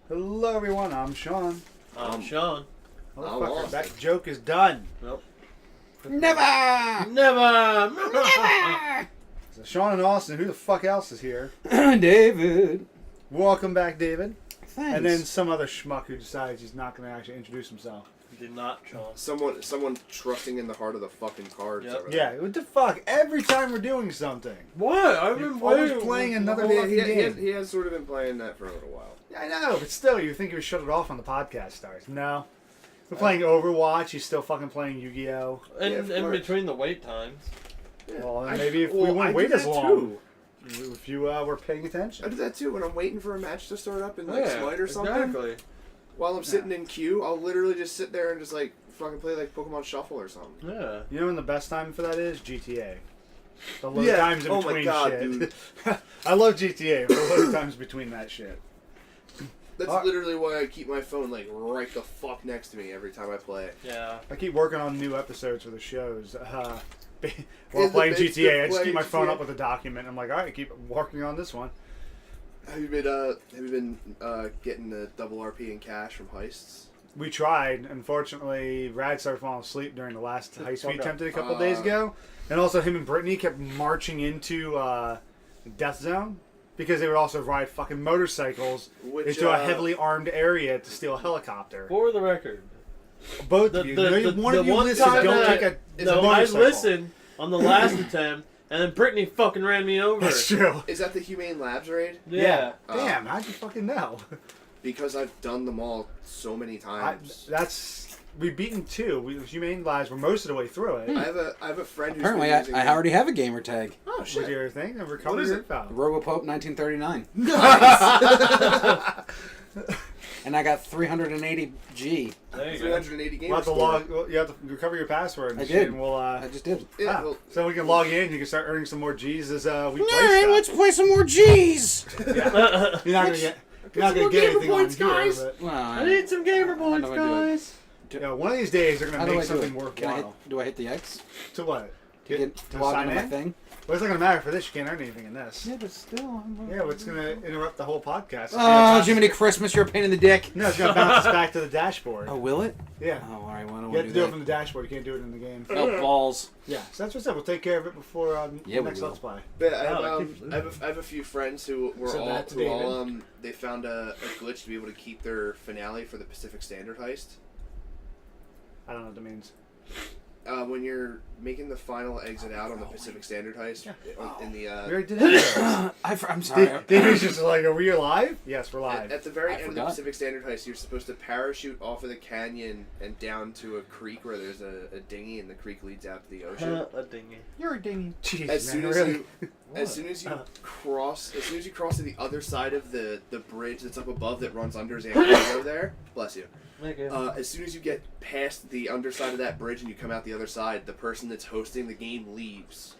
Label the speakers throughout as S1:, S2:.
S1: Hello everyone, I'm Shawn.
S2: I'm Shawn.
S1: Motherfucker, that joke is done.
S2: Nope.
S3: Never!
S1: Never! So Shawn and Austin, who the fuck else is here?
S3: David.
S1: Welcome back, David.
S3: Thanks.
S1: And then some other schmuck who decides he's not going to actually introduce himself.
S2: Did not, Shawn.
S4: Someone trusting in the heart of the fucking cards.
S3: Yep.
S4: over there.
S1: Yeah, what the fuck? Every time we're doing something.
S2: What? I've
S1: You're
S2: been
S1: always playing another
S4: Well,
S1: fucking game.
S4: he has sort of been playing that for a little while.
S1: Yeah, I know, but still, you think you would shut it off when the podcast starts. No. We're playing Overwatch, he's still fucking playing Yu-Gi-Oh!
S2: In between the wait times.
S4: Yeah.
S1: Well, and maybe if we
S4: I
S1: wouldn't
S4: do
S1: wait as
S4: that
S1: long.
S4: too.
S1: If you were paying
S4: I
S1: attention.
S4: do that too when I'm waiting for a match to start up in like Smite or something.
S2: Exactly.
S4: While I'm sitting in queue, I'll literally just sit there and just like fucking play like Pokemon Shuffle or something.
S2: Yeah.
S1: You know when the best time for that is? GTA. The load
S4: Yeah.
S1: times in
S4: Oh my
S1: between
S4: God,
S1: shit.
S4: dude.
S1: I love GTA, but the load times between that shit.
S4: That's literally why I keep my phone like right the fuck next to me every time I play.
S2: Yeah.
S1: I keep working on new episodes for the shows. While
S4: Is
S1: playing
S4: it- it's
S1: GTA, I just
S4: playing
S1: keep my phone
S4: GTA?
S1: up with a document. I'm like, alright, keep working on this one.
S4: Have you been getting the double RP in cash from heists?
S1: We tried. Unfortunately, Rad started falling asleep during the last heist we
S2: fuck up.
S1: attempted a couple days ago. And also him and Brittany kept marching into Death Zone because they would also ride fucking motorcycles into a heavily armed area to steal a helicopter.
S2: For the record.
S1: Both
S2: The,
S1: of you.
S2: the,
S1: No,
S2: the,
S1: one
S2: the
S1: of you
S2: one
S1: listen.
S2: time
S1: Don't
S2: that,
S1: take a
S2: no, I
S1: motorcycle.
S2: listened on the last attempt, and then Brittany fucking ran me over.
S1: That's true.
S4: Is that the Humane Labs raid?
S2: Yeah.
S1: Damn, how'd you fucking know?
S4: Because I've done them all so many times.
S1: We've beaten two. Humane Lives were most of the way through it.
S4: I have a friend who's
S3: Apparently,
S4: been using
S3: I already have a gamer tag.
S4: Oh
S1: With
S4: shit!
S1: your thing and recover
S4: What is
S1: your
S4: it?
S1: info.
S3: Robopope 1939.
S4: Nice.
S3: And I got 380 G.
S2: There you go.
S4: 380
S1: We'll
S4: gamer
S1: have to
S4: score.
S1: you have to recover your password. And
S3: I
S1: shit,
S3: did.
S1: And we'll,
S3: I just did.
S4: Yeah, well,
S1: so we can log in. You can start earning some more G's as we play
S3: Alright,
S1: stuff.
S3: let's play some more G's.
S1: Yeah. You're not gonna get anything on here. But,
S3: Well,
S2: I need some gamer
S3: How
S2: points,
S3: do I do it?
S2: guys.
S1: one of these days they're
S3: How
S1: gonna
S3: do
S1: make
S3: I do
S1: something
S3: it? Can I
S1: worthwhile.
S3: do I hit the X?
S1: To what?
S3: To log
S1: sign
S3: into my
S1: in?
S3: thing?
S1: Well, it's not gonna matter for this. You can't earn anything in this.
S3: Yeah, but still.
S1: Yeah, but it's gonna interrupt the whole podcast.
S3: Oh, Jiminy Christmas, you're a pain in the dick.
S1: No, it's gonna bounce us back to the dashboard.
S3: Oh, will it?
S1: Yeah.
S3: Oh, alright, well, I don't
S1: You have
S3: want
S1: to
S3: to
S1: do it
S3: do
S1: from
S3: that.
S1: the dashboard. You can't do it in the game.
S3: Oh, balls.
S1: Yeah, so that's what's up. We'll take care of it before
S3: Yeah, we
S1: next
S3: will.
S1: Let's Play.
S4: but
S2: I
S4: I have a few friends who were
S1: So
S4: all
S1: that's
S4: who all
S1: David.
S4: they found a glitch to be able to keep their finale for the Pacific Standard heist.
S1: I don't know what that means.
S4: When you're making the final exit out on the Pacific Standard heist in the
S1: We already did that.
S3: I'm sorry.
S1: David's just like, are we live? Yes, we're live.
S4: at the very
S3: I
S4: end of the
S3: forgot.
S4: Pacific Standard heist, you're supposed to parachute off of the canyon and down to a creek where there's a dinghy and the creek leads out to the ocean.
S2: A dinghy.
S3: You're a dinghy.
S1: Jeez,
S4: As
S1: man,
S4: soon as
S1: really?
S4: you as soon as you cross to the other side of the bridge that's up above that runs under Zanzibar there, bless you. As soon as you get past the underside of that bridge and you come out the other side, the person that's hosting the game leaves.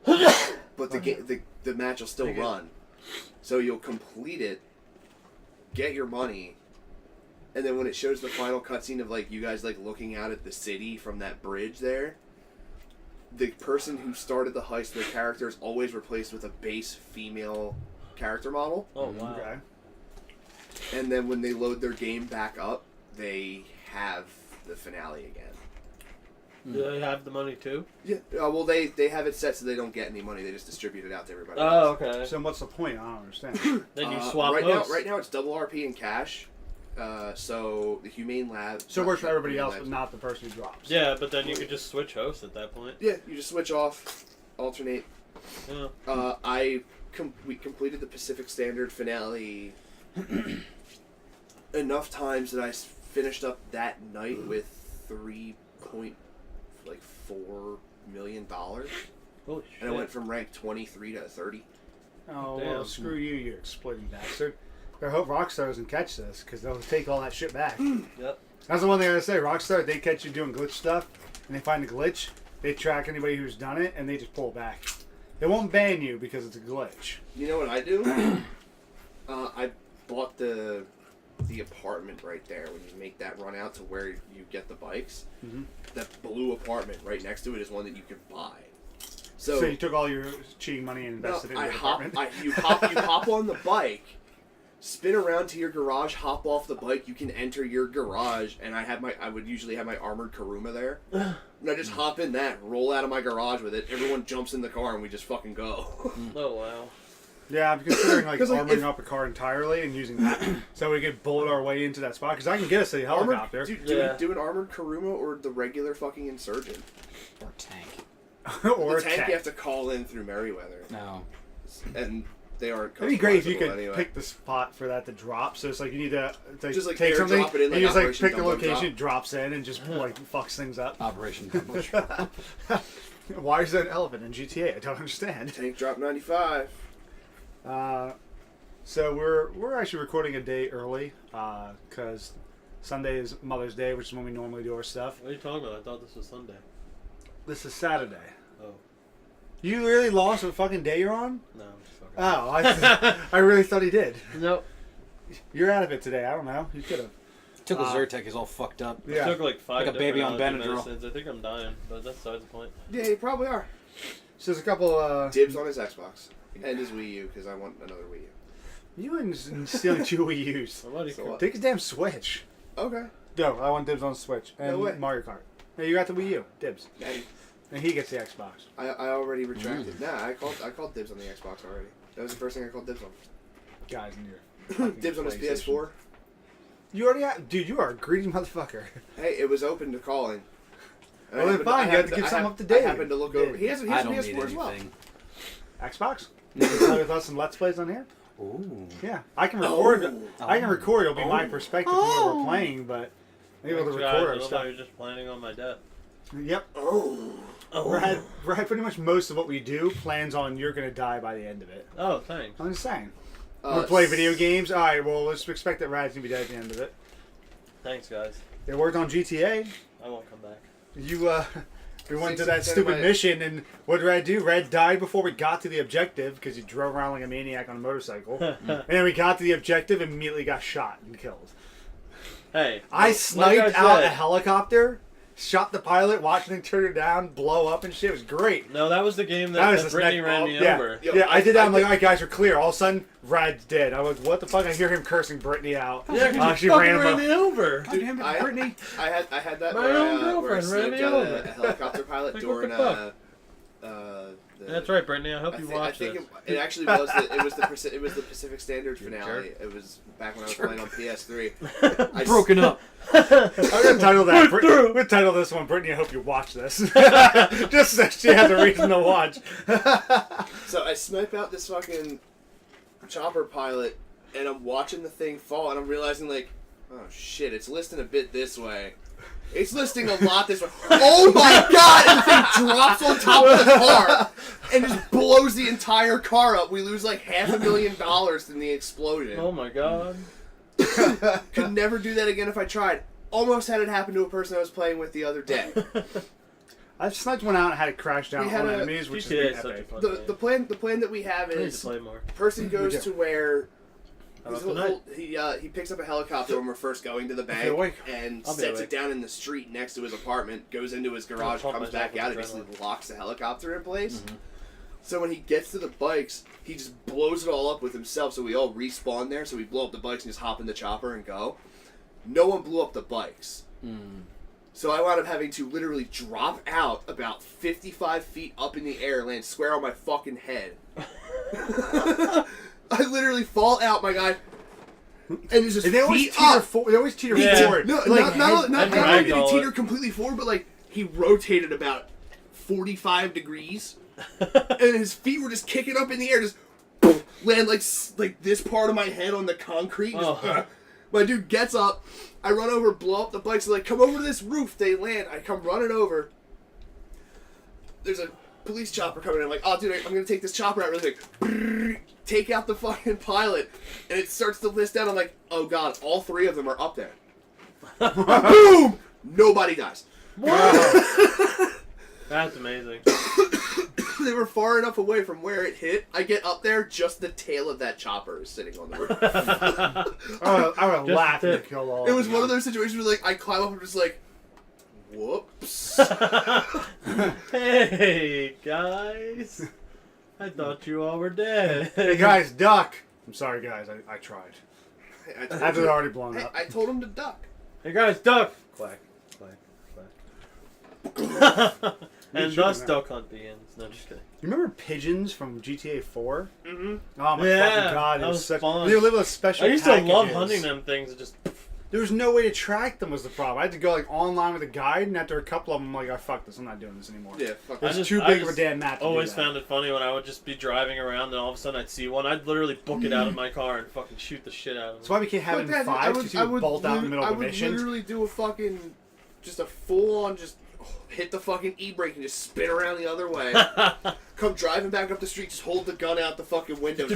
S4: But the match will still run. So you'll complete it, get your money, and then when it shows the final cutscene of like you guys like looking out at the city from that bridge there, the person who started the heist, their character is always replaced with a base female character model.
S2: Oh, wow.
S1: Okay.
S4: And then when they load their game back up, they have the finale again.
S2: Do they have the money, too?
S4: Yeah. Well, they have it set so they don't get any money. They just distribute it out to everybody
S2: Oh,
S4: else.
S2: okay.
S1: So what's the point? I don't understand.
S2: Then you swap
S4: right
S2: hosts.
S4: now it's double RP and cash. So the Humane Lab.
S1: So it works for everybody
S4: Humane
S1: else,
S4: Labs-
S1: but not the person who drops.
S2: Yeah, but then you could just switch hosts at that point.
S4: Yeah, you just switch off, alternate.
S2: Yeah.
S4: We completed the Pacific Standard finale enough times that I finished up that night with $3.4 million,
S2: Holy shit.
S4: and I went from rank 23 to 30.
S1: Oh,
S2: Damn.
S1: well, screw you, you exploiting bastard. I hope Rockstar doesn't catch this, because they'll take all that shit back.
S2: Yep.
S1: That's the one thing I gotta say. Rockstar, they catch you doing glitch stuff, and they find the glitch, they track anybody who's done it, and they just pull it back. They won't ban you because it's a glitch.
S4: You know what I do? I bought the apartment right there when you make that run out to where you get the bikes.
S1: Mm-hmm.
S4: That blue apartment right next to it is one that you can buy.
S1: So
S4: So,
S1: you took all your cheating money and invested in the apartment?
S4: you hop on the bike. spin around to your garage, hop off the bike. You can enter your garage, and I would usually have my armored Karuma there, and I just hop in that, roll out of my garage with it. Everyone jumps in the car, and we just fucking go.
S2: Oh wow.
S1: Yeah, I'm considering like
S4: 'Cause, like,
S1: armoring
S4: if-
S1: up a car entirely and using that so we could bullet our way into that spot because I can get us to the helicopter
S4: Do an armored Karuma or the regular fucking Insurgent.
S3: Or tank.
S1: or
S4: The
S1: a
S4: tank you have to call in through Merryweather,
S3: No.
S4: and they aren't.
S1: It'd be great if you could
S4: customizable anyway.
S1: pick the spot for that to drop. So it's like you need to
S4: Just, like,
S1: take something,
S4: airdrop it in, like,
S1: and you just like
S4: Operation
S1: pick the
S4: Dump Dump
S1: location,
S4: Drop.
S1: it drops in, and just like fucks things up.
S3: Operation Dumbush.
S1: Why is there an elephant in GTA? I don't understand.
S4: Tank drop 95.
S1: So we're actually recording a day early because Sunday is Mother's Day, which is when we normally do our stuff.
S2: What are you talking about? I thought this was Sunday.
S1: This is Saturday.
S2: Oh.
S1: You really lost what fucking day you're on?
S2: No, I'm just fucking.
S1: Oh, I really thought he did.
S2: Nope.
S1: You're out of it today. I don't know. You could have.
S3: Took a Zyrtec, he's all fucked up.
S2: I
S1: Yeah.
S2: took like 5
S3: Like a baby
S2: different
S3: on
S2: allergy
S3: Benadryl.
S2: medicines. I think I'm dying, but that's besides the point.
S4: Yeah, you probably are.
S1: So there's a couple.
S4: Dibs on his Xbox and his Wii U because I want another Wii U.
S1: You and stealing 2 Wii U's.
S2: Somebody
S4: So what?
S1: Take his damn Switch.
S4: Okay.
S1: No, I want dibs on Switch and
S4: No way.
S1: Mario Kart. Hey, you got the Wii U. Dibs.
S4: And
S1: And he gets the Xbox.
S4: I already retracted. Nah, I called dibs on the Xbox already. That was the first thing I called dibs on.
S1: Guys in your fucking
S4: Dibs on his
S1: PlayStation.
S4: PS4.
S1: You already have, dude. You are a greedy motherfucker.
S4: Hey, it was open to calling. And
S1: Well,
S4: I
S1: then
S4: happened-
S1: fine,
S4: I
S1: you have to
S4: happened-
S1: give
S4: I
S1: something
S4: hap-
S1: up to date.
S4: I happened to look over. He has a
S3: I don't need
S4: PS4 as well.
S3: anything.
S1: Xbox. You can play with us in Let's Plays on here.
S3: Ooh.
S1: Yeah, I can record.
S4: Oh.
S1: I can record. It'll be my perspective from what we're playing, but I'm able to
S2: Thanks,
S1: record
S2: guys. I
S1: our
S2: love
S1: stuff.
S2: how you're just planning on my death.
S1: Yep.
S4: Oh.
S1: Brad, pretty much most of what we do plans on you're gonna die by the end of it.
S2: Oh, thanks.
S1: I'm just saying. We play video games. All right. Well, let's expect that Rad's gonna be dead at the end of it.
S2: Thanks, guys.
S1: It worked on GTA.
S2: I won't come back.
S1: We went to
S4: 60%
S1: that
S4: of
S1: stupid
S4: my-
S1: mission, and what did Rad do? Rad died before we got to the objective because he drove around like a maniac on a motorcycle. And then we got to the objective and immediately got shot and killed.
S2: Hey.
S1: I
S2: like
S1: sniped
S2: I
S1: out
S2: said-
S1: a helicopter, shot the pilot, watching him turn it down, blow up and shit. It was great.
S2: No, that was the game
S1: That
S2: that,
S1: was
S2: that
S1: the
S2: Brittany
S1: snack-
S2: ran me
S1: yeah.
S2: over.
S4: Yo,
S1: Yeah, I did that. I'm
S4: I
S1: like,
S4: did-
S1: all right, guys, we're clear. All of a sudden, Rad's dead. I was like, what the fuck? I hear him cursing Brittany out.
S2: Yeah, because
S1: she
S2: you fucking
S1: ran him
S2: ran
S1: up.
S2: me over.
S3: God damn it,
S4: I-
S3: Brittany.
S4: I had that
S2: My
S4: where,
S2: own
S4: where I
S2: girlfriend ran
S4: sniped
S2: me
S4: out
S2: over.
S4: a helicopter pilot
S2: Like, what
S4: during
S2: the fuck?
S4: the,
S2: That's right, Brittany. I hope you
S4: I
S2: watch
S4: think
S2: this.
S4: it actually was it was the Pacific Standard
S3: You
S4: finale.
S3: jerk.
S4: It was back when I was playing on PS3. I
S3: Broken up.
S1: I'm gonna title that.
S2: We're through.
S1: I'm gonna title this one, Brittany. I hope you watch this, just so she has a reason to watch.
S4: So I snipe out this fucking chopper pilot, and I'm watching the thing fall, and I'm realizing like, oh shit, it's listing a bit this way. It's listing a lot this way. Oh my god! And the thing drops on top of the car and just blows the entire car up. We lose like $500,000 in the explosion.
S2: Oh my god.
S4: Could never do that again if I tried. Almost had it happen to a person I was playing with the other day.
S1: I sniped one out and had it crash down
S4: We had
S1: on
S4: a-
S1: enemies, which
S2: GTA
S1: is
S2: is such a
S1: epic.
S2: fun
S4: The
S2: game.
S4: plan that we have
S2: I need to
S4: is
S2: play more.
S4: person goes to where
S2: How about tonight?
S4: he picks up a helicopter when we're first going to the
S1: you're
S4: bank
S1: awake.
S4: and
S2: I'll be
S4: sets
S2: awake.
S4: it down in the street next to his apartment, goes into his garage,
S2: pump
S4: comes back
S2: myself
S4: out, and
S2: with
S4: basically
S2: adrenaline.
S4: locks the helicopter in place.
S3: Mhm.
S4: So when he gets to the bikes, he just blows it all up with himself, so we all respawn there, so we blow up the bikes and just hop in the chopper and go. No one blew up the bikes.
S3: Mm.
S4: So I wound up having to literally drop out about 55 feet up in the air, land square on my fucking head. I literally fall out, my guy, and it's just
S1: And they always
S4: feet
S1: teeter
S4: up.
S1: forward. They always teeter
S2: Yeah.
S1: forward.
S4: No,
S1: Like,
S4: not
S2: head
S4: only did he
S2: ragdoll
S4: teeter
S2: it.
S4: completely forward, but like he rotated about 45 degrees, and his feet were just kicking up in the air, just land like this part of my head on the concrete. Just,
S2: Oh.
S4: My dude gets up, I run over, blow up the bikes, like come over to this roof. They land. I come running over. There's a police chopper coming in. I'm like, oh dude, I'm gonna take this chopper out really quick. Take out the fucking pilot, and it starts to list down. I'm like, oh god, all three of them are up there. Boom! Nobody dies.
S2: That's amazing.
S4: They were far enough away from where it hit. I get up there, just the tail of that chopper is sitting on the roof.
S1: I would have
S2: Just
S1: laughed
S2: the
S1: and killed all.
S4: It was
S1: them.
S4: one of those situations where like I climb up and just like, whoops.
S2: Hey, guys. I thought you all were dead.
S1: Hey guys, duck. I'm sorry, guys. I tried. After they're already blown
S4: Hey,
S1: up.
S4: I told him to duck.
S2: Hey guys, duck! Quack, quack, quack. And thus duck hunt begins. No, just kidding.
S1: You remember pigeons from GTA 4?
S4: Mm-hmm.
S1: Oh my
S2: Yeah,
S1: fucking god, it
S2: that
S1: was
S2: was
S1: such
S2: fun.
S1: They live with special
S2: I used to love
S1: packages.
S2: hunting them things. And just
S1: There was no way to track them was the problem. I had to go like online with a guide, and after a couple of them, I'm like, oh, fuck this, I'm not doing this anymore.
S4: Yeah, fuck
S1: It's
S4: that.
S1: too big of a damn map to
S2: always
S1: do that.
S2: found it funny when I would just be driving around and all of a sudden I'd see one. I'd literally book it out of my car and fucking shoot the shit out of
S1: That's
S2: it.
S1: why we can't have it in 5, because you would bolt out in the middle of a mission.
S4: I would literally do a fucking, just a full-on, just hit the fucking e-brake and just spin around the other way. Come driving back up the street, just hold the gun out the fucking window.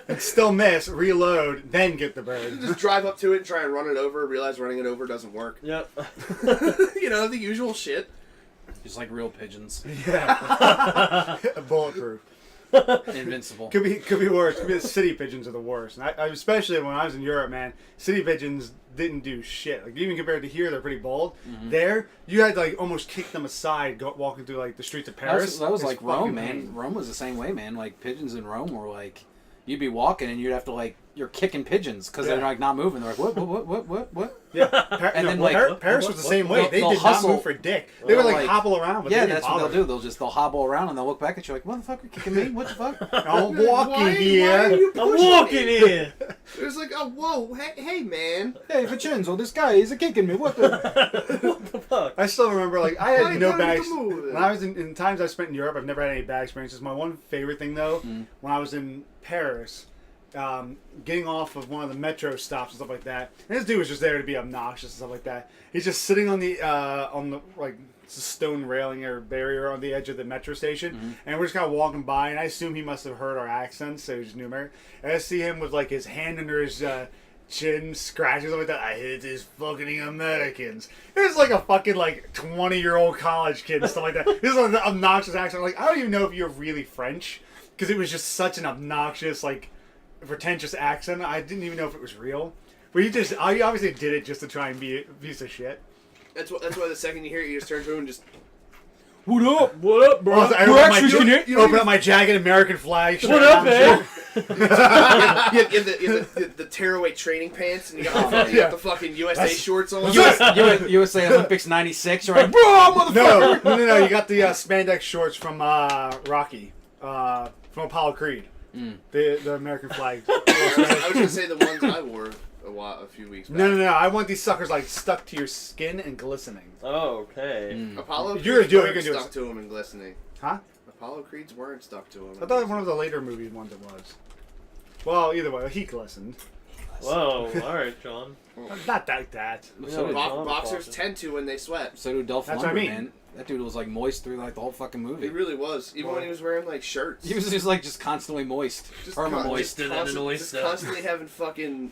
S1: And still miss, reload, then get the bird.
S4: Just drive up to it and try and run it over, realize running it over doesn't work.
S2: Yep.
S4: You know, the usual shit.
S3: Just like real pigeons.
S1: Yeah. Bulletproof.
S3: Invincible.
S1: Could be worse. Could be the city pigeons are the worst. And I especially when I was in Europe, man, city pigeons didn't do shit. Like even compared to here, they're pretty bold.
S3: Mm-hmm.
S1: There, you had to like almost kick them aside, walking through like the streets of Paris.
S3: That was
S1: It's
S3: like
S1: fucking
S3: Rome, man.
S1: pain.
S3: Rome was the same way, man. Like pigeons in Rome were like, you'd be walking and you'd have to like, you're kicking pigeons because they're like not moving. They're like, what?
S1: Yeah,
S3: And then,
S1: Paris was the same way. They
S3: they'll
S1: did
S3: hustle.
S1: not move for dick. They would like
S3: like-
S1: hobble around. But
S3: Yeah,
S1: they didn't
S3: that's what
S1: bother.
S3: they'll do. They'll hobble around and they'll look back at you like, motherfucker, kicking me? What the fuck?
S1: I'm
S4: Why
S1: walking
S4: are
S1: here.
S4: you
S2: I'm
S4: pushing
S2: walking
S4: me?
S2: here!
S4: It was like, oh, whoa, hey, man.
S3: Hey, Vincenzo, this guy is kicking me. What the?
S2: What the fuck?
S1: I still remember, like, I
S4: Why
S1: had no
S4: don't you
S1: bags.
S4: move it?
S1: When I was in times I spent in Europe, I've never had any bad experiences. My one favorite thing, though, when I was in Paris, getting off of one of the metro stops and stuff like that, and this dude was just there to be obnoxious and stuff like that. He's just sitting on the like, it's a stone railing or barrier on the edge of the metro station, and we're just kind of walking by, and I assume he must have heard our accents, so he just knew American. And I see him with, like, his hand under his chin, scratching something like that. I hate these fucking Americans. It was like a fucking, like, 20-year-old college kid and stuff like that. This is like an obnoxious accent. Like, I don't even know if you're really French, because it was just such an obnoxious, like, pretentious accent. I didn't even know if it was real. But he obviously did it just to try and be a piece of shit.
S4: That's why the second you hear it, you just turn to him and just...
S3: What up?
S2: What up, bro?
S1: Also, I open up my jagged American flag.
S2: What up, man?
S4: You have the tearaway training pants, and you got the fucking USA shorts on.
S3: USA Olympics '96. You're like, bro, motherfucker.
S1: No. You got the spandex shorts from Rocky, from Apollo Creed. The American flag.
S4: I was gonna say the ones I wore a few weeks back.
S1: No. I want these suckers like stuck to your skin and glistening.
S2: Oh, okay.
S4: Apollo
S1: You're
S4: Creeds
S1: gonna
S4: weren't
S1: do it.
S4: stuck to him and glistening.
S1: Huh?
S4: Apollo Creeds weren't stuck to him.
S1: I thought one of the later movie ones it was. Well, either way, he glistened.
S2: Whoa, alright, John.
S1: Not like that.
S3: So did,
S4: Boxers tend to when they sweat.
S3: so did Dolph
S1: That's what I
S3: Lundgren,
S1: mean.
S3: man. That dude was like moist through like the whole fucking movie.
S4: He really was. Even when he was wearing like shirts.
S3: He was just constantly moist.
S2: Moist and then
S4: just constantly having fucking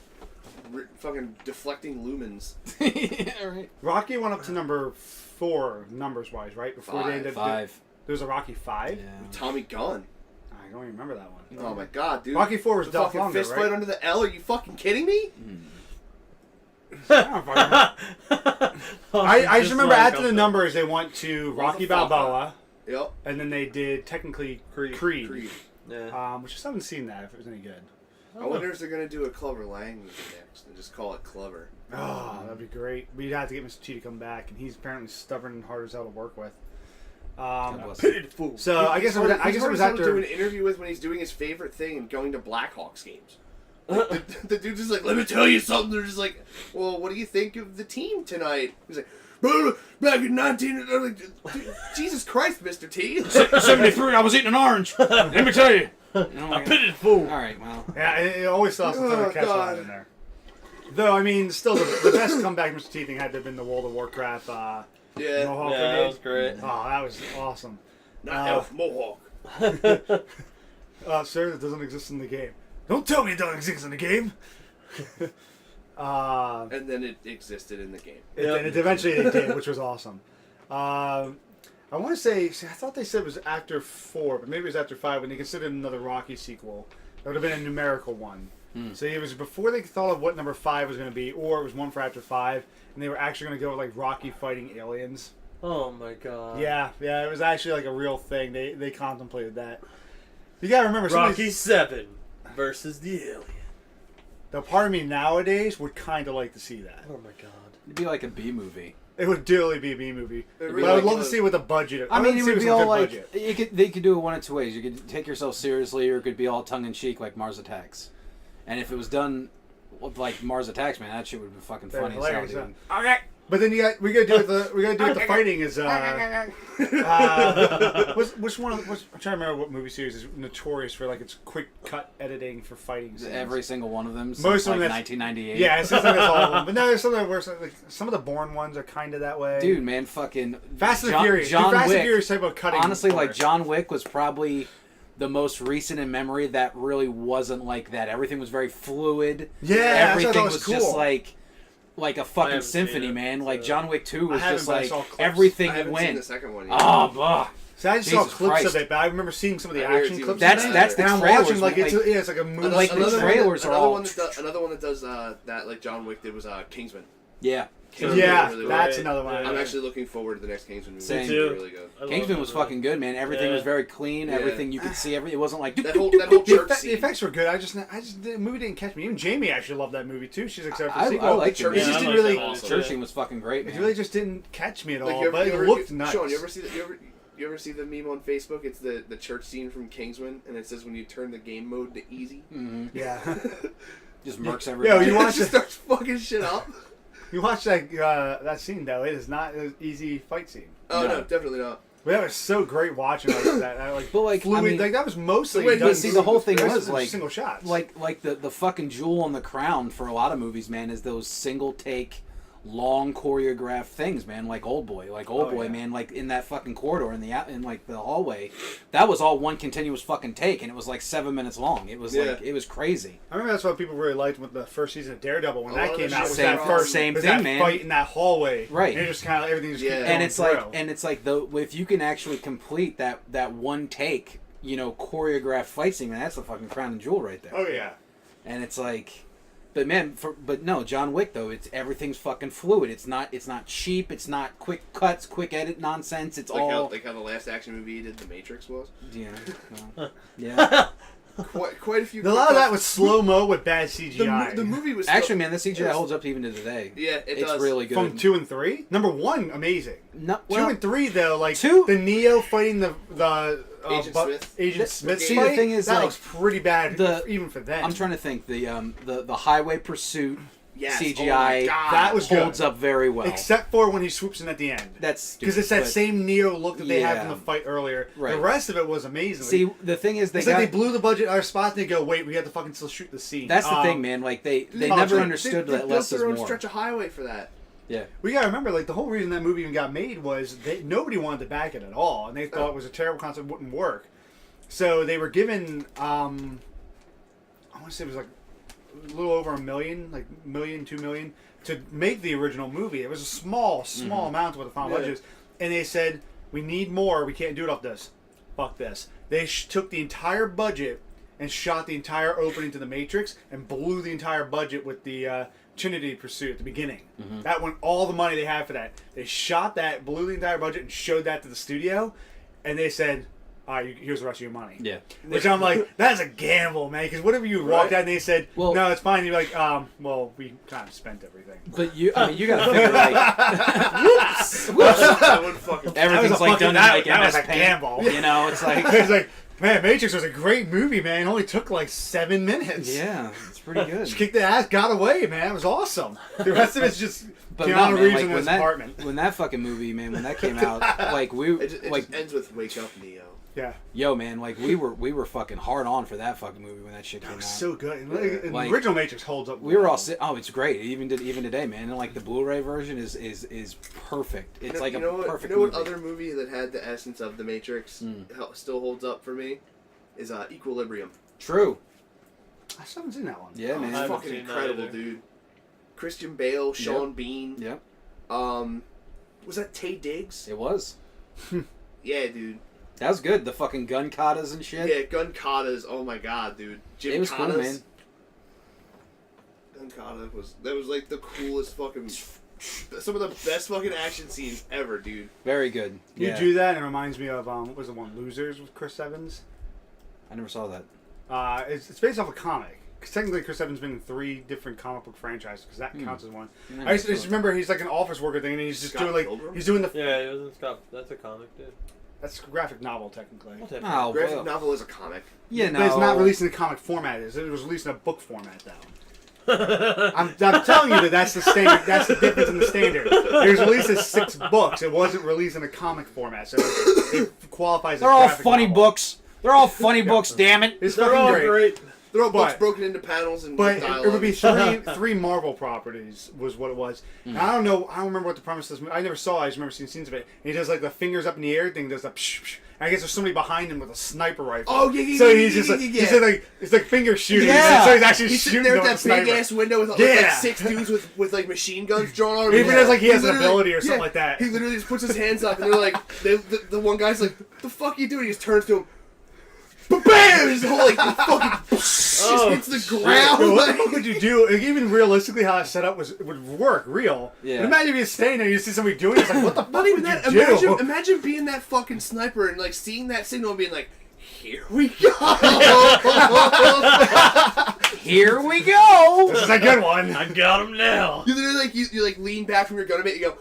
S4: deflecting lumens.
S3: Yeah, right.
S1: Rocky went up to number 4 numbers wise, right? Before they ended up
S3: 5.
S1: There was a Rocky 5.
S3: Yeah.
S4: Tommy Gunn.
S1: I don't even remember that one.
S4: Oh my god, dude.
S1: Rocky 4 was
S4: the
S1: Dolph
S4: fucking
S1: Lundgren,
S4: fist
S1: right?
S4: fight under the L. Are you fucking kidding me?
S1: I just remember
S2: like
S1: after the numbers they went to Rocky
S4: fuck
S1: Balboa,
S4: Yep.
S1: and then they did technically Creed.
S4: Creed.
S2: Yeah.
S1: Which I still haven't seen that if it was any good.
S4: I wonder if they're gonna do a Clover Lang movie next and just call it Clover.
S1: Oh, that'd be great. We'd have to get Mr. T to come back, and he's apparently stubborn and hard as hell to work with.
S2: Pitiful.
S1: So I guess it was
S4: to do
S1: after.
S4: an interview with when he's doing his favorite thing and going to Blackhawks games. Like, the dude's just like, let me tell you something. They're just like, well, what do you think of the team tonight? He's like, back in 19... I'm like, Jesus Christ, Mr. T.
S3: 73, I was eating an orange. Let me tell you.
S2: A pitiful.
S3: All right, well.
S1: Yeah, it always saw some
S4: Oh,
S1: catch
S4: God.
S1: line in there. Though, I mean, still, the best comeback Mr. T thing had to have been the World of Warcraft
S4: Yeah.
S1: Mohawk
S2: Yeah,
S1: grenade.
S2: that was great.
S1: Oh, that was awesome.
S4: Not Elf Mohawk.
S1: Sir, that doesn't exist in the game. Don't tell me it doesn't exist in the game.
S4: And then it existed in the game.
S1: It eventually it did, which was awesome. I want to say, I thought they said it was after 4, but maybe it was after 5 when they considered another Rocky sequel. That would have been a numerical one. So it was before they thought of what number 5 was going to be, or it was one for after 5, and they were actually going to go with like Rocky fighting aliens.
S2: Oh my god.
S1: Yeah, it was actually like a real thing. They contemplated that. You gotta remember,
S2: Rocky 7 versus the alien.
S1: The part of me nowadays would kind of like to see that.
S2: Oh my god.
S3: It'd be like a B movie.
S1: It would totally be a B movie.
S4: It
S1: But I would love to
S4: would.
S1: see it with a budget.
S3: I mean,
S1: would
S3: it
S1: see
S3: would
S1: with
S3: be
S1: some
S3: all
S1: good
S3: like
S1: budget.
S3: they could do it one of two ways. You could take yourself seriously, or it could be all tongue in cheek like Mars Attacks. And if it was done with, like Mars Attacks, man, that shit would be fucking
S1: They're
S3: funny as hell,
S1: hilarious,
S3: dude.
S1: huh? But then we gotta do with the fighting is which one? I'm trying to remember what movie series is notorious for like its quick cut editing for fighting scenes.
S3: Every single one of them.
S1: Most
S3: Since,
S1: of them
S3: like
S1: that's-
S3: 1998.
S1: Yeah, it seems like it's all of them. But no, there's some that worse. Like some of the Bourne ones are kind of that way.
S3: Dude, man, fucking
S1: Fast and
S3: John,
S1: Furious.
S3: John
S1: Fast
S3: Wick.
S1: and Furious type of cutting.
S3: Honestly, like
S1: part.
S3: John Wick was probably the most recent in memory that really wasn't like that. Everything was very fluid.
S1: Yeah, that's what I
S3: everything
S1: thought
S3: was
S1: was
S3: just
S1: cool.
S3: like a
S2: I
S3: fucking
S2: haven't seen
S3: symphony,
S2: it,
S3: man.
S2: so-
S3: Like John Wick 2 was
S1: I haven't,
S3: just
S1: but I
S3: like
S1: saw clips.
S3: everything
S4: I
S3: it
S4: haven't seen the
S3: went.
S4: second one yet.
S3: Oh,
S1: So I just saw
S3: Jesus
S1: clips
S3: Christ.
S1: of it, but I remember seeing some of the
S4: I hear
S1: action
S4: it's
S1: clips.
S4: even
S1: of
S3: That's
S1: it,
S3: that's the
S1: and I'm
S3: trailers.
S1: watching like
S3: man,
S1: it's like a movie.
S3: Like, the
S4: another
S3: trailers
S4: one,
S3: are all-
S4: another one that does that like John Wick did was Kingsman.
S3: yeah.
S4: Kingsman
S1: Yeah,
S4: was really
S1: that's
S4: good.
S1: another one.
S2: Yeah.
S4: I'm actually looking forward to the next Kingsman movie.
S3: Same.
S4: It's
S2: Me
S4: gonna
S2: too.
S4: be really good.
S2: I love
S3: Kingsman was
S2: that.
S3: fucking good, man. Everything
S2: Yeah.
S3: was very clean.
S4: Yeah.
S3: Everything you could see. It wasn't like
S4: That whole
S1: The,
S4: church
S1: the
S4: scene.
S1: effects were good. I just the movie didn't catch me. Even Jamie actually loved that movie too. She's excited for the
S3: I
S1: sequel.
S3: liked it.
S4: church
S1: It
S3: man.
S1: just
S2: I
S1: didn't
S2: like
S1: really.
S2: that
S4: awesome.
S3: Church scene was fucking great,
S1: It
S3: man.
S1: really just didn't catch me at all.
S4: Like,
S1: but it looked nuts.
S4: Shawn, you ever see that? You ever see the meme on Facebook? It's the church scene from Kingsman, and it says when you turn the game mode to easy.
S3: Mhm.
S1: Yeah.
S3: Just murks
S1: Yo,
S3: everything.
S1: you
S4: it
S1: watch
S4: just
S1: it?
S4: starts fucking shit up.
S1: You watch that scene though. It is not an easy fight scene.
S4: Oh
S3: No.
S4: no, definitely not.
S1: But that was so great watching like that. Like,
S3: But, like,
S1: fluid.
S3: I mean-
S1: like that was mostly.
S4: Wait,
S1: done
S3: but see, the whole thing
S1: it
S3: was,
S1: just
S3: like-
S1: single shots.
S3: like the fucking jewel on the crown for a lot of movies, man, is those single take, long choreographed things, man. Like Oldboy,
S1: yeah.
S3: man. Like in that fucking corridor in like the hallway, that was all one continuous fucking take, and it was like 7 minutes long. It was
S4: Yeah.
S3: like it was crazy.
S1: I remember that's what people really liked with the first season of Daredevil when
S4: A
S1: that
S4: lot of
S1: came
S4: the
S1: out.
S4: shit
S1: Was
S3: same-
S1: that first
S3: same
S1: was
S3: thing,
S1: that
S3: man.
S1: fight in that hallway,
S3: Right.
S1: And it just kind of everything just
S4: Yeah.
S1: kept
S3: And
S1: going
S3: it's like if you can actually complete that one take, choreographed fight scene, man, that's the fucking crown and jewel right there.
S1: oh yeah.
S3: And it's like, but man, but no, John Wick though, everything's fucking fluid. It's not cheap. It's not quick cuts, quick edit nonsense. It's
S4: Like
S3: all
S4: how the last action movie he did, The Matrix, was.
S3: yeah, well, yeah.
S4: Quite a few.
S1: A lot of that was slow mo with bad CGI.
S4: The movie was still,
S3: Actually, man, the CGI
S4: Yes.
S3: holds up even to today.
S4: Yeah, it
S3: It's
S4: does.
S3: really good.
S1: from 2 and 3. Number 1, amazing.
S3: No,
S1: 2
S3: well,
S1: and 3 though, like
S3: 2?
S1: the Neo fighting the
S4: Agent Smith.
S1: Agent Smith
S3: see,
S1: fight.
S3: the thing is,
S1: that
S3: like,
S1: looks pretty bad even for them.
S3: I'm trying to think the highway pursuit
S4: Yes.
S3: CGI
S4: Oh my God.
S1: That was
S3: holds
S1: good.
S3: up very well.
S1: Except for when he swoops in at the end.
S3: That's
S1: Because it's that
S3: but-
S1: same Neo look that they had
S3: Yeah.
S1: from the fight earlier.
S3: Right.
S1: The rest of it was amazing.
S3: See, the thing is,
S1: it's like they blew the budget out of spots and they go, wait, we have to fucking still shoot the scene.
S3: That's the thing, man. Like they
S1: Oh,
S3: never
S1: dude,
S3: understood
S4: they
S3: that
S4: built
S3: less is
S4: their own
S3: more.
S4: stretch of highway for that.
S3: Yeah.
S1: We gotta remember, like, the whole reason that movie even got made was nobody wanted to back it at all, and they thought it was a terrible concept, wouldn't work. So they were given, I want to say it was like a little over $1 million, like $1 million, $2 million, to make the original movie. It was a small amount of what the final budget is. And they said, we need more, we can't do it off this. Fuck this. They took the entire budget and shot the entire opening to The Matrix and blew the entire budget with the Trinity Pursuit at the beginning. That went all the money they had for that. They shot that, blew the entire budget, and showed that to the studio, and they said, all right, here's the rest of your money.
S3: Yeah.
S1: Which I'm like, that's a gamble, man. Because whatever you walked out and they said,
S3: Well-
S1: no, it's fine. You're like, well, we kind of spent everything.
S3: But you gotta figure like, whoops.
S4: That would fucking.
S3: Everything's like done in like
S1: that was
S3: MS
S1: a
S3: Paint.
S1: gamble.
S3: You know, it's like
S1: It's like, man, Matrix was a great movie, man. It only took like 7 minutes.
S3: yeah, it's pretty good.
S1: Just kicked the ass, got away, man. It was awesome. The rest of it's just
S3: But
S1: Keanu
S3: no, man,
S1: Reeves
S3: like,
S1: in
S3: when
S1: his
S3: that
S1: apartment.
S3: when that fucking movie, man, when that came out, like we
S4: It just
S3: like
S4: ends with "Wake Up, Neo."
S1: Yeah.
S3: yo, man, like we were fucking hard on for that fucking movie when that shit came
S1: That
S3: out.
S1: was so good. And,
S3: Like,
S1: the original Matrix holds up.
S3: We were all
S1: well.
S3: oh, it's great. Even today, man. And like the Blu-ray version is perfect. It's like
S4: you
S3: a
S4: know what,
S3: perfect
S4: You know what
S3: movie.
S4: other movie that had the essence of The Matrix still holds up for me is Equilibrium.
S3: True.
S1: I still haven't seen that one.
S3: Yeah,
S2: I
S3: man.
S4: It's
S2: haven't
S4: fucking
S2: seen that
S4: incredible,
S2: either.
S4: dude. Christian Bale, Sean Bean.
S3: Yep.
S4: Was that Taye Diggs?
S3: It was.
S4: Yeah, dude.
S3: That was good. The fucking gun katas and shit.
S4: Yeah, gun katas. Oh my god, dude. Jim
S3: It was cool,
S4: katas.
S3: man.
S4: Gun kata was like the coolest fucking. Some of the best fucking action scenes ever, dude.
S3: Very good.
S1: You
S3: Yeah.
S1: do that, and it reminds me of what was the one, Losers with Chris Evans.
S3: I never saw that.
S1: It's based off a comic. technically Chris Evans been in 3 different comic book franchises because that counts as one.
S3: Yeah,
S1: I just remember he's like an office worker thing, and he's just
S4: Scott
S1: doing like
S4: Pilgrim?
S1: he's doing the
S2: Yeah, it was in Scott. That's a comic, dude.
S1: that's a graphic novel technically.
S3: Oh,
S4: Graphic
S3: well.
S4: novel is a comic.
S3: Yeah, no.
S1: But it's not released in the comic format. It was released in a book format though. I'm telling you that's the standard. That's the difference in the standard. It was released as 6 books. It wasn't released in a comic format, so it qualifies.
S3: They're
S1: as
S3: all
S1: graphic
S3: funny
S1: novel.
S3: books. They're all funny books. Damn it!
S1: It's
S2: They're
S1: fucking
S2: all
S1: great.
S2: great.
S4: They're all books
S1: But-
S4: broken into panels and
S1: But
S4: dialogue.
S1: it would be three Marvel properties was what it was. And I don't know. I don't remember what the premise of this movie. I never saw it. I just remember seeing scenes of it. And he does like the fingers up in the air thing. Does the psh, psh. And I guess there's somebody behind him with a sniper rifle.
S4: Oh, yeah.
S1: So he's just like he's like it's like finger shooting.
S3: Yeah.
S1: So he's actually
S4: He's sitting
S1: shooting
S4: there
S1: the
S4: at that big
S1: sniper.
S4: ass window with like
S1: Yeah.
S4: 6 dudes with like machine guns drawn on him.
S1: Even as like he has an
S4: literally-
S1: ability or something
S4: yeah,
S1: like that.
S4: He literally just puts his hands up and they're like, the one guy's like, the fuck you doing? He just turns to him. Bam! His whole like fucking just hits the ground.
S1: Yo, what the
S4: like-
S1: fuck would you do? Like, even realistically, how that setup would work real.
S3: Yeah.
S1: But imagine if you're standing there, and you see somebody doing it. It's like, what the fuck
S4: Not
S1: would
S4: even
S1: you
S4: that.
S1: do?
S4: Imagine being that fucking sniper and like seeing that signal and being like, here we go.
S3: Here we go.
S1: This is a good one.
S2: I got him now.
S4: You literally like you like lean back from your gun a bit. You go.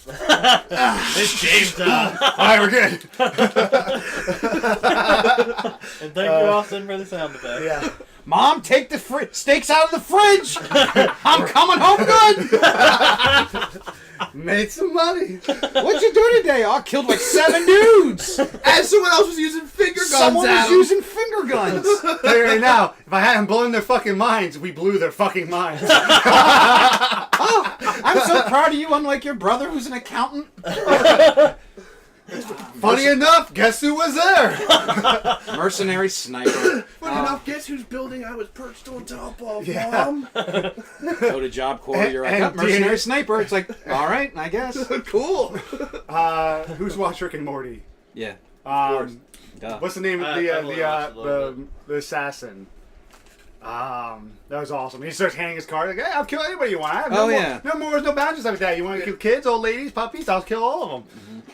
S2: It's game time.
S1: All right, we're good.
S2: And thank you, Austin, for the sound effect.
S1: Yeah.
S3: Mom, take the steaks out of the fridge. I'm coming home good.
S1: Made some money.
S3: What'd you do today? Oh, I killed like 7 dudes.
S4: As someone else was using finger guns.
S3: Someone
S4: at
S3: was
S4: him.
S3: using finger guns.
S1: Tell you right now, if I hadn't blown their fucking minds, we blew their fucking minds.
S3: Oh, I'm so proud of you, unlike your brother who's an accountant.
S1: Funny enough, guess who was there?
S3: Mercenary sniper.
S4: Funny enough, guess whose building I was perched on top of,
S1: Yeah.
S4: Mom?
S3: Go to Job Corps, you're like,
S1: And
S3: oh, mercenary
S1: DNA.
S3: sniper. It's like, all right, I guess.
S4: Cool.
S1: Who's watched Rick and Morty?
S3: Yeah. Duh.
S1: What's the name of
S2: I've only watched a little
S1: the assassin? That was awesome. He starts handing his card like, "Hey, I'll kill anybody you want. I have no
S3: Oh,
S1: more,
S3: yeah.
S1: no more, no boundaries like that. You want to kill kids, old ladies, puppies? I'll kill all of them."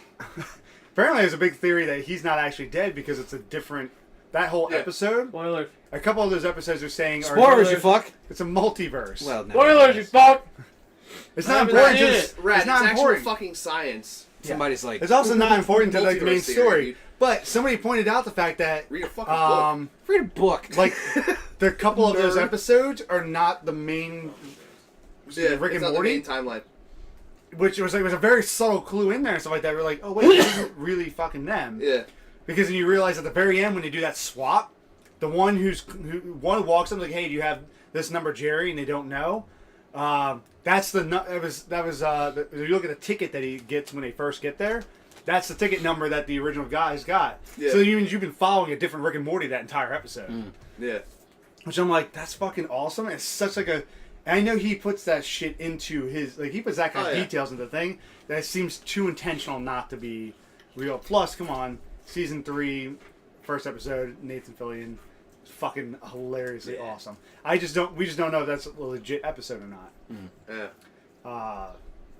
S1: Apparently, there's a big theory that he's not actually dead because it's a different. That whole
S4: Yeah.
S1: episode,
S2: Spoilers.
S1: a couple of those episodes are saying,
S3: Spoilers, you fuck.
S1: It's a multiverse.
S3: Well, no.
S2: Spoilers, you fuck.
S1: it's
S2: I
S1: not
S2: haven't
S1: important.
S2: seen
S1: to-
S2: it.
S1: It's
S4: Rad, it's
S1: not
S4: actual
S1: important.
S4: fucking science.
S3: Somebody's like,
S1: It's also not important to like the main
S4: Multiverse theory,
S1: story.
S4: dude.
S1: But somebody pointed out the fact that
S4: Read a fucking book.
S3: read a book.
S1: like the couple of those
S4: Nerd.
S1: episodes are not the main
S4: Yeah,
S1: Rick
S4: it's
S1: and
S4: not the
S1: Morty,
S4: main timeline.
S1: which was like was a very subtle clue in there and stuff like that. We're like, oh wait, this isn't really fucking them,
S4: Yeah.
S1: because then you realize at the very end when they do that swap, the one who walks up like, hey, do you have this number, Jerry, and they don't know. That's the if you look at the ticket that he gets when they first get there. That's the ticket number that the original guys got.
S4: Yeah.
S1: So you've been following a different Rick and Morty that entire episode.
S4: Yeah.
S1: Which I'm like, that's fucking awesome. It's such like a. And I know he puts that shit into his he puts that kind of details into the thing that it seems too intentional not to be real. Plus, come on, season 3, first episode, Nathan Fillion, is fucking hilariously awesome. We just don't know if that's a legit episode or not.
S4: Yeah.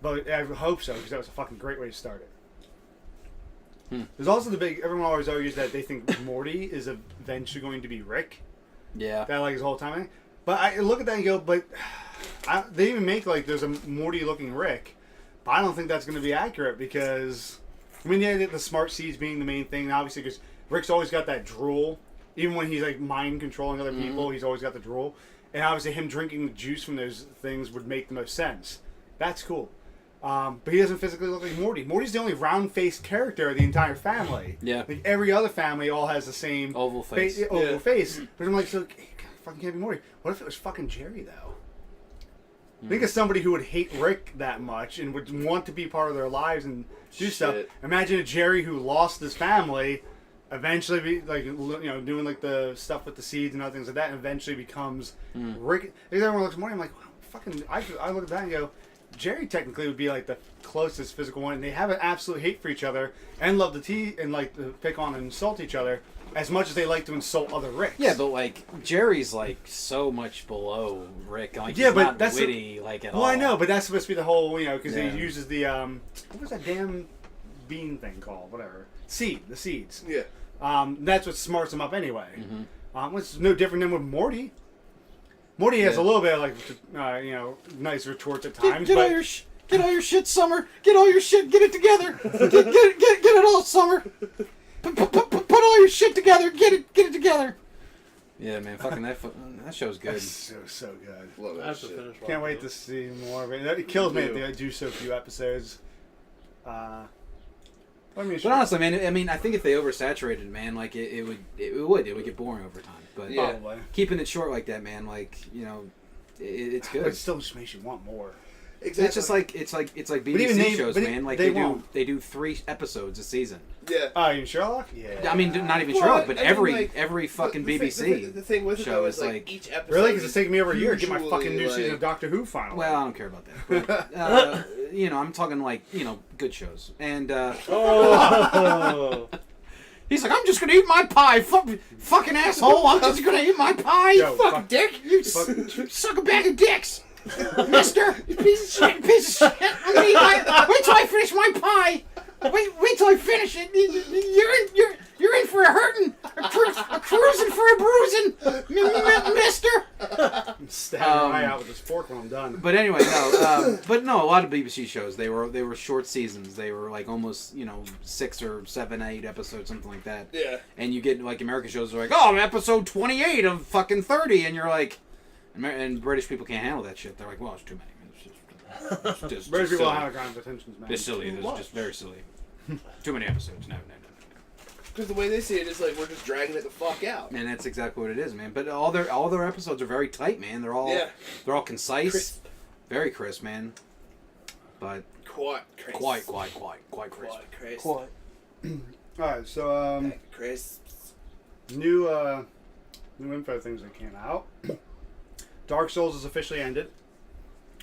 S1: But I hope so because that was a fucking great way to start it. There's also the big. Everyone always argues that they think Morty is eventually going to be Rick.
S3: yeah.
S1: That like his whole time. But I look at that and go, but they even make like there's a Morty looking Rick. But I don't think that's going to be accurate because I mean, yeah, the smart seeds being the main thing, obviously, because Rick's always got that drool. Even when he's like mind controlling other people, he's always got the drool. And obviously, him drinking the juice from those things would make the most sense. That's cool. But he doesn't physically look like Morty. Morty's the only round-faced character of the entire family.
S3: Yeah.
S1: Like every other family all has the same
S3: Oval face.
S1: Oval face. But I'm like, so it fucking can't be Morty. What if it was fucking Jerry though? Think of somebody who would hate Rick that much and would want to be part of their lives and do stuff. Imagine a Jerry who lost his family, eventually be like doing like the stuff with the seeds and other things like that, and eventually becomes Rick. Everyone looks at Morty. I'm like, wow, fucking. I look at that and go, Jerry technically would be like the closest physical one, and they have an absolute hate for each other and love to tease and like to pick on and insult each other as much as they like to insult other Ricks.
S3: Yeah, but like Jerry's like so much below Rick. Like
S1: Yeah,
S3: he's
S1: but
S3: not
S1: that's
S3: witty like at all.
S1: well, I know, but that's supposed to be the whole because
S3: Yeah.
S1: he uses the what was that damn bean thing called? Whatever the seeds.
S4: Yeah.
S1: That's what smarts him up anyway. It's no different than with Morty. Morty has a little bit of like, nice retorts at times.
S3: Get all your shit, Summer. Get all your shit. Get it together. Get it all, Summer. Put all your shit together. Get it together. Yeah, man, fucking that show's good.
S1: That's so good.
S4: Love
S2: I
S4: that
S2: have to
S4: shit.
S2: finish watching
S1: Can't wait
S2: it.
S1: to see more of it. It kills me that they do so few episodes.
S3: But honestly, man, I mean, I think if they oversaturated, man, like it would get boring over time. But
S4: Yeah.
S1: Probably.
S3: keeping it short like that, man, like it's
S1: But
S3: good.
S1: it still just makes you want more.
S4: Exactly.
S3: It's just like it's like
S1: even
S3: BBC
S1: they-
S3: shows,
S1: but
S3: man. Like
S1: they
S3: they
S1: won't.
S3: do 3 episodes a season.
S4: yeah.
S1: Oh, you Sherlock? Yeah.
S3: I mean, not even
S4: Well,
S3: Sherlock, but
S4: I mean,
S3: every fucking
S4: the
S3: BBC.
S4: The thing with it
S3: show
S4: though
S3: is
S4: is like
S3: like-
S4: each episode.
S1: Really? Because it's taking me over a year to get my
S4: usually,
S1: fucking new season
S4: like-
S1: of Doctor Who finally.
S3: Well, I don't care about that. But, I'm talking like good shows. And
S2: Oh.
S3: he's like, I'm just gonna eat my pie, fucking asshole. I'm just gonna eat my pie.
S1: Yo,
S3: Fuck
S1: fuck-
S3: dick. You suck a bag of dicks. Mister, you piece of shit. I'm gonna eat wait till I finish my pie. Wait till I finish it. You're in for a hurting, a cruising for a bruising, mister.
S1: I'm stabbing my eye out with this fork when I'm done.
S3: But anyway, no, a lot of BBC shows, they were short seasons. They were like almost, 6 or 7, 8 episodes, something like that.
S4: Yeah.
S3: And you get like American shows are like, oh, episode 28 of fucking 30, and you're like, and British people can't handle that shit. They're like, well, it's too many. It's just
S1: British people
S3: silly.
S1: don't have kind of attentions, man.
S3: It's silly. It's just very silly. Too many episodes. No.
S4: Because the way they see it is like we're just dragging it the fuck out.
S3: And that's exactly what it is, man. But all their episodes are very tight, man. They're all concise,
S4: Crisp.
S3: very crisp, man. But
S4: Quite crisp.
S3: quite crisp.
S4: Quite crisp.
S1: All right, so
S4: Crisps.
S1: new info things that came out. Dark Souls is officially ended.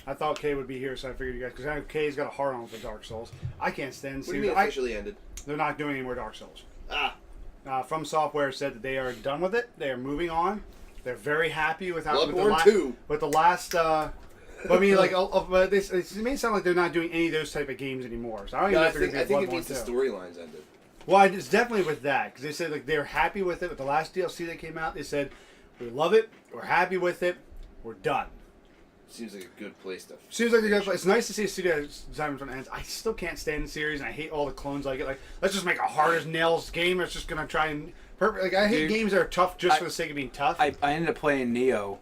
S1: I thought Kay would be here, so I figured you guys, because I know Kay's got a hard on for Dark Souls. I can't stand
S4: What do you
S1: series.
S4: mean officially ended?
S1: They're not doing any more Dark Souls. From Software said that they are done with it. They are moving on. They're very happy with how
S4: Bloodborne 2.
S1: With the last. But I mean, like, but it may sound like they're not doing any of those type of games anymore. So I don't even
S4: No,
S1: know
S4: I
S1: if they're
S4: think
S1: going
S4: it
S1: to
S4: means the storylines ended.
S1: Well, it's definitely with that, because they said like they're happy with it. With the last DLC that came out, they said we love it, we're happy with it, we're done.
S4: Seems like a good place to.
S1: Seems like it's nice to see a studio design when it ends. I still can't stand the series, and I hate all the clones like it. Like, let's just make a hard as nails game that's just gonna try and like I hate
S3: Dude,
S1: games that are tough just for the sake of being tough.
S3: I ended up playing Neo,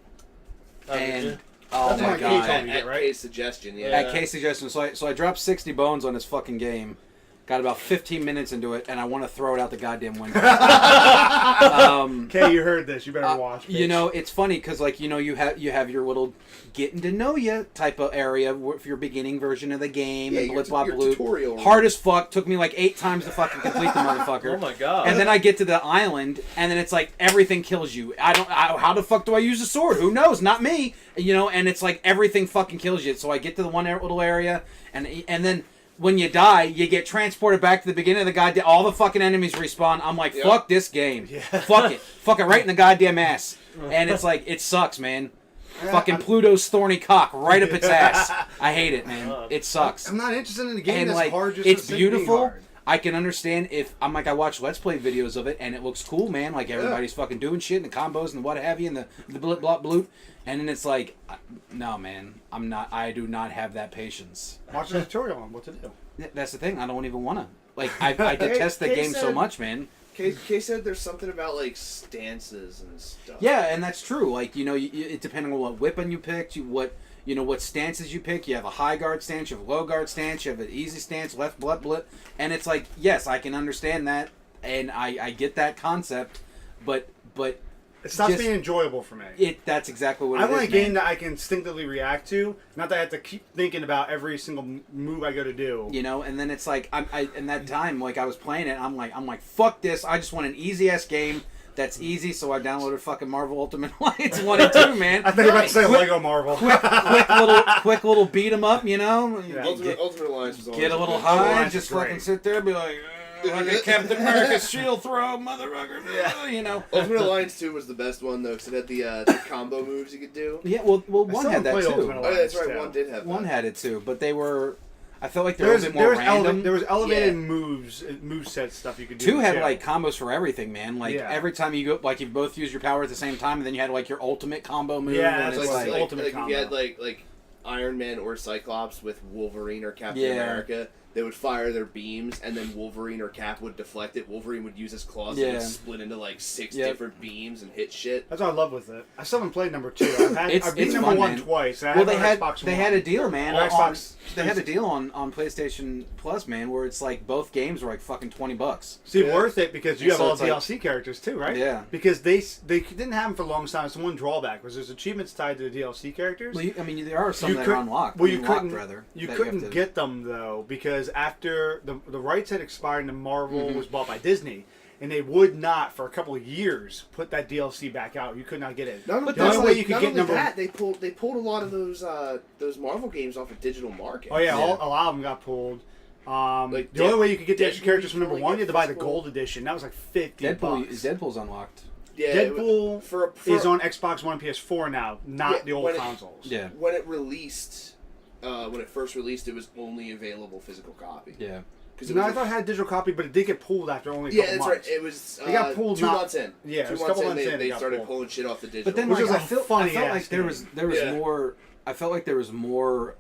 S2: did
S3: and
S2: you?
S3: oh
S1: That's
S3: my
S1: what Kay told
S3: god!
S1: me.
S4: At
S1: right?
S4: Kay's suggestion, yeah.
S3: At Kay's suggestion, so I dropped 60 bones on this fucking game. Got about 15 minutes into it, and I want to throw it out the goddamn window.
S1: Kay, you heard this. You better watch. Bitch.
S3: It's funny because like you have your little getting to know you type of area for your beginning version of the game,
S4: Yeah,
S3: and
S4: your
S3: blip blah
S4: your
S3: blue.
S4: tutorial.
S3: Hard as fuck. Took me like 8 times to fucking complete the motherfucker.
S2: Oh my god.
S3: And then I get to the island, and then it's like everything kills you. How the fuck do I use a sword? Who knows? Not me. And it's like everything fucking kills you. So I get to the one little area, and then when you die, you get transported back to the beginning of the goddamn. All the fucking enemies respawn. I'm like, fuck this game.
S1: Yeah.
S3: Fuck it right in the goddamn ass. And it's like it sucks, man. Fucking Pluto's thorny cock right up its ass. I hate it, man. It sucks.
S1: I'm not interested in a game
S3: And
S1: that's
S3: like
S1: hard. Just for
S3: it's
S1: the sake of being
S3: beautiful.
S1: hard.
S3: I can understand if I'm like I watch Let's Play videos of it and it looks cool, man. Like everybody's fucking doing shit and the combos and what have you and the blip blop bloop. And then it's like, no, man, I'm not. I do not have that patience.
S1: Watch the tutorial on what to do.
S3: That's the thing. I don't even want to. Like I detest the
S4: Kay
S3: game so
S4: said-
S3: much, man.
S4: Kay said there's something about like stances and stuff.
S3: Yeah, and that's true. Like it depending on what weapon you picked, what stances you pick. You have a high guard stance, you have a low guard stance, you have an easy stance, left blip, and it's like, yes, I can understand that, and I get that concept, but
S1: It stops
S3: just-
S1: being enjoyable for me.
S3: that's exactly what
S1: I
S3: it
S1: want a
S3: is,
S1: game
S3: man.
S1: that I can instinctively react to, not that I have to keep thinking about every single move I go to do.
S3: And then it's like I in that time, like I was playing it, I'm like fuck this, I just want an easy ass game that's easy, so I downloaded fucking Marvel Ultimate Alliance 1 and 2, man.
S1: I think I'm about to say Lego Marvel.
S3: quick little beat 'em up,
S1: Yeah.
S3: Get,
S4: Ultimate Alliance was always
S3: get a
S4: good.
S3: little
S1: Ultimate
S3: high,
S1: Alliance
S3: just
S1: is great.
S3: fucking sit there, and be like a Captain America's shield throw, motherfucker.
S1: Yeah.
S4: Ultimate Alliance 2 was the best one though, because it had the combo moves you could do.
S3: Yeah, well,
S1: I
S3: one
S1: still
S3: had that
S1: haven't played
S3: too.
S1: Ultimate
S4: Oh yeah, that's right.
S1: Alliance,
S4: One did have that.
S3: One had it too, but they were. I felt like there was a bit more random.
S1: There was elevated moveset stuff you could do.
S3: 2 had like combos for everything, man. Like
S1: Yeah.
S3: every time you go, like you both use your power at the same time, and then you had like your ultimate combo move.
S1: Yeah,
S3: and
S1: it's
S3: it's
S1: like
S3: like,
S1: ultimate
S4: if
S1: combo.
S4: you had like Iron Man or Cyclops with Wolverine or Captain
S3: Yeah.
S4: America, they would fire their beams, and then Wolverine or Cap would deflect it. Wolverine would use his claws and it would split into like 6 different beams and hit shit.
S1: That's what I love with it. I still haven't played number 2. I've beat
S3: it's
S1: number
S3: fun,
S1: 1
S3: man.
S1: twice. And I
S3: well,
S1: have
S3: they
S1: no
S3: had
S1: Xbox
S3: they
S1: One.
S3: had a deal, man.
S1: Or Xbox
S3: They had a deal on PlayStation Plus, man, where it's like both games were like fucking $20.
S1: See, worth it because you
S3: And
S1: have
S3: so
S1: all
S3: it's like-
S1: DLC characters too, right?
S3: Yeah.
S1: Because they didn't have them for the longest time. It's one drawback was there's achievements tied to the DLC characters.
S3: Well, I mean, there are some that are
S1: couldn't-
S3: unlocked.
S1: Well, you
S3: unlocked,
S1: couldn't.
S3: rather.
S1: You
S3: that
S1: couldn't
S3: have to-
S1: get them though because after the rights had expired and the Marvel
S3: Mm-hmm.
S1: was bought by Disney, and they would not for a couple of years put that DLC back out. You could not get it.
S4: Not,
S1: The
S4: that's
S1: only way
S4: like-
S1: you could
S4: not
S1: get
S4: only
S1: number.
S4: that, they pulled a lot of those Marvel games off of digital market.
S1: Oh yeah,
S3: Yeah.
S1: a lot of them got pulled.
S4: Like
S1: The only way you could get the extra
S4: Deadpool,
S1: characters from
S4: you
S1: number
S4: can
S1: 1,
S4: only
S1: you had to buy the
S4: get
S1: gold edition. That was like $50.
S3: Deadpool's unlocked.
S4: Yeah,
S1: Deadpool
S4: for
S1: is on Xbox One and PS4 now, not
S4: Yeah,
S1: the old
S4: when it-
S1: consoles.
S3: Yeah,
S4: when it released. When it first released, it was only available physical copy.
S3: yeah.
S4: Because
S1: No, I thought it had a digital copy, but it did get pulled after only a
S4: yeah,
S1: couple
S4: that's
S1: months.
S4: right. It was
S1: It got pulled
S4: 2
S1: not-
S4: months in.
S1: Yeah, it
S4: 2
S1: was a
S4: months
S1: couple
S4: in,
S1: months in, it
S4: they
S1: got
S4: started
S1: pulled.
S4: pulling shit off the digital.
S3: But then,
S1: Which
S3: like,
S1: is a
S3: I felt
S1: funny
S3: like
S1: ass
S3: there
S1: game.
S3: was
S4: Yeah.
S3: more. I felt like there was more.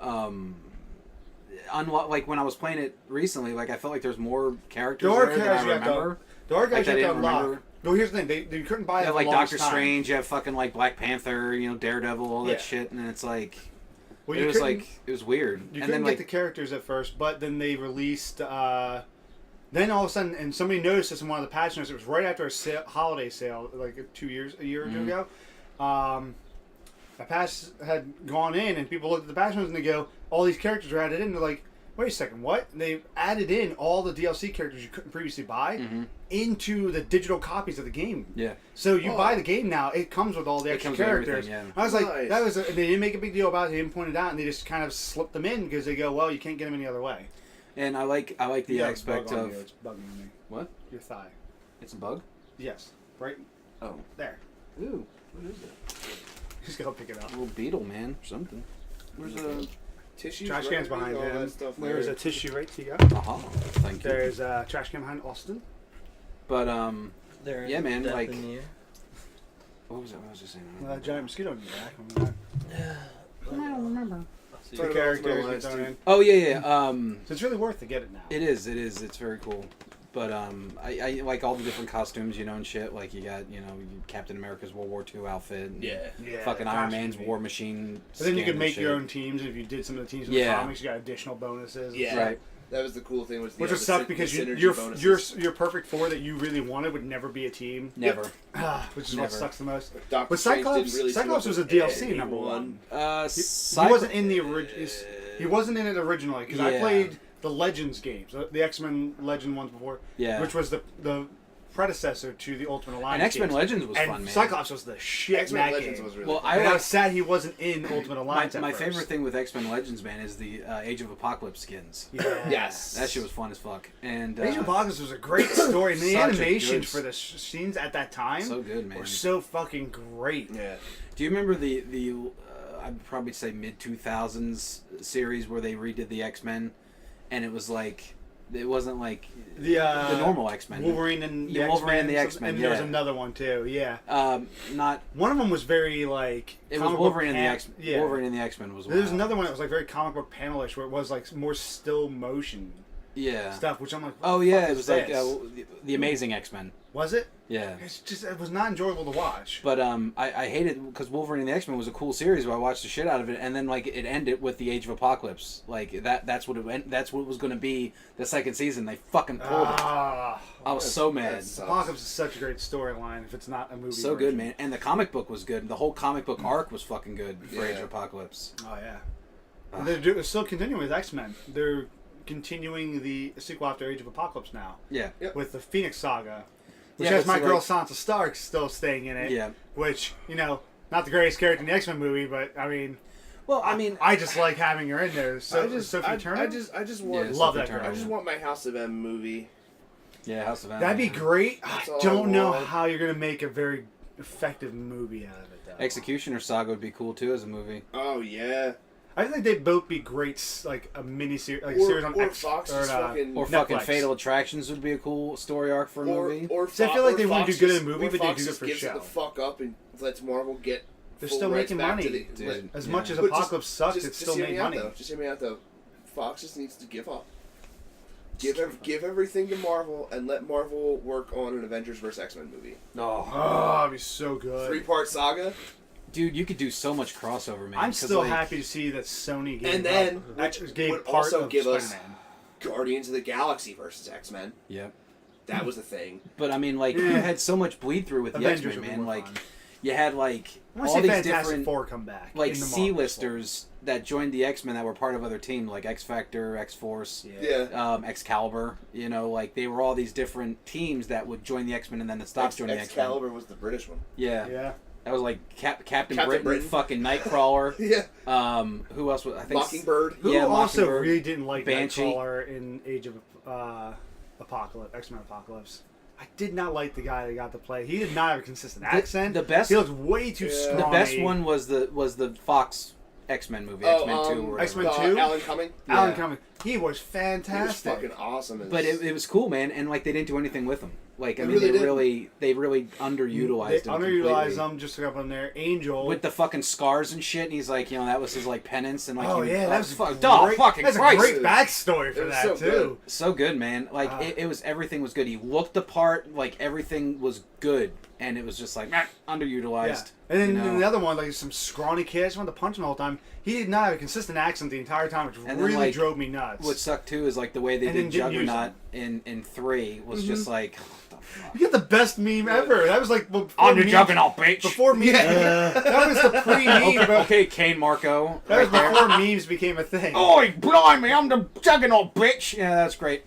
S3: Like when I was playing it recently, like I felt like there's more characters
S1: There are
S3: there than I
S1: characters you have to-
S3: remember.
S1: The other guys
S3: Like, I
S1: you have to
S3: didn't
S1: unlock.
S3: remember.
S1: No, here's the thing. They couldn't buy
S3: You
S1: it
S3: have
S1: for
S3: like
S1: the longest
S3: Doctor
S1: time.
S3: Strange, you have fucking like Black Panther, Daredevil, all
S1: Yeah.
S3: that shit, and it's like
S1: Well,
S3: it
S1: you
S3: was
S1: couldn't-
S3: like it was weird.
S1: You
S3: And
S1: couldn't
S3: then
S1: get
S3: like
S1: the characters at first, but then they released. Then all of a sudden, and somebody noticed this in one of the patch notes. It was right after a holiday sale, like a year or two ago. A patch had gone in, and people looked at the patch notes and they go, "All these characters are added in." They're like, "Wait a second, what?" And they added in all the DLC characters you couldn't previously buy into the digital copies of the game.
S3: yeah.
S1: So you buy the game now; it comes with all the
S3: It
S1: extra
S3: comes with
S1: characters.
S3: everything, yeah.
S1: I was like,
S4: Nice.
S1: that was. And they didn't make a big deal about it. They didn't point it out, and they just kind of slipped them in because they go, "Well, you can't get them any other way."
S3: And I like the
S1: You have a
S3: aspect
S1: bug on
S3: of
S1: you. It's bugging me.
S3: what?
S1: Your thigh.
S3: It's a bug.
S1: Yes. Right
S3: Oh,
S1: there.
S3: ooh, what is it?
S1: Just go pick it up.
S3: A little beetle, man, or something. Where's a?
S4: Tissues,
S1: Trash can's
S4: right?
S1: behind
S4: All
S1: him.
S4: that stuff
S1: There's
S4: there.
S1: a tissue right to you.
S3: Aha, thank you.
S1: There's a trash can behind Austin.
S3: But
S2: There is
S3: Yeah, man,
S2: death
S3: like-
S2: in the air.
S3: what was I just saying?
S1: Giant mosquito in your back. Oh my God.
S3: I don't remember.
S2: See,
S1: The
S4: Sorry.
S1: characters
S4: Lines,
S1: you thrown
S4: too.
S1: in.
S3: Oh yeah.
S1: So it's really worth to get it now.
S3: It is. It's very cool. But I like all the different costumes, and shit. Like you got, Captain America's World War II outfit. And
S4: Yeah.
S1: Yeah,
S3: Fucking
S1: the
S3: Iron
S1: costume
S3: Man's
S1: would be-
S3: War Machine.
S1: But then you
S3: skin
S1: can
S3: and
S1: make your
S3: shit.
S1: own teams, and if you did some of the teams in
S3: Yeah.
S1: the comics, you got additional bonuses.
S4: Yeah.
S3: Right.
S4: That was the cool thing. Was
S1: Which
S4: the
S1: would suck
S4: the
S1: because
S4: synergy
S1: your
S4: bonuses.
S1: your perfect four that you really wanted would never be a team.
S3: Never.
S1: Which is
S3: Never.
S1: what sucks the most.
S4: Doctor
S1: But
S4: Strange
S1: Cyclops,
S4: didn't really
S1: Cyclops
S4: show
S1: was a
S4: up
S1: DLC
S4: with
S1: number
S4: anyone.
S1: one. He wasn't in the original. He wasn't in it originally because I
S3: Yeah.
S1: played the Legends games, the X-Men Legend ones before,
S3: Yeah.
S1: which was the predecessor to the Ultimate Alliance.
S3: And X-Men
S1: games.
S3: Legends was
S1: and
S3: fun, man.
S1: Cyclops was the shit in
S4: X-Men
S1: that
S4: Legends
S1: game.
S4: was really
S3: Well,
S4: fun.
S3: I
S1: And I
S3: like
S1: was sad he wasn't in Ultimate Alliance.
S3: my
S1: at first.
S3: favorite thing with X-Men Legends, man, is the Age of Apocalypse skins.
S1: Yeah.
S4: Yes.
S3: That shit was fun as fuck. And
S1: Age of Apocalypse was a great story, and the
S3: Such a
S1: animations
S3: good-
S1: for the scenes at that time
S3: so good, man.
S1: were so fucking great.
S4: Yeah.
S3: Do you remember the I'd probably say mid 2000s series where they redid the X-Men, and it was like it wasn't like
S1: The
S3: normal X-Men.
S1: Wolverine and the
S3: Yeah,
S1: X-Men.
S3: Wolverine and the X-Men,
S1: And there was
S3: yeah.
S1: another one too. Yeah.
S3: Not
S1: One of them was very like.
S3: it was
S1: comic book
S3: Wolverine and the
S1: pan-
S3: X.
S1: Yeah.
S3: Wolverine and the X-Men was.
S1: There was
S3: wild.
S1: another one that was like very comic book panelish, where it was like more still motion
S3: Yeah.
S1: stuff, which I'm like.
S3: Oh
S1: what the
S3: yeah,
S1: fuck
S3: it
S1: is
S3: was like
S1: this?
S3: the Amazing X-Men.
S1: Was it?
S3: Yeah.
S1: It was not enjoyable to watch.
S3: But I hated because Wolverine and the X-Men was a cool series where I watched the shit out of it, and then like it ended with the Age of Apocalypse. Like that's what it went. That's what was going to be the second season. They fucking pulled it. I was so mad.
S4: That sucks.
S1: Apocalypse is such a great storyline. If it's not a movie,
S3: So good,
S1: version.
S3: man. And the comic book was good. The whole comic book arc was fucking good for Age
S4: Yeah.
S3: of Apocalypse.
S1: Oh yeah.
S3: Ah.
S1: They're still continuing with X-Men. They're continuing the sequel after Age of Apocalypse now
S3: Yeah.
S4: Yep.
S1: with the Phoenix Saga, which
S3: Yeah,
S1: has
S3: but
S1: my
S3: see,
S1: girl
S3: like-
S1: Sansa Stark still staying in it.
S3: Yeah.
S1: Which not the greatest character in the X-Men movie, but I mean,
S3: Well, I mean,
S1: I just like having her in there. So Sophie Turner.
S4: I just want,
S3: Yeah,
S1: love
S3: Sophie
S1: that
S3: Turner.
S1: girl.
S4: I just want my House of M movie.
S3: yeah, House of M.
S1: That'd be great. I
S4: That's all
S1: don't
S4: I
S1: know
S4: want.
S1: how you're gonna make a very effective movie out of it though.
S3: Executioner Saga would be cool too as a movie.
S4: Oh yeah.
S1: I think they'd both be great, like a mini series, like series on X
S4: Fox
S1: or,
S4: is fucking
S3: Or
S1: Netflix.
S3: fucking Fatal Attractions would be a cool story arc for a movie.
S1: See, I feel like they wouldn't do good in a movie, but they
S4: Fox
S1: do good
S4: just
S1: for a
S4: gives
S1: show.
S4: it the fuck up and lets Marvel get.
S1: They're
S4: full
S1: still
S4: rights
S1: making
S4: back
S1: money.
S4: to the-
S3: Dude,
S1: As
S3: yeah.
S1: much as
S4: But
S1: Apocalypse sucks, it's still
S4: hear
S1: made
S4: me out,
S1: money.
S4: though. Just hear me out though. Fox just needs to give up. Give everything to Marvel and let Marvel work on an Avengers vs X-Men movie.
S3: Oh,
S1: Oh, that'd be so good.
S4: 3-part saga.
S3: dude, you could do so much crossover, man.
S1: I'm
S3: 'cause,
S1: still
S3: like,
S1: happy to see that Sony gave
S4: And then,
S1: up,
S4: which
S1: gave
S4: would
S1: part
S4: also
S1: of
S4: give us
S1: Spider-Man.
S4: Guardians of the Galaxy versus X-Men.
S3: Yep.
S4: That was the thing.
S3: But I mean, like, you
S1: Yeah.
S3: had so much bleed through with the
S1: Avengers
S3: X-Men,
S1: would be
S3: man.
S1: more
S3: Like,
S1: fun.
S3: you had like
S1: I want to
S3: all
S1: see
S3: these
S1: Fantastic
S3: different
S1: Four come back.
S3: like
S1: in the Marvel
S3: C-listers that joined the X-Men that were part of other teams, like X-Factor, X-Force,
S4: Yeah.
S3: Excalibur. You know, like they were all these different teams that would join the X-Men and then stop joining the X-Men.
S4: Excalibur was the British one.
S3: Yeah.
S1: Yeah.
S3: That was like Captain
S4: Britain.
S3: Britain, fucking Nightcrawler.
S4: Yeah.
S3: Who else was I think
S4: Mockingbird.
S1: Who
S3: Yeah,
S1: also
S3: Mockingbird,
S1: really didn't like
S3: Banshee.
S1: Nightcrawler in Age of Apocalypse, X-Men Apocalypse. I did not like the guy that got to play. He did not have a consistent accent.
S3: the best-
S1: He looked way too
S4: Yeah.
S1: scrawny.
S3: the best one was the Fox X-Men movie,
S4: Oh,
S3: X-Men 2 or whatever.
S1: X-Men 2?
S4: Alan Cumming.
S1: Alan
S3: Yeah.
S1: Cumming. He was
S4: He was
S1: fantastic.
S4: fucking awesome.
S3: But it was cool, man, and like they didn't do anything with him. Like I
S4: They
S3: mean,
S4: really
S3: they really underutilized
S1: They
S3: him.
S1: underutilized
S3: completely.
S1: him just up on there. Angel.
S3: With the fucking scars and shit, and he's like, you know, that was his like penance and like.
S1: oh
S3: he,
S1: yeah, that was
S3: fuck,
S1: great.
S3: fucking
S1: That's
S3: Christ.
S1: a great backstory for
S4: It was
S1: that
S4: so
S1: too.
S4: good.
S3: So good, man. Like it was everything was good. He looked the part. Like everything was good, and it was just like underutilized.
S1: Yeah. And then
S3: you know?
S1: the other one, like some scrawny kid, I just wanted to punch him the whole time. He did not have a consistent accent the entire time, which
S3: And then,
S1: really
S3: like,
S1: drove me nuts.
S3: What sucked too is like the way they
S1: And
S3: did
S1: then didn't use
S3: Juggernaut in 3 was just like, what the fuck?
S1: You get the best meme ever. That was like before
S3: On your
S1: memes-
S3: Juggernaut, bitch.
S1: Before memes, that was the pre-meme. bro.
S3: Okay, Kane Marco.
S1: That was
S3: right there.
S1: before memes became a thing.
S3: Oi, blimey, I'm the Juggernaut, bitch. Yeah, that's great.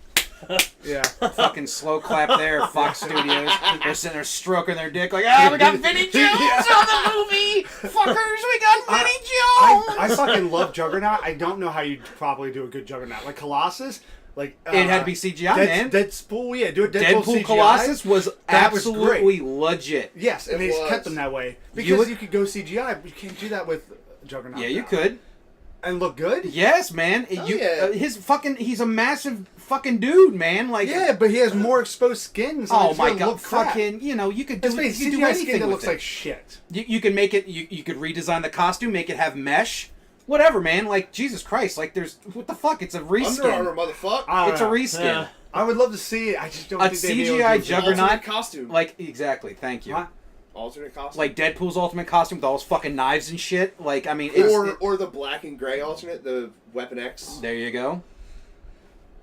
S1: Yeah.
S3: Fucking slow clap there, Fox Studios. They're sitting there stroking their dick like, ah, we got Vinny Jones on the movie! Fuckers, we got Vinny Jones!
S1: I fucking love Juggernaut. I don't know how you probably do a good Juggernaut. Like Colossus, like
S3: It had to be CGI, man.
S1: Deadpool, yeah, do a Deadpool,
S3: Deadpool
S1: CGI.
S3: Colossus was
S1: That was
S3: absolutely legit.
S1: Yes, and
S4: It
S1: they just
S4: was.
S1: kept them that way because
S3: You would-
S1: you could go CGI, but you can't do that with Juggernaut.
S3: Yeah, you
S1: now.
S3: could.
S1: and look good.
S3: Yes, man.
S4: Oh, yeah.
S3: He's a massive fucking dude, man. Like,
S1: Yeah, but he has more exposed skin. So
S3: oh
S1: it's
S3: my
S1: gonna
S3: god,
S1: look crap.
S3: fucking, you know, you could do,
S1: It's
S3: you
S1: basically
S3: could do
S1: CGI
S3: anything
S1: skin that
S3: with
S1: looks
S3: it.
S1: like shit.
S3: You could make it. You could redesign the costume, make it have mesh, whatever, man. Like Jesus Christ, like there's what the fuck? It's a reskin.
S4: Under Armour, motherfucker.
S1: I don't
S3: It's a
S1: know.
S3: reskin.
S2: Yeah.
S1: I would love to see it. I just don't
S3: A
S1: think they'd be able
S3: CGI
S1: to do it.
S3: Juggernaut.
S4: Alternate costume.
S3: Like exactly. Thank you.
S1: Huh?
S4: Alternate costume.
S3: Like Deadpool's ultimate costume with all his fucking knives and shit. Like I mean, it's,
S4: or the black and gray alternate, the Weapon X,
S3: there you go.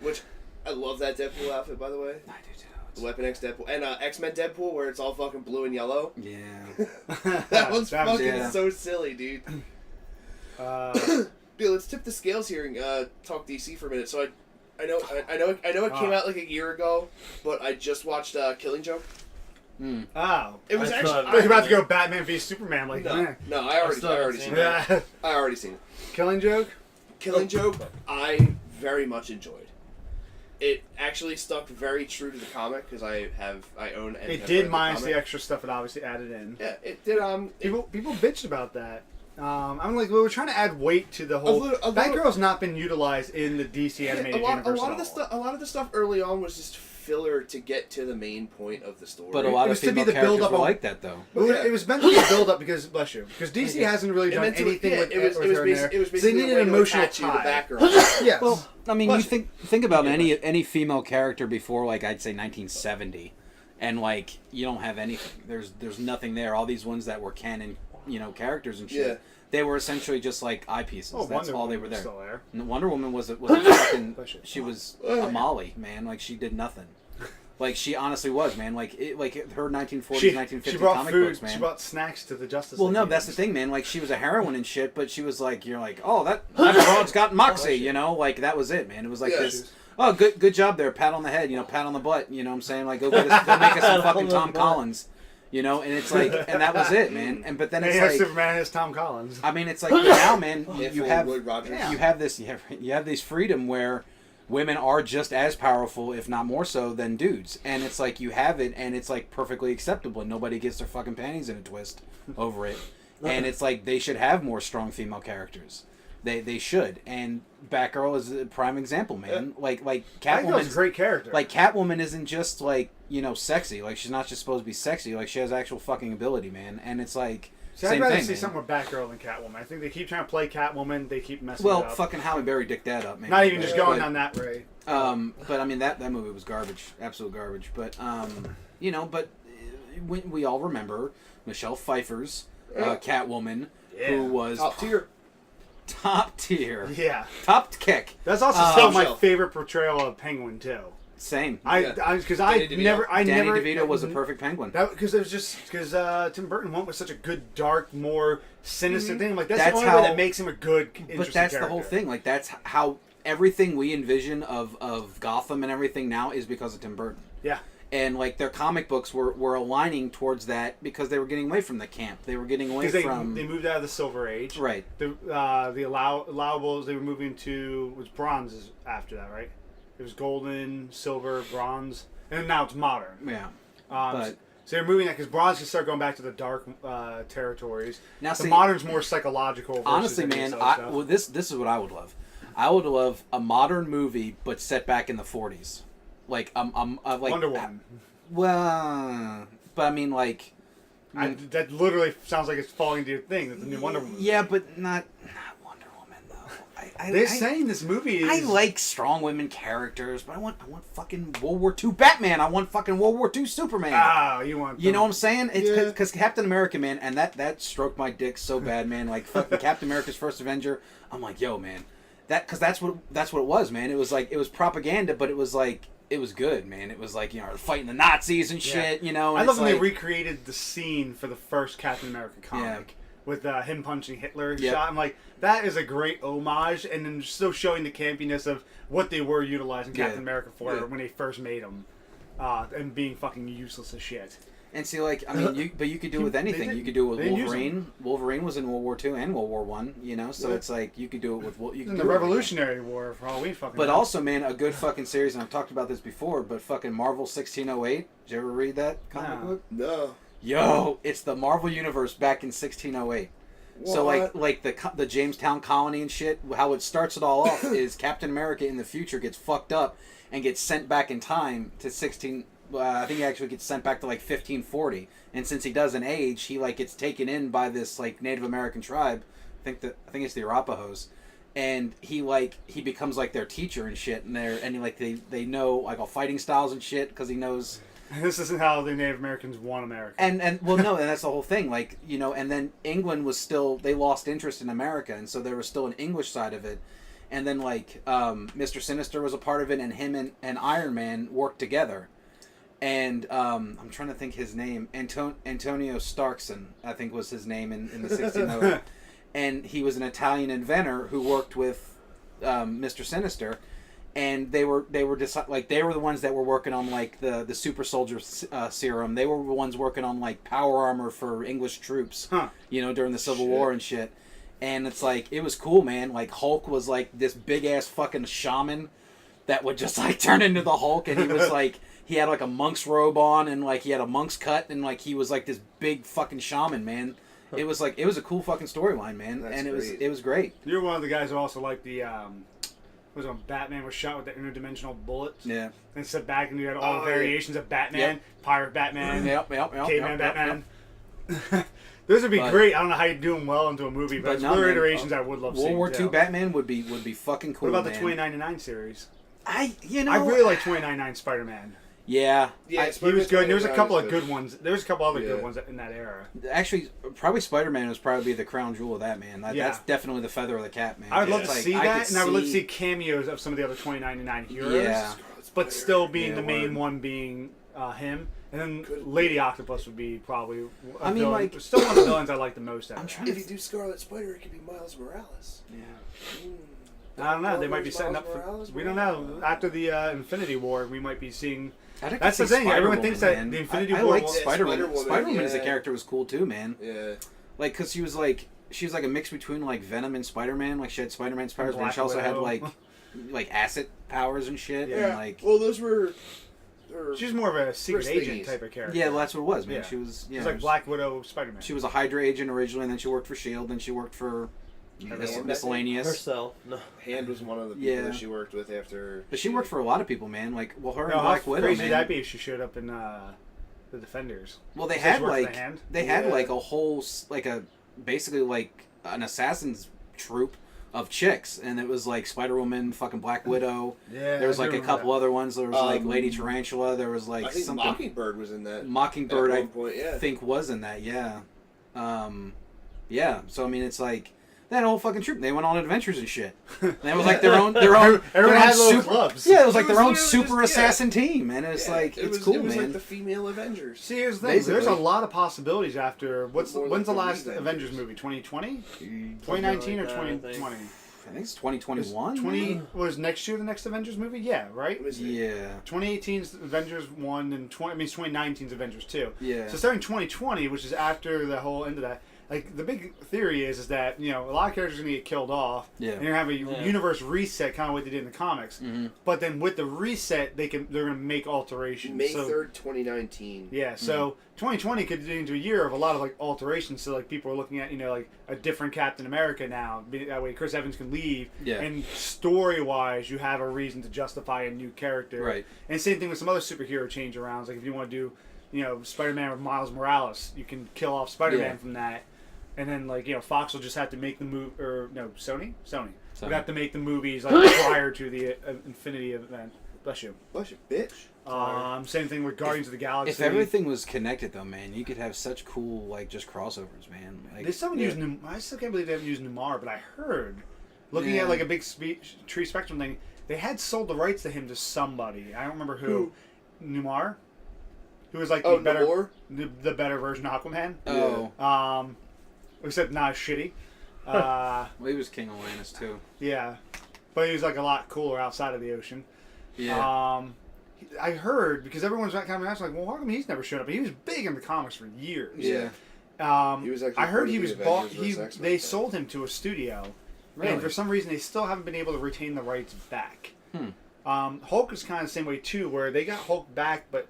S4: which I love that Deadpool outfit, by the way.
S3: I do
S4: The
S3: too.
S4: Weapon X Deadpool and X-Men Deadpool, where it's all fucking blue and yellow.
S3: Yeah.
S4: That one's
S1: That was-
S4: fucking
S3: yeah.
S4: so silly, dude. Dude, let's tip the scales here and talk DC for a minute. So I know it came out like a year ago, but I just watched Killing Joke.
S1: Oh.
S4: It was
S2: I
S4: actually
S2: thought-
S1: I was about to go Batman v Superman. Like,
S4: no, no, I already seen it.
S1: yeah.
S4: I already seen it.
S1: Killing Joke.
S4: Killing Joke, I very much enjoyed. It actually stuck very true to the comic because I own and
S1: It
S4: have
S1: did
S4: read
S1: minus the
S4: comic.
S1: extra stuff it obviously added in.
S4: Yeah, it did.
S1: People bitched about that. I'm like, well, we're trying to add weight to the whole.
S4: little-
S1: Batgirl's not been utilized in the DC animated
S4: a lot
S1: universe
S4: of
S1: at
S4: the
S1: all.
S4: stuff. A lot of the stuff early on was just filler to get to the main point of the story.
S3: But a
S1: It
S3: lot of
S1: was to be
S3: female
S1: the
S3: characters
S1: build-up
S3: were
S1: on-
S3: like that though.
S1: Well,
S4: Yeah.
S1: it was meant to be a build up because bless you, because DC hasn't really
S4: It
S1: done
S4: meant to-
S1: anything
S4: yeah,
S1: with
S4: it was
S1: with her in there.
S4: it was
S1: So they
S4: basically
S1: need
S4: a
S1: an
S4: way to
S1: emotional
S4: attach you to
S1: tie.
S4: Batgirl.
S1: Yes.
S3: Well, I mean,
S4: Bless
S3: you
S4: you.
S3: think about
S4: Yeah,
S3: any female character before, like I'd say 1970, and like you don't have anything. There's nothing there. All these ones that were canon, characters and shit.
S4: Yeah.
S3: They were essentially just like eyepieces.
S1: Oh,
S3: That's
S1: Wonder
S3: all they
S1: Woman
S3: were
S1: was
S3: there.
S1: still there.
S3: And Wonder Woman was a fucking.
S1: Bless you.
S3: She was a Molly, man. Like she did nothing. Like she honestly was, man. Like her 1940s,
S1: She
S3: 1950s
S1: brought
S3: comic
S1: food.
S3: books, man.
S1: She brought snacks to the Justice
S3: Well,
S1: League
S3: no, that's the
S1: games.
S3: thing, man. Like, she was a heroine and shit, but she was like, you're like, oh, that broad's got moxie, Like, that was it, man. It was like
S4: Yeah.
S3: this, oh, good job there, pat on the head, pat on the butt, you know what I'm saying? Like, go make us some
S2: Pat
S3: fucking
S2: on the
S3: Tom
S2: butt.
S3: Collins, and it's like, and that was it, man. But then
S1: And
S3: it's
S1: he has
S3: like,
S1: Superman has Tom Collins.
S3: I mean, it's like, now, man,
S4: If
S3: you
S4: only
S3: have,
S4: Lloyd Rogers.
S1: Yeah.
S3: you have this freedom where women are just as powerful, if not more so, than dudes. And it's like you have it, and it's like perfectly acceptable. And nobody gets their fucking panties in a twist over it. And it's like they should have more strong female characters. They should, and Batgirl is a prime example, man.
S4: Yeah.
S3: Like
S1: I think that was a
S3: Catwoman's
S1: great character.
S3: like Catwoman isn't just like sexy. Like she's not just supposed to be sexy. Like she has actual fucking ability, man. And it's like
S1: See,
S3: same
S1: I'd rather
S3: thing,
S1: see
S3: man.
S1: something with Batgirl than Catwoman. I think they keep trying to play Catwoman. They keep messing
S3: Well,
S1: it up.
S3: fucking Halle Berry dicked that up, man.
S1: Not even just
S3: But-
S1: going down that way.
S3: But I mean that movie was garbage, absolute garbage. But we all remember Michelle Pfeiffer's Catwoman, who was top tier,
S1: Yeah.
S3: top kick.
S1: That's also still my
S4: Michelle.
S1: favorite portrayal of Penguin too.
S3: Same.
S1: Because
S4: Danny
S1: I
S4: DeVito.
S1: never
S3: Danny DeVito was a perfect Penguin.
S1: Because it was just because Tim Burton went with such a good, dark, more sinister thing. Like that's
S3: That's
S1: the only
S3: how-
S1: way that makes him a good, interesting
S3: But that's
S1: character.
S3: the whole thing. Like that's how everything we envision of Gotham and everything now is because of Tim Burton.
S1: Yeah.
S3: And like their comic books were aligning towards that because they were getting away from the camp. They were getting away
S1: Because
S3: from
S1: they moved out of the Silver Age.
S3: right.
S1: The allowables they were moving to was bronze after that, right? It was golden, silver, bronze, and now it's modern.
S3: Yeah.
S1: So they're moving that because bronze can start going back to the dark territories.
S3: Now,
S1: the
S3: see,
S1: modern's more psychological. Versus
S3: honestly,
S1: any
S3: man,
S1: of that stuff.
S3: this is what I would love. I would love a modern movie, but set back in the 40s, like like
S1: Wonder Woman.
S3: Well, but I mean, like,
S1: That literally sounds like it's falling into your thing. That the new Wonder Woman.
S3: yeah, but not Wonder Woman though.
S1: They're saying this movie is.
S3: I like strong women characters, but I want fucking World War II Batman. I want fucking World War II Superman.
S1: Ah, you want.
S3: You know what I'm saying? It's
S1: Yeah.
S3: because Captain America, man, and that stroked my dick so bad, man. Like fucking Captain America's first Avenger. I'm like, yo, man, because that's what it was, man. It was like it was propaganda, but it was like it was good, man. It was like fighting the Nazis and shit, you know. And
S1: I love
S3: it's
S1: when
S3: like,
S1: they recreated the scene for the first Captain America comic with him punching Hitler shot. I'm like, that is a great homage, and then still showing the campiness of what they were utilizing Captain America for when they first made him, and being fucking useless as shit.
S3: And see, like, I mean, you could do it with anything. You could do it with
S1: They didn't use
S3: Wolverine. Wolverine was in World War II and World War One, so it's like you could do it with
S1: In the Revolutionary War, for all we fucking
S3: But
S1: know.
S3: also, man, a good fucking series, and I've talked about this before, but fucking Marvel 1608. Did you ever read that comic book?
S4: No.
S3: Yo, it's the Marvel Universe back in 1608. So like the Jamestown colony and shit, how it starts it all off is Captain America in the future gets fucked up and gets sent back in time to I think he actually gets sent back to like 1540, and since he doesn't age, he like gets taken in by this like Native American tribe. I think it's the Arapahoes, and he becomes like their teacher and shit, and they know like all fighting styles and shit because he knows.
S1: This isn't how the Native Americans won America.
S3: And well, no, and that's the whole thing. Like, and then England was still, they lost interest in America, and so there was still an English side of it. And then, like, Mr. Sinister was a part of it, and him and Iron Man worked together. And I'm trying to think his name. Antonio Starkson, I think was his name in the 1608. And he was an Italian inventor who worked with Mr. Sinister. And they were the ones that were working on like the super soldier serum. They were the ones working on like power armor for English troops, during the Civil War and shit. And it's like it was cool, man. Like Hulk was like this big ass fucking shaman that would just like turn into the Hulk, and he was like he had like a monk's robe on and like he had a monk's cut, and like he was like this big fucking shaman, man. It was like it was a cool fucking storyline, man.
S4: That's
S3: and
S4: great.
S3: it was great.
S1: You're one of the guys who also liked the was when Batman was shot with the interdimensional bullets.
S3: Yeah.
S1: And sit back and you had all the variations of Batman, Pirate Batman,
S3: Yep.
S1: Caveman Batman. Those would be great. I don't know how you do them well into a movie, but
S3: no,
S1: there are
S3: man,
S1: iterations I would love
S3: World
S1: seeing.
S3: War
S1: too.
S3: II Batman would be fucking cool.
S1: What about the
S3: man.
S1: 2099 series?
S3: I
S1: really like 2099 Spider-Man.
S3: Yeah.
S4: Yeah,
S1: He was good. There was a couple of
S4: good
S1: good ones. There was a couple other good ones in that era.
S3: Actually, probably Spider-Man was probably the crown jewel of that, man. That's definitely the feather of the cap, man.
S1: I would love to
S3: Like,
S1: see
S3: I
S1: that,
S3: could
S1: and I would love to see cameos of some of the other 2099 heroes.
S3: Yeah.
S1: But still being the main
S4: word.
S1: one being him. And then Lady Octopus would be probably
S3: I mean,
S1: villain.
S3: like-
S1: Still one of the villains I like the most out of
S3: I'm
S1: that.
S3: trying
S4: If you do Scarlet Spider, it could be Miles Morales.
S3: Yeah.
S1: I don't know. They might be
S4: Miles
S1: setting up for...
S4: Morales,
S1: We don't know. After the Infinity War, we might be seeing...
S3: I'd like
S1: That's
S3: to
S1: the
S3: see
S1: thing. Everyone
S3: Spider-Woman,
S1: thinks that
S3: man.
S1: the Infinity
S3: I
S1: War
S3: liked
S1: will-
S3: Spider-Woman.
S4: Spider-Woman,
S3: Spider-Woman as a
S4: yeah.
S3: character was cool too, man.
S4: Yeah.
S3: Like, cause she was like a mix between like Venom and Spider-Man. Like she had Spider-Man's powers, but
S1: Black
S3: she also had
S1: Widow.
S3: like acid powers and shit.
S1: Yeah.
S3: And like
S4: Well, those were.
S1: She's more of a secret
S4: First
S1: agent
S4: thingies.
S1: type of character.
S3: yeah, well, that's what it was, man.
S1: Yeah.
S3: She was
S1: She's like Black Widow, Spider-Man.
S3: She was a Hydra agent originally, and then she worked for Shield, then she worked for Miscellaneous.
S2: Herself. No.
S4: Hand was one of the people that she worked with after.
S3: But she worked for a lot of people, man. Like, well, her and
S1: How
S3: Black Widow,
S1: crazy
S3: man.
S1: that'd be if she showed up in the Defenders.
S3: Well, they
S1: Does
S3: had
S1: she work for
S3: like
S1: the Hand?
S3: they had like a whole basically like an assassin's troupe of chicks, and it was like Spider-Woman, fucking Black Widow.
S1: Yeah.
S3: There was like a couple other ones. There was like Lady Tarantula. There was like
S4: I think
S3: something.
S4: Mockingbird was in that.
S3: Mockingbird,
S4: at one point, yeah.
S3: I think, was in that. Yeah. Yeah. So I mean, it's like that whole fucking troop. They went on adventures and shit. And it was like their own.
S1: Everyone had little
S3: super
S1: clubs.
S3: Yeah, it was like their own
S4: literally
S3: super
S4: just-
S3: assassin team, and it's like
S4: it
S3: it's
S4: was,
S3: cool,
S4: it was
S3: man.
S4: like the female Avengers.
S1: See, here's the thing. There's
S3: Basically.
S1: a lot of possibilities after. When's
S4: More
S1: the
S4: like the
S1: last
S4: Avengers.
S1: Avengers movie? 2020?
S2: Something
S1: 2019 or
S2: like that, I
S1: 2020?
S3: I think it's 2021.
S1: 20 was next year the next Avengers movie? Yeah, right?
S3: Yeah.
S1: 2018's Avengers 1 and 2019's Avengers 2.
S3: Yeah.
S1: So starting 2020, which is after the whole end of that, like the big theory is that a lot of characters are gonna get killed off.
S3: Yeah.
S1: And you're gonna have a universe reset, kind of what they did in the comics.
S3: Mm-hmm.
S1: But then with the reset, they're gonna make alterations.
S4: May
S1: So-
S4: 3rd, 2019.
S1: Yeah, so 2020 could lead into a year of a lot of like alterations. So like people are looking at like a different Captain America now. That way, Chris Evans can leave.
S3: Yeah.
S1: And story wise, you have a reason to justify a new character.
S3: Right.
S1: And same thing with some other superhero change arounds. Like if you want to do, Spider-Man with Miles Morales, you can kill off Spider-Man
S3: Yeah.
S1: from that. And then Fox will just have to make the move, or no, Sony would have to make the movies like prior to the Infinity event. Bless you.
S4: Bless you, bitch.
S1: Same thing with Guardians of the Galaxy.
S3: If everything was connected, though, man, you could have such cool like just crossovers, man. Like,
S1: They still haven't used I still can't believe they haven't used Numar, but I heard, looking at like a big Tree Spectrum thing, they had sold the rights to him to somebody. I don't remember who. Numar, who was like the better version of Aquaman.
S3: Oh.
S1: Except not as shitty.
S3: Well, he was King Atlantis too.
S1: Yeah, but he was like a lot cooler outside of the ocean.
S3: Yeah.
S1: I heard because everyone's kind of asking like, well, how come he's never showed up? But he was big in the comics for years.
S3: Yeah.
S4: He was actually
S1: I heard
S4: part
S1: he
S4: of
S1: was
S4: the
S1: bought.
S4: Avengers versus X-Men
S1: They
S4: thing.
S1: sold him to a studio,
S3: Really?
S1: and for some reason they still haven't been able to retain the rights back. Hulk is kind of the same way too, where they got Hulk back, but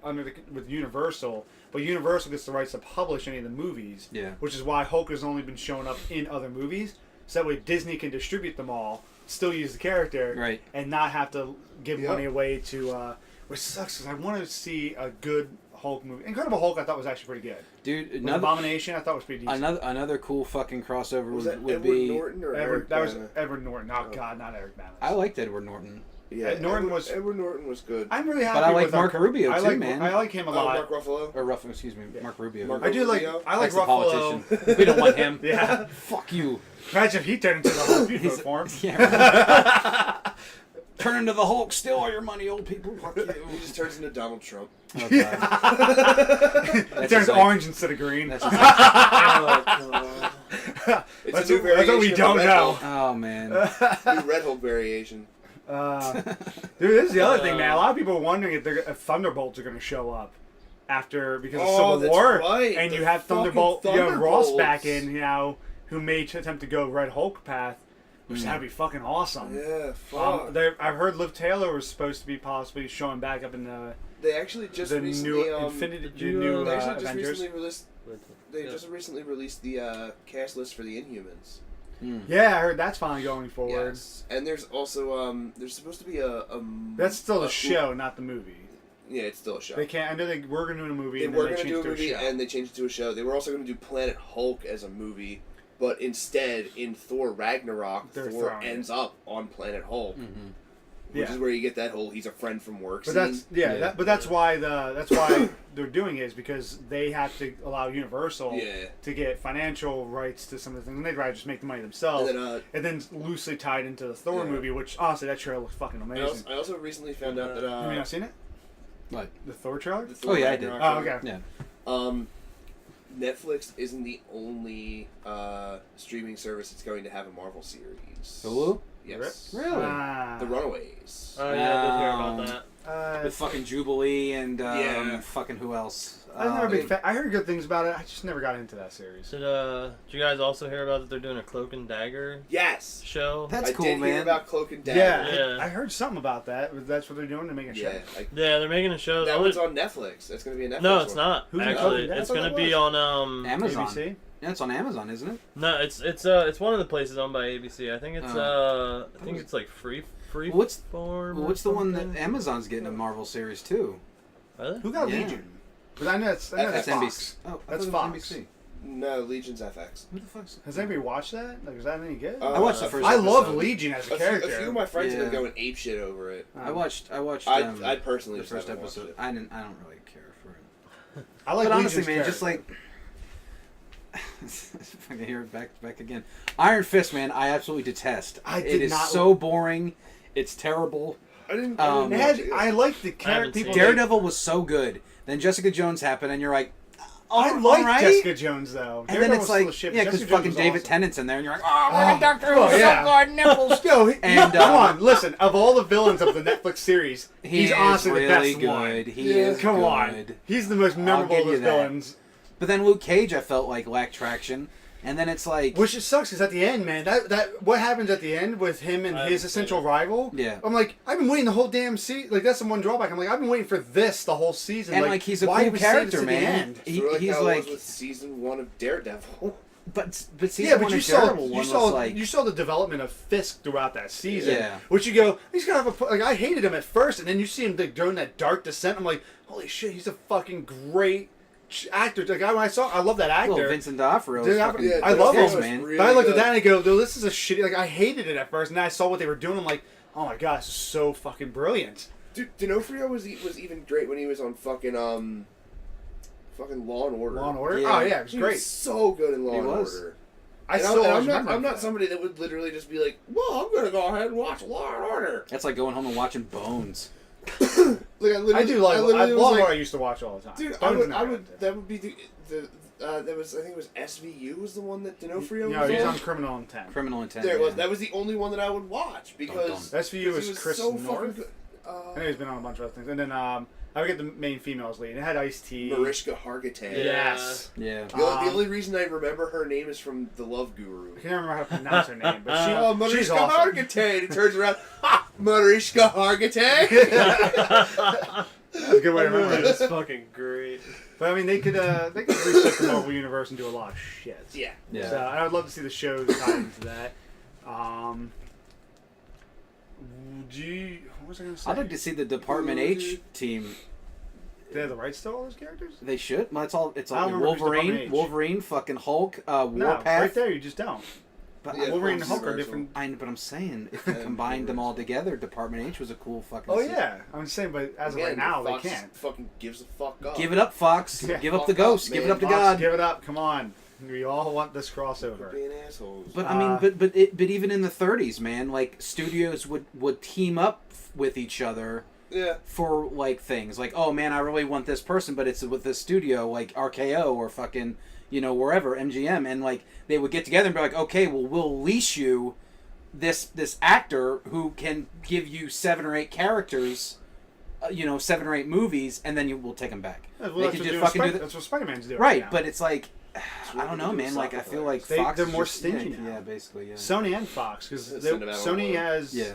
S1: with Universal. But Universal gets the rights to publish any of the movies.
S3: Yeah.
S1: Which is why Hulk has only been showing up in other movies, so that way Disney can distribute them all, still use the character,
S3: Right.
S1: and not have to give money away to. Which sucks because I want to see a good Hulk movie. Incredible Hulk, I thought was actually pretty good.
S3: Dude,
S1: With Abomination, I thought was pretty decent.
S3: another cool fucking crossover
S4: Was that
S3: would
S4: Edward
S3: be.
S4: Norton or
S1: Edward,
S4: Eric
S1: that was
S4: Bana?
S1: Edward Norton. Oh God, not Eric Bana.
S3: I liked Edward Norton.
S4: Yeah,
S1: Norton
S4: Edward Norton was good.
S1: I'm really happy.
S3: But I like
S1: with
S3: Mark Rubio, too, man.
S1: I like him a lot.
S4: Mark Ruffalo.
S3: Or excuse me, Mark Rubio.
S4: Mark
S1: I do like.
S4: Rubio?
S1: I like
S3: That's the
S1: Ruffalo.
S3: politician. We don't want him.
S1: Yeah.
S3: Fuck you.
S1: Imagine if he turned into the Hulk. You'd vote for him.
S3: Yeah. Right. Turn into the Hulk, steal all your money, old people. Fuck you.
S4: He just turns into Donald Trump.
S3: Oh, God.
S1: He
S3: That's
S1: turns
S3: just like-
S1: orange instead of green.
S3: That's just
S4: It's
S1: That's
S4: a new
S1: what- that's what we
S4: variation of
S1: don't
S4: Red
S1: know.
S4: Hulk.
S3: oh, man.
S4: New Red Hulk variation.
S1: Dude, this is the other thing, man. A lot of people are wondering if Thunderbolts are going to show up after because of Civil
S4: that's
S1: War,
S4: right,
S1: and
S4: the
S1: you have
S4: fucking
S1: Thunderbolt, you have Ross back
S4: Thunderbolts.
S1: in, who may attempt to go Red Hulk path, which that'd be fucking awesome.
S4: Yeah, fuck.
S1: I've heard Liv Taylor was supposed to be possibly showing back up in the
S4: They actually just
S1: the
S4: recently
S1: new Infinity, the
S2: you,
S1: new
S4: they actually just
S1: Avengers.
S4: recently released. They
S2: Yeah.
S4: just recently released the cast list for the Inhumans.
S1: Yeah, I heard that's finally going forward.
S4: Yes, and there's also there's supposed to be a
S1: That's still the show, not the movie.
S4: Yeah, it's still a show.
S1: They can't. I know they were going to do a movie.
S4: They
S1: and
S4: were
S1: then
S4: going to do a
S1: changed
S4: movie
S1: to show.
S4: and they changed it to a show. They were also going to do Planet Hulk as a movie, but instead in Thor Ragnarok,
S1: They're
S4: Thor
S1: throwing
S4: ends up on Planet Hulk, which
S1: Yeah.
S4: is where you get that whole he's a friend from work
S1: But
S4: scene.
S1: that's that's why they're doing it is because they have to allow Universal to get financial rights to some of the things, and they'd rather just make the money themselves. And then loosely tied into the Thor movie, which honestly that trailer looks fucking amazing.
S4: I also recently found out that
S1: Have you not seen it?
S3: What?
S1: The Thor trailer?
S4: the Thor
S3: Oh, yeah, I did.
S4: Ragnarok
S1: Oh,
S4: trailer,
S1: okay.
S3: Yeah.
S4: Netflix isn't the only streaming service that's going to have a Marvel series.
S3: Hulu?
S4: Yes.
S3: Really?
S4: The Runaways.
S2: Oh yeah, I did hear about that.
S3: With fucking Jubilee and
S4: Yeah.
S3: fucking who else?
S1: I was never a big fan. I heard good things about it. I just never got into that series.
S2: Did you guys also hear about that they're doing a Cloak and Dagger
S4: Yes.
S2: show?
S3: That's
S4: I
S3: cool,
S4: did
S3: man.
S4: hear about Cloak and Dagger.
S1: Yeah,
S2: Yeah.
S1: I heard something about that. That's what they're doing to make a show.
S4: Yeah.
S2: Yeah, they're making a show.
S4: That one's on Netflix. That's going to be a Netflix
S2: No,
S4: one.
S2: it's not.
S1: Who's
S2: Actually,
S1: it?
S2: it's
S1: I thought
S2: gonna
S1: it
S2: be
S1: was.
S2: on
S3: Amazon.
S1: ABC?
S3: Yeah, it's on Amazon, isn't it?
S2: No, it's one of the places owned by ABC. I think it's it's like free
S3: What's
S2: form.
S3: what's the one that Amazon's getting a Marvel series too?
S2: Really?
S1: Who got
S3: Yeah.
S1: Legion? Because I know that's
S3: That's
S1: Fox.
S3: NBC. Oh, I
S1: That's
S3: thought it was
S1: Fox.
S3: NBC.
S4: No, Legion's FX.
S3: What the fuck's?
S1: Has anybody watched that? Like, is that any good?
S4: Uh,
S3: I watched the first.
S1: I love
S3: episode.
S1: Legion as a
S4: A
S1: character.
S4: few of my friends have
S3: Yeah.
S4: been going apeshit over it.
S3: I watched.
S4: I personally
S3: the
S4: just
S3: first
S4: haven't watched
S3: episode.
S4: it.
S3: I don't really care for it.
S1: I like
S3: But honestly,
S1: Legion's
S3: man, just
S1: character.
S3: like. If I can hear it back again. Iron Fist, man, I absolutely detest.
S1: I
S3: It
S1: did
S3: is
S1: not-
S3: so boring. It's terrible.
S4: I didn't.
S3: Um,
S1: It had, I like the character.
S2: haven't
S1: People
S2: seen it.
S3: Daredevil was so good. Then Jessica Jones happened, and you're like,
S1: I
S3: all
S1: like
S3: right.
S1: Jessica Jones though.
S3: And then
S1: Daredevil
S3: it's
S1: was
S3: like,
S1: full of shit,
S3: yeah,
S1: but
S3: because
S1: Jessica Jones
S3: fucking
S1: was
S3: David
S1: awesome.
S3: Tennant's in there, and you're like, oh, my Doctor
S1: oh,
S3: Who's
S1: yeah.
S3: so good, nipples.
S1: Yo,
S3: And,
S1: come on, listen. Of all the villains of the Netflix series,
S3: He
S1: he's
S3: is
S1: honestly
S3: really
S1: the best
S3: good.
S1: one.
S3: He
S4: Yeah.
S3: is
S1: Come
S3: good.
S1: on, he's the most memorable
S3: give
S1: of
S3: you
S1: those
S3: that.
S1: villains.
S3: But then Luke Cage, I felt like lacked traction, and then it's like,
S1: Which it sucks because at the end, man, that what happens at the end with him and
S2: I
S1: his
S2: haven't
S1: essential
S2: seen it.
S1: rival.
S3: Yeah.
S1: I'm like, I've been waiting the whole damn season. Like that's the one drawback. I'm like, I've been waiting for this the whole season.
S3: and like he's a
S1: why
S3: cool
S1: did we save it
S3: character,
S1: to the
S3: man.
S1: end?
S3: He,
S4: Sort of
S3: he's
S4: how it
S3: like,
S4: was with season 1 of Daredevil.
S3: but season
S1: Yeah, but
S3: one
S1: you
S3: of
S1: saw
S3: Daredevil one was like,
S1: you saw the development of Fisk throughout that season.
S3: Yeah.
S1: Which you go, he's gonna have a like. I hated him at first, and then you see him like, during that dark descent. I'm like, holy shit, he's a fucking great actor. Like I love that actor.
S3: well, Vincent D'Onofrio.
S1: Dude,
S3: is fucking
S4: yeah,
S1: I love
S3: pissed,
S1: him,
S3: man.
S4: really
S1: But I looked at
S4: good.
S1: that and I go, dude, this is a shitty. Like I hated it at first, and then I saw what they were doing. I'm like, oh my god, this is so fucking brilliant.
S4: Dude, D'Onofrio was even great when he was on fucking Law and Order.
S1: Law and Order.
S3: Yeah.
S1: Oh yeah, it was
S4: He
S1: great.
S4: was so good in Law
S3: He
S4: and
S3: was.
S4: Order.
S1: I
S4: And
S1: still
S4: I'm
S1: always
S4: not,
S1: remember
S4: I'm not
S1: that.
S4: somebody that would literally just be like, well, I'm gonna go ahead and watch Law and Order.
S3: That's like going home and watching Bones.
S4: Like
S1: I do like.
S4: literally
S1: Law
S4: was
S1: and
S4: like,
S1: Order I used to watch all the time.
S4: dude,
S1: Bones
S4: I
S1: never
S4: would.
S1: did.
S4: That would be the that was I think it was SVU was the one that D'Onofrio
S1: No,
S4: was
S1: he's
S4: on.
S1: on Criminal Intent.
S3: Criminal Intent.
S4: There it was.
S3: yeah.
S4: That was the only one that I would watch because
S1: SVU
S4: he
S1: was Chris
S4: so
S1: North.
S4: fucking good.
S1: I know he's been on a bunch of other things, and then I would get the main females lead. It had Ice-T.
S4: Mariska Hargitay.
S2: Yeah.
S1: Yes.
S3: Yeah.
S4: The only reason I remember her name is from The Love Guru.
S1: I can't remember how to pronounce her name, but she,
S4: Oh,
S1: she's
S4: Mariska
S1: awesome.
S4: Hargitay. And he turns around, ha! Mariska Hargitay.
S1: That's a good way to remember it.
S2: That's fucking great.
S1: But I mean, they could reset the Marvel universe and do a lot of shit.
S4: Yeah.
S3: Yeah.
S1: So I would love to see the shows tied into that. What was I gonna say?
S3: I'd like to see the Department H team.
S1: They have the rights to all those characters?
S3: They should. Well, it's all. It's
S1: I
S3: all
S1: don't remember who's Department H.
S3: Wolverine, fucking Hulk,
S1: No,
S3: Warpath.
S1: right there you just don't.
S3: But
S4: Yeah,
S1: Wolverine and
S4: Hulk's
S1: Hulk are
S4: universal.
S1: different.
S3: but I'm saying if you
S4: Yeah,
S3: combined them all
S4: universal.
S3: together, Department H was a cool fucking.
S1: Oh
S3: set.
S1: yeah, I'm just saying, but as of
S4: Again,
S1: right now,
S4: Fox
S1: they can't.
S4: fucking gives a fuck up.
S3: Give it up, Fox.
S1: Yeah.
S3: Give up the
S4: Fuck up,
S3: ghost. Give it
S4: man.
S3: up to
S1: Fox,
S3: God.
S1: give it up. Come on, we all want this crossover.
S4: Being assholes.
S3: But I mean, but even in the 30s, man, like studios would team up with each other
S4: yeah.
S3: for like things like, oh man, I really want this person, but it's with this studio like RKO or fucking wherever MGM, and like they would get together and be like, okay, well we'll lease you this actor who can give you 7 or 8 characters, 7 or 8 movies, and then we'll take them back.
S1: Well,
S3: They
S1: that's,
S3: could
S1: what
S3: just fucking do that.
S1: that's what Spider-Man's doing.
S3: Right,
S1: now.
S3: but it's like, I don't know,
S4: what they do
S3: man.
S4: with
S3: Like I
S4: soccer
S3: feel like
S1: players.
S3: Fox
S1: They're
S3: is
S1: more
S3: just-
S1: stingy
S3: yeah,
S1: now.
S3: yeah, basically, yeah.
S1: Sony and Fox, because
S4: Cinematic
S1: Sony
S4: world.
S1: has
S3: Yeah.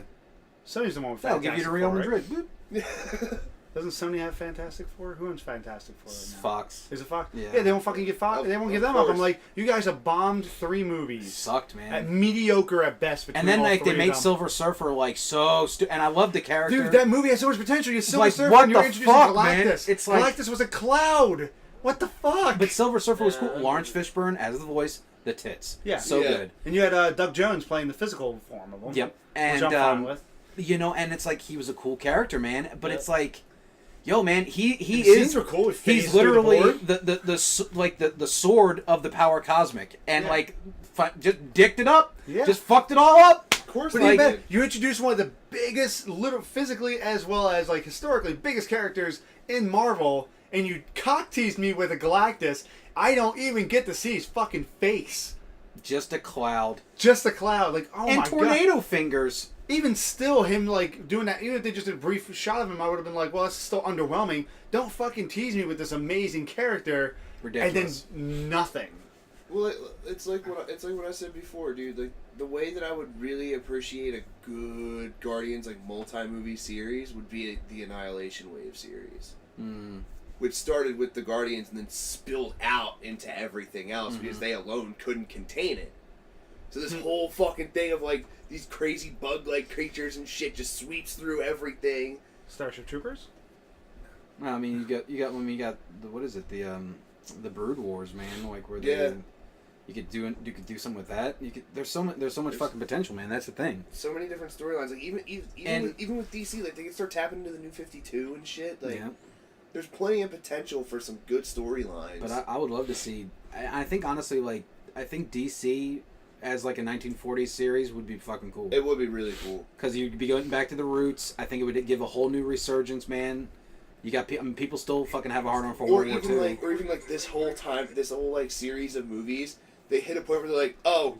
S1: Sony's the one with
S3: They'll give you
S1: Fantastic
S3: to Real
S1: Four, right?
S3: Madrid. Boop.
S1: Doesn't Sony have Fantastic Four? Who owns Fantastic Four right now?
S3: Fox.
S1: Is it Fox?
S3: Yeah.
S1: They won't fucking give Fox.
S4: Of-
S1: They won't give
S4: of
S1: them up. I'm
S4: course.
S1: like, you guys have bombed 3 movies.
S3: Sucked, man.
S1: At mediocre at best. Between
S3: And then
S1: all
S3: like they
S1: 3
S3: made
S1: of them.
S3: Silver Surfer like so and I love the character.
S1: Dude, that movie has so much potential. You Silver
S3: like,
S1: Surfer
S3: what
S1: and you're
S3: the
S1: introducing
S3: fuck,
S1: Galactus.
S3: man? It's like-
S1: Galactus was a cloud. What the fuck?
S3: But Silver Surfer was cool.
S2: Yeah.
S3: Lawrence Fishburne as the voice, the tits.
S1: Yeah.
S3: So
S4: Yeah.
S3: good.
S1: And you had Doug Jones playing the physical form of him.
S3: Yep.
S1: Which
S3: And
S1: I'm fine with.
S3: and it's like he was a cool character, man. But
S2: Yep.
S3: it's like, yo, man, he
S1: The
S3: is.
S1: scenes were cool. With
S3: He's
S1: phase through
S3: literally
S1: the board.
S3: the sword of the power cosmic, and
S1: Yeah.
S3: like just dicked it up,
S1: Yeah.
S3: just fucked it all up.
S4: Of course
S1: But
S4: they
S1: even
S4: did.
S1: you introduced one of the biggest, physically as well as like historically biggest characters in Marvel, and you cock teased me with a Galactus. I don't even get to see his fucking face.
S3: Just a cloud
S1: Just a cloud. Like, oh
S3: and
S1: my
S3: tornado
S1: god.
S3: fingers.
S1: Even still, him like doing that. Even if they just did a brief shot of him, I would have been like, well, that's still underwhelming. Don't fucking tease me with this amazing character,
S3: Ridiculous.
S1: and then nothing.
S4: Well, it's like what I said before, dude. Like the way that I would really appreciate a good Guardians like multi-movie series would be the Annihilation Wave series. which started with the Guardians and then spilled out into everything else because they alone couldn't contain it. So this whole fucking thing of like these crazy bug-like creatures and shit just sweeps through everything.
S1: Starship Troopers?
S3: Well, I mean, you got the, what is it, the Brood Wars, man, like where you could do something with that. There's so much fucking potential, man. That's the thing.
S4: So many different storylines. Like even with DC, like they can start tapping into the New 52 and shit. Like there's plenty of potential for some good storylines.
S3: But I would love to see. I think honestly, like I think DC as like a 1940s series would be fucking cool.
S4: It would be really cool
S3: because you'd be going back to the roots. I think it would give a whole new resurgence, man. You got people still fucking have a hard on for World War II.
S4: Or even like this whole like series of movies, they hit a point where they're like, oh,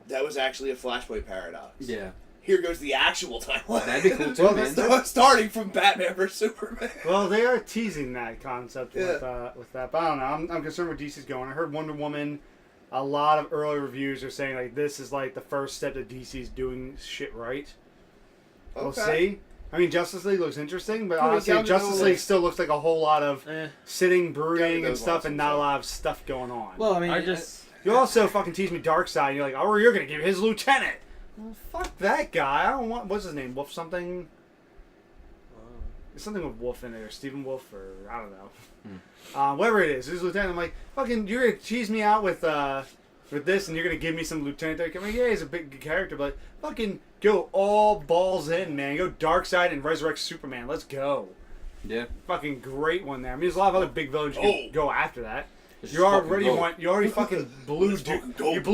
S4: that was actually a Flashpoint paradox.
S3: Yeah.
S4: Here goes the actual timeline.
S3: That'd be cool too, man.
S4: Starting from Batman vs Superman.
S1: Well, they are teasing that concept with that, but I don't know. I'm concerned where DC's going. I heard Wonder Woman. A lot of early reviews are saying like this is like the first step that DC's doing shit right. We'll see. I mean, Justice League looks interesting, but honestly, Justice League still looks like a whole lot of sitting, brooding, and stuff, and not a lot of stuff going on.
S3: Well, I mean,
S1: you also fucking tease me Darkseid, and you're like, oh, you're gonna give his lieutenant. Well, fuck that guy. I don't want. What's his name? Wolf something. It's something with Wolf in it, or Stephen Wolf, or I don't know. Whatever it is, his lieutenant. I'm like, fucking, you're gonna cheese me out with this, and you're gonna give me some lieutenant there. I mean, yeah, he's a big character, but fucking go all balls in, man. Go Darkseid and resurrect Superman. Let's go.
S3: Yeah.
S1: Fucking great one there. I mean, there's a lot of other big villains you can go after that. You already fucking blew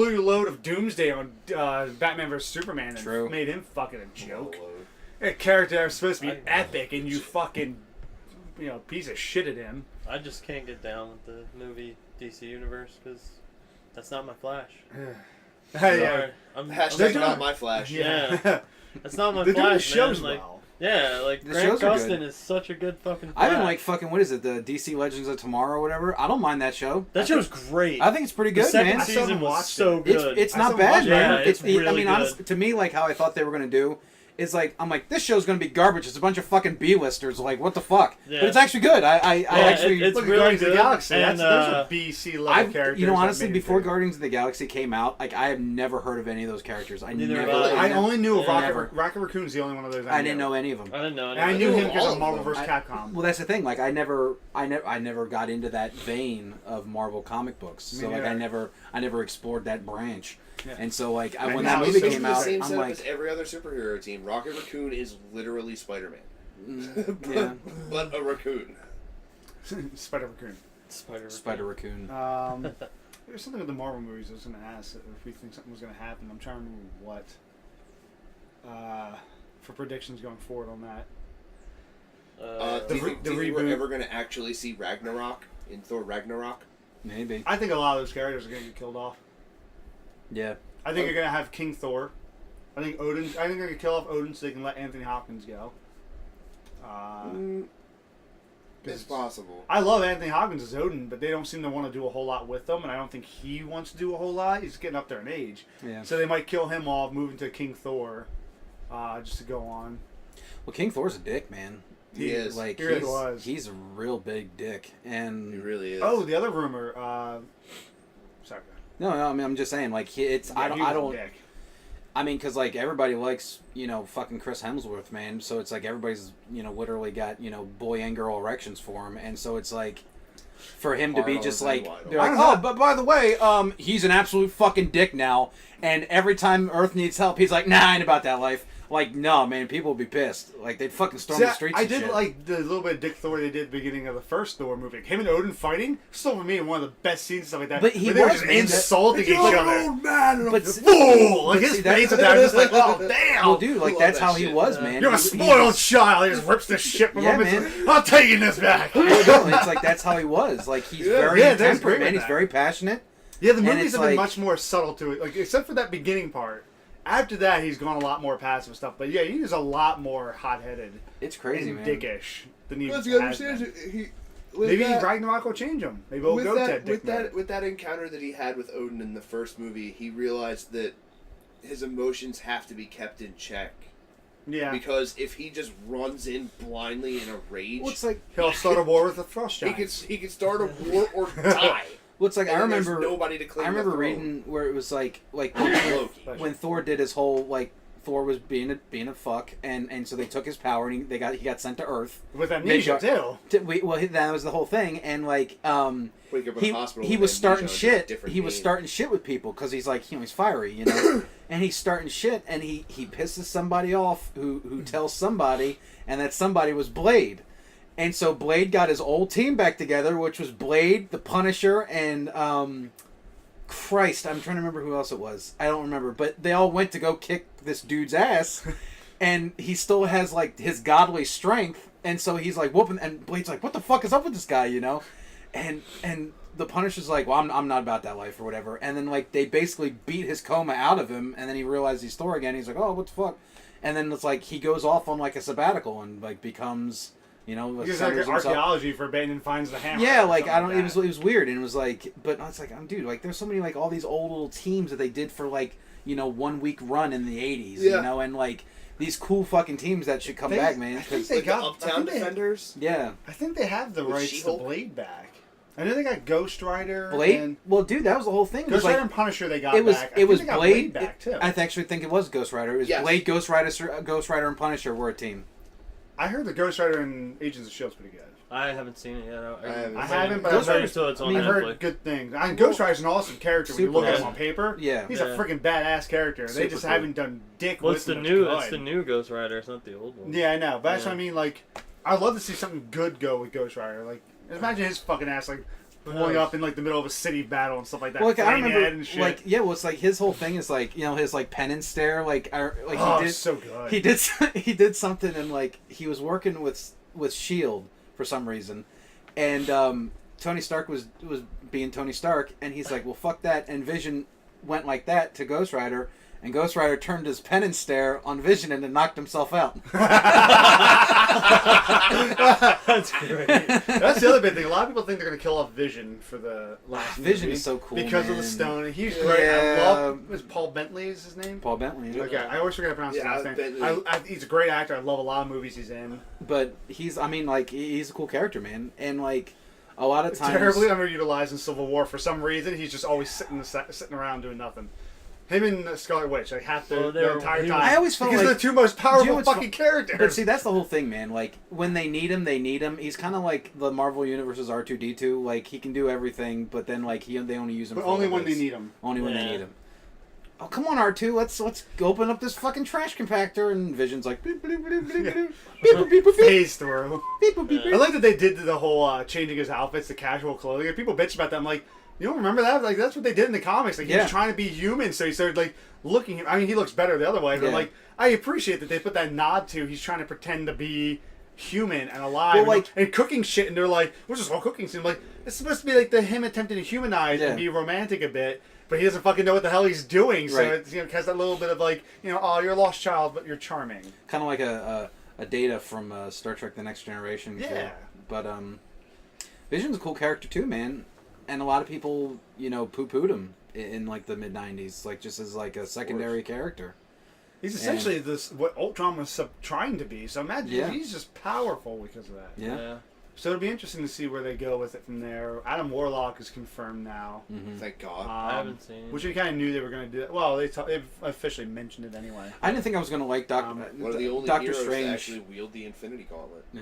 S1: your load of Doomsday on Batman vs Superman and made him fucking a joke. A character that was supposed to be epic, and you fucking piece of shit at him.
S2: I just can't get down with the movie DC universe because that's not my Flash.
S1: Yeah.
S4: Hashtag not my Flash.
S2: Yeah. That's not my
S1: They're
S2: Flash,
S1: doing shows
S2: man.
S1: well.
S2: Yeah, like
S3: The
S2: Grant
S3: shows are good.
S2: Gustin is such a good fucking Flash.
S3: I didn't like fucking, what is it, the DC Legends of Tomorrow or whatever. I don't mind that show.
S2: That show's great.
S3: I think it's pretty good,
S2: the second
S3: man.
S2: season was so good.
S3: It's not bad, man.
S2: Yeah, it's really
S3: I mean,
S2: good.
S3: honestly, to me, like how I thought they were going to do is like, I'm like, this show's going to be garbage. It's a bunch of fucking B-listers. Like, what the fuck?
S2: Yeah.
S3: But it's actually good. I actually...
S2: It's
S1: look at
S2: really
S1: Guardians of
S2: good.
S1: the Galaxy.
S2: And,
S1: Those are BC level characters.
S3: You know, honestly,
S1: that made it
S3: before
S1: big.
S3: Guardians of the Galaxy came out, like, I have never heard of any of those characters. I
S1: only knew of
S3: Never.
S1: Rocket Raccoon's the only one of those.
S3: I didn't know any of them.
S2: I didn't know.
S1: And I knew him because of Marvel
S4: them.
S1: vs. Capcom.
S3: Well, that's the thing. Like, I never got into that vein of Marvel comic books. So, like, I never explored that branch. Yeah. And so, like, when that movie came out,
S4: same
S3: I'm
S4: setup
S3: like,
S4: as every other superhero team. Rocket Raccoon is literally Spider-Man,
S3: yeah,
S4: but a raccoon.
S1: Spider Raccoon.
S3: Spider Raccoon.
S1: There's something with the Marvel movies I was going to ask if we think something was going to happen. I'm trying to remember what. For predictions going forward on that.
S4: Do you think we're ever going to actually see Ragnarok in Thor Ragnarok?
S3: Maybe.
S1: I think a lot of those characters are going to get killed off.
S3: Yeah.
S1: I think you're going to have King Thor. I think they're going to kill off Odin so they can let Anthony Hopkins go.
S4: It's possible.
S1: I love Anthony Hopkins as Odin, but they don't seem to want to do a whole lot with him, and I don't think he wants to do a whole lot. He's getting up there in age.
S3: Yeah.
S1: So they might kill him off, move into King Thor, just to go on.
S3: Well, King Thor's a dick, man.
S4: He is.
S3: Like,
S1: he really was.
S3: He's a real big dick. And
S4: He really is.
S1: Oh, the other rumor. Sorry.
S3: No, I mean, I'm just saying, like, it's
S1: Yeah,
S3: I
S1: he was a
S3: don't.
S1: dick.
S3: I mean, because like everybody likes fucking Chris Hemsworth, man. So it's like everybody's literally got boy and girl erections for him, and so it's like for him to be just like they're like, oh, but by the way, he's an absolute fucking dick now, and every time Earth needs help, he's like, nah, I ain't about that life. Like, no, man, people would be pissed. Like, they'd fucking storm the streets.
S1: I
S3: and
S1: did
S3: shit.
S1: like the little bit of Dick Thor they did at the beginning of the first Thor movie. Him and Odin fighting, still for me one of the best scenes, stuff like that.
S3: But he
S1: they were
S3: was,
S1: just
S3: man,
S1: insulting each other.
S4: Man,
S3: But
S1: Fool! Like his
S3: see,
S1: face
S3: that-
S1: at that, just like, oh damn!
S3: well, dude, like
S4: love
S3: that's
S4: that
S3: how he
S4: shit.
S3: was, man.
S1: You're a
S3: He-
S1: spoiled child. He just rips the shit from
S3: Yeah,
S1: him.
S3: man.
S1: It's like, I'm taking this back.
S3: No, it's like that's how he was. Like he's very
S1: Yeah, that's
S3: intemperate,
S1: great
S3: man.
S1: with
S3: He's
S1: that.
S3: very passionate.
S1: Yeah, the
S3: And
S1: movies
S3: it's
S1: have been
S3: like-
S1: much more subtle to it. Like except for that beginning part. After that, he's gone a lot more passive stuff. But yeah, he is a lot more hot-headed
S3: It's crazy,
S1: and
S3: man.
S1: dickish than he
S4: Let's
S1: has
S4: understand
S1: been. Maybe Ragnarok will change him. Maybe he'll go to dick mode.
S4: with that encounter that he had with Odin in the first movie, he realized that his emotions have to be kept in check
S1: Yeah.
S4: Because if he just runs in blindly in a rage,
S3: Well, it's like
S1: He'll start a war with the Frost
S4: he
S1: Giants.
S4: could start a war or die.
S3: well, it's like
S4: And
S3: I
S4: then there's
S3: remember.
S4: nobody to claim
S3: I remember
S4: the throne.
S3: reading where it was like
S4: Loki.
S3: when Thor did his whole like Thor was being a fuck, and so they took his power and he got sent to Earth.
S1: With amnesia, too.
S3: That was the whole thing, and like
S4: Wake up in a hospital
S3: he
S4: with
S3: was
S4: amnesia
S3: starting
S4: under a
S3: shit.
S4: different
S3: He was
S4: name.
S3: starting shit with people because he's like he's fiery, you know, and he's starting shit, and he pisses somebody off who tells somebody, and that somebody was Blade. And so Blade got his old team back together, which was Blade, the Punisher, and Christ, I'm trying to remember who else it was. I don't remember, but they all went to go kick this dude's ass, and he still has like his godly strength, and so he's like whooping, and Blade's like, "What the fuck is up with this guy?" You know, and the Punisher's like, "Well, I'm not about that life or whatever," and then like they basically beat his coma out of him, and then he realized he's Thor again. He's like, "Oh, what the fuck?" And then it's like he goes off on like a sabbatical and like becomes. You know,
S1: Because like archaeology for Bane and finds the hammer.
S3: yeah, like I don't.
S1: Like
S3: it was weird, and it was like, but it's like, dude, like there's so many like all these old little teams that they did for like 1 week run in the '80s,
S4: Yeah.
S3: you know, and like these cool fucking teams that should come back, man.
S1: I think
S3: 'cause-
S1: they
S4: Like the
S1: got
S4: Uptown
S1: I think
S4: Defenders.
S3: yeah,
S1: I think they have the
S4: With
S1: rights to
S4: She-Hulk?
S1: Blade back. I know they got Ghost Rider.
S3: Blade.
S1: And
S3: Well, dude, that was the whole thing. It was
S1: Ghost Rider
S3: like
S1: and Punisher they got
S3: it was
S1: back.
S3: it was
S1: they got
S3: Blade.
S1: back too.
S3: I actually think it was Ghost Rider. It was
S4: Yes.
S3: Blade, Ghost Rider, and Punisher were a team.
S1: I heard the Ghost Rider and Agents of S.H.I.E.L.'s pretty good.
S2: I haven't seen it yet.
S1: I haven't, but
S3: Ghost
S1: I've
S3: Rider-
S1: heard,
S2: so it's on
S1: I've
S2: Netflix.
S1: heard good things. I mean, Ghost Rider's an awesome character when you look at him
S2: Super
S1: on paper.
S3: Yeah.
S1: He's
S2: Yeah.
S1: a freaking badass character. They
S3: Super
S1: just
S3: cool.
S1: haven't done dick
S2: Well,
S1: with
S2: it's the
S1: him
S2: new.
S1: that's
S2: It's the
S1: good.
S2: new Ghost Rider. It's not the old one.
S1: Yeah, I know, but that's
S2: Yeah.
S1: what I mean. Like, I'd love to see something good go with Ghost Rider. Like, imagine his fucking ass like blowing up in like the middle of a city battle and stuff like that.
S3: Well, like, I
S1: flaming head
S3: remember,
S1: and shit.
S3: like, yeah, well, it's like his whole thing is like, his like pen and stare, like
S1: oh,
S3: he did,
S1: it's so good.
S3: he did something, and like he was working with Shield for some reason, and Tony Stark was being Tony Stark, and he's like, well, fuck that, and Vision went like that to Ghost Rider. And Ghost Rider turned his pen and stare on Vision and then knocked himself out.
S2: That's great.
S1: That's the other big thing. A lot of people think they're gonna kill off Vision for the last
S3: Vision
S1: movie
S3: is so cool,
S1: because of the
S3: man.
S1: stone. He's great. I
S3: Yeah.
S1: love. Is Paul Bentley is his name?
S3: Paul Bentley. Yeah.
S1: Okay, I always forget to pronounce his
S4: Yeah,
S1: last name.
S4: Bentley.
S1: He's a great actor. I love a lot of movies he's in.
S3: But he's a cool character, man. And like a lot of times,
S1: Terribly underutilized in Civil War for some reason. He's just always sitting around doing nothing. Him and Scarlet Witch, like half
S2: Well,
S1: the entire
S2: he
S1: time.
S2: was-
S3: I always felt
S1: because
S3: like
S1: they're the two most powerful
S3: what's
S1: fucking characters.
S3: But see, that's the whole thing, man. Like when they need him, they need him. He's kind of like the Marvel Universe's R2-D2. Like he can do everything, but then like they only use him.
S1: but
S3: for
S1: only
S3: little
S1: when they
S3: bits.
S1: need him.
S3: Only when they
S2: Yeah.
S3: need him. Oh come on, R2. Let's open up this fucking trash compactor. And Vision's like beep beep beep beep beep beep beep beep beep
S1: Phase through.
S3: beep beep beep.
S1: I like that they did the whole changing his outfits to casual clothing. And people bitch about that. I'm like, you don't remember that? Like that's what they did in the comics. Like he
S3: Yeah.
S1: was trying to be human, so he started like looking. I mean, he looks better the other way, but
S3: Yeah.
S1: like I appreciate that they put that nod to he's trying to pretend to be human and alive.
S3: Well, like-
S1: and cooking shit, and they're like, what's this whole cooking scene? I'm like, it's supposed to be like him attempting to humanize
S3: Yeah.
S1: and be romantic a bit. But he doesn't fucking know what the hell he's doing, so
S3: Right.
S1: it's, it has that little bit of like, oh, you're a lost child, but you're charming.
S3: Kind of like a Data from Star Trek: The Next Generation.
S1: Yeah.
S3: But Vision's a cool character too, man. And a lot of people, poo-pooed him in like the mid '90s, like just as like a secondary character.
S1: He's essentially what Ultron was trying to be. So imagine
S3: Yeah.
S1: he's just powerful because of that.
S3: Yeah.
S1: So it'll be interesting to see where they go with it from there. Adam Warlock is confirmed now.
S3: Mm-hmm.
S4: Thank God.
S2: I haven't seen it.
S1: Which we kind of knew they were going to do. Well, they've officially mentioned it anyway.
S3: I didn't think I was gonna like
S4: One of the only
S3: Doctor
S4: heroes
S3: Strange.
S4: to actually wield the Infinity Gauntlet.
S3: Yeah.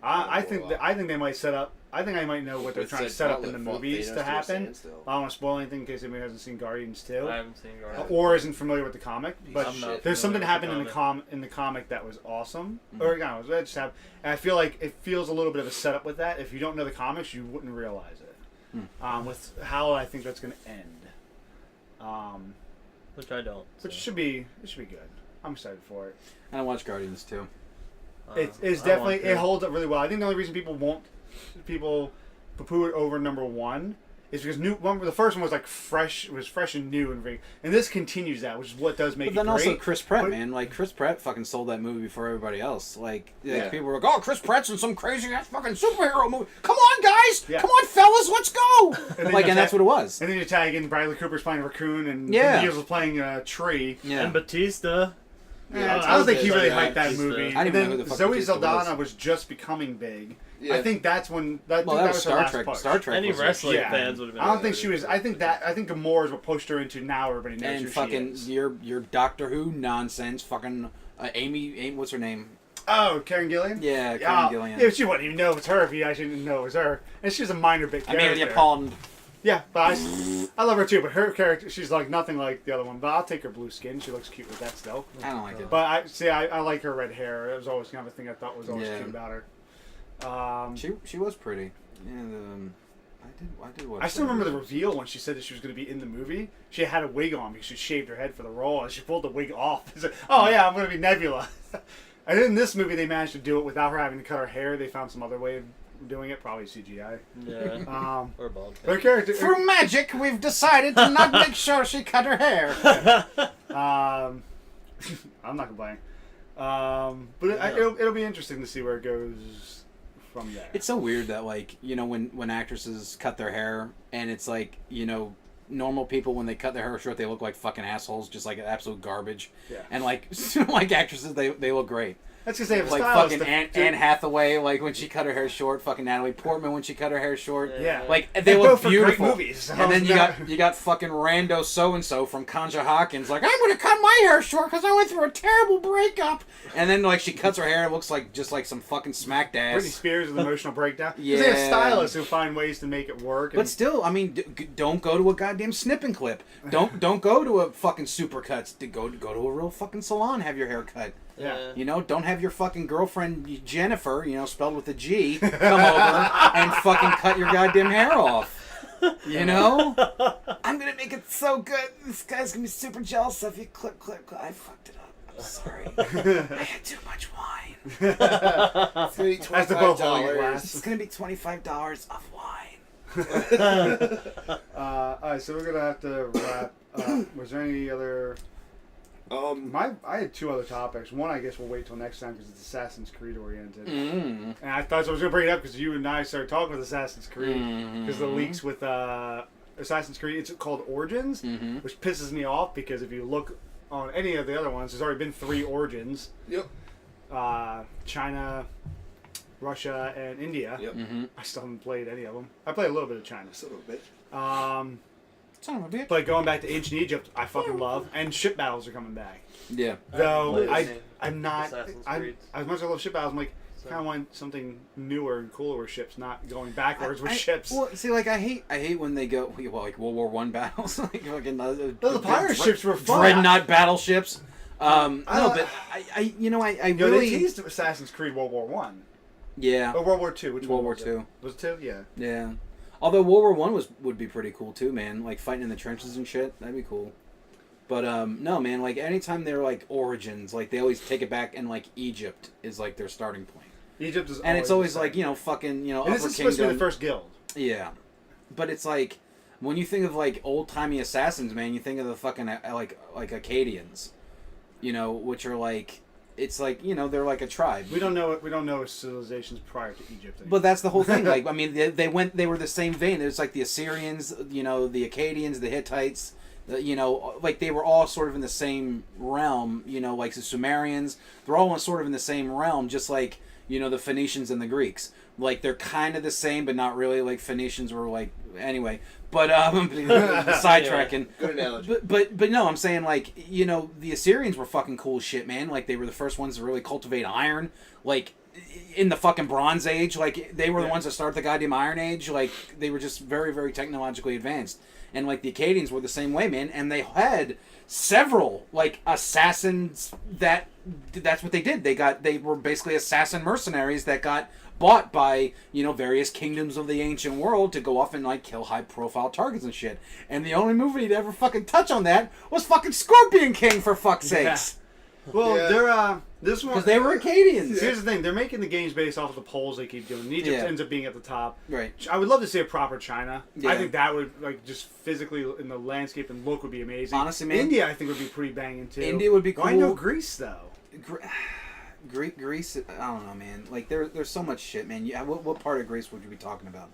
S1: I think they might set up. I think I might know what they're
S4: With
S1: trying to
S4: said
S1: set up in the
S4: Gauntlet fought
S1: movies
S4: Thanos
S1: to
S4: a
S1: happen.
S4: standstill.
S1: I don't want to spoil anything in case anybody hasn't seen Guardians 2.
S2: I haven't seen Guardians.
S1: Or isn't familiar with the comic, but
S2: I'm not
S1: there's something
S2: familiar
S1: happened
S2: with the
S1: in the comic that was awesome.
S3: Mhm.
S1: Or it just happened. And I feel like it feels a little bit of a setup with that. If you don't know the comics, you wouldn't realize it. With how I think that's going to end.
S2: Which I don't.
S1: Which should be good. I'm excited for it.
S3: And I watched Guardians too.
S1: It's
S2: I
S1: definitely
S2: want to.
S1: it holds up really well. I think the only reason people poo-poo it over number one is because the first one was like fresh, it was fresh and new and very, and this continues that, which is what does make
S3: But then
S1: it great.
S3: also Chris Pratt,
S1: But-
S3: man. Like Chris Pratt fucking sold that movie before everybody else. Like
S4: Yeah.
S3: people were like, "Oh, Chris Pratt's in some crazy ass fucking superhero movie. Come on, guys!
S1: Yeah.
S3: Come on, fellas, let's go!"
S1: then
S3: Like,
S1: you
S3: and that's what it was.
S1: And then you tag in Bradley Cooper's playing a raccoon and
S3: Yeah.
S1: Vin Diesel's playing a tree.
S3: Yeah.
S2: And Batista.
S4: Yeah,
S1: I don't think he really
S2: yeah,
S1: hyped that
S2: she's
S1: movie.
S3: I
S1: And
S3: didn't know
S1: then
S3: who the fuck
S1: Zoe
S3: Batista
S1: Saldana
S3: was.
S1: was just becoming big.
S4: Yeah.
S1: I think that's when that
S3: Well, that was
S1: her
S3: Star
S1: last
S3: Trek.
S1: push.
S3: Star Trek.
S2: Any
S3: was
S2: wrestling
S1: Yeah.
S2: fans would have been.
S1: I don't think she was. I think Gamora is what pushed her into now. Everybody knows
S3: and
S1: who
S3: fucking
S1: she is.
S3: your Doctor Who nonsense. Fucking Amy, what's her name?
S1: Oh, Karen Gillian.
S3: Yeah, Karen Gillian.
S1: Yeah, she wouldn't even know it was her if you actually didn't know it was her. And she's a minor big character.
S3: Amelia Pond.
S1: Yeah, but I love her too. But her character, she's like nothing like the other one. But I'll take her blue skin. She looks cute with that still.
S3: I don't like it.
S1: But I like her red hair. It was always kind of a thing I thought was always cute about her.
S3: She was pretty. And I did watch.
S1: I still remember the reveal when she said that she was going to be in the movie. She had a wig on because she shaved her head for the role, and she pulled the wig off. It's like, oh yeah, I'm going to be Nebula. And in this movie, they managed to do it without her having to cut her hair. They found some other way of doing it, probably CGI.
S2: Yeah. Or bald.
S1: Her character.
S3: Through magic, we've decided to not make sure she cut her hair.
S1: I'm not complaining. But it'll be interesting to see where it goes from there.
S3: It's so weird that, like, you know, when actresses cut their hair, and it's like, you know, normal people, when they cut their hair short, they look like fucking assholes, just like absolute garbage.
S1: Yeah.
S3: And like, like actresses, they look great.
S1: That's because they have a
S3: Like
S1: stylist.
S3: fucking Anne Hathaway, like when she cut her hair short. Fucking Natalie Portman when she cut her hair short.
S1: Yeah.
S3: Like they
S1: They're
S3: look
S1: both for great
S3: beautiful.
S1: movies.
S3: And then you got fucking rando so and so from Conja Hawkins, like, I'm gonna cut my hair short because I went through a terrible breakup. And then like she cuts her hair, it looks like just like some fucking smacked ass.
S1: Britney Spears with emotional breakdown.
S3: Yeah.
S1: They have stylists who find ways to make it work. And
S3: But still, I mean, don't go to a goddamn snipping clip. Don't go to a fucking supercuts. Go to a real fucking salon. Have your hair cut.
S1: Yeah.
S3: You know, don't have your fucking girlfriend Jennifer, you know, spelled with a G, come over and fucking cut your goddamn hair off. You know? I'm gonna make it so good. This guy's gonna be super jealous if you clip. I fucked it up. I'm sorry. I had too much wine.
S4: It's gonna be
S1: As the both holding a
S4: $25.
S1: glass.
S3: It's gonna be $25 of wine.
S1: Alright, so we're gonna have to wrap. Was there any other? I had two other topics. One, I guess we'll wait till next time because it's Assassin's Creed oriented.
S3: Mm.
S1: And I thought I was gonna bring it up because you and I started talking with Assassin's Creed because the leaks with Assassin's Creed. It's called Origins, which pisses me off because if you look on any of the other ones, there's already been 3 Origins.
S4: Yep.
S1: China, Russia, and India.
S4: Yep.
S1: I still haven't played any of them. I played a little bit of China.
S4: Just a little bit.
S3: Son of a bitch.
S1: But going back to Ancient Egypt, I fucking love, and ship battles are coming back.
S3: Yeah.
S1: Though
S2: played
S1: I'm not,
S2: Assassin's
S1: I'm,
S2: Creed.
S1: as much as I love ship battles, I'm like, kind of want something newer and cooler with ships, not going backwards with ships.
S3: Well, see, like I hate when they go like World War I battles, like fucking
S1: The pirate ships were fun.
S3: dreadnought battleships. No, but I
S1: They
S3: really
S1: teased Assassin's Creed World War One.
S3: yeah.
S1: Or World War Two. Which
S3: World
S1: one
S3: War
S1: was
S3: II.
S1: it? Was it 2? Yeah.
S3: Yeah. Although World War One would be pretty cool too, man. Like fighting in the trenches and shit, that'd be cool. But no, man. Like anytime they're like origins, like they always take it back, and like Egypt is like their starting point.
S1: Egypt is,
S3: And it's always
S1: the
S3: like
S1: same.
S3: fucking
S1: And
S3: Upper
S1: this is supposed to be the
S3: Kingdom.
S1: first guild.
S3: Yeah, but it's like when you think of like old timey assassins, man, you think of the fucking like Acadians, which are like it's like they're like a tribe.
S1: We don't know civilizations prior to Egypt anymore.
S3: But that's the whole thing. Like I mean, they were the same vein. There's like the Assyrians, the Akkadians, the Hittites. Like they were all sort of in the same realm. Like the Sumerians, they're all sort of in the same realm, just like the Phoenicians and the Greeks. Like they're kind of the same, but not really. Like Phoenicians were like anyway. But sidetracking.
S4: Good analogy.
S3: But no, I'm saying like the Assyrians were fucking cool as shit, man. Like they were the first ones to really cultivate iron. Like in the fucking Bronze Age, like they were the ones that started the goddamn Iron Age. Like they were just very, very technologically advanced. And like the Acadians were the same way, man. And they had several like assassins that's what they did. They were basically assassin mercenaries that got bought by various kingdoms of the ancient world to go off and like kill high profile targets and shit. And the only movie to ever fucking touch on that was fucking Scorpion King, for fuck's sakes.
S1: Well,
S4: Yeah.
S1: they're this one
S3: Because they were Acadians.
S1: Here's the thing: they're making the games based off of the polls they keep doing. Egypt
S3: Yeah.
S1: ends up being at the top.
S3: Right.
S1: I would love to see a proper China.
S3: Yeah.
S1: I think that would just physically in the landscape and look would be amazing.
S3: Honestly, man.
S1: India I think would be pretty banging too.
S3: India would be cool.
S1: Why no Greece though?
S3: Greece, I don't know, man. Like there's so much shit, man. Yeah, what part of Greece would you be talking about?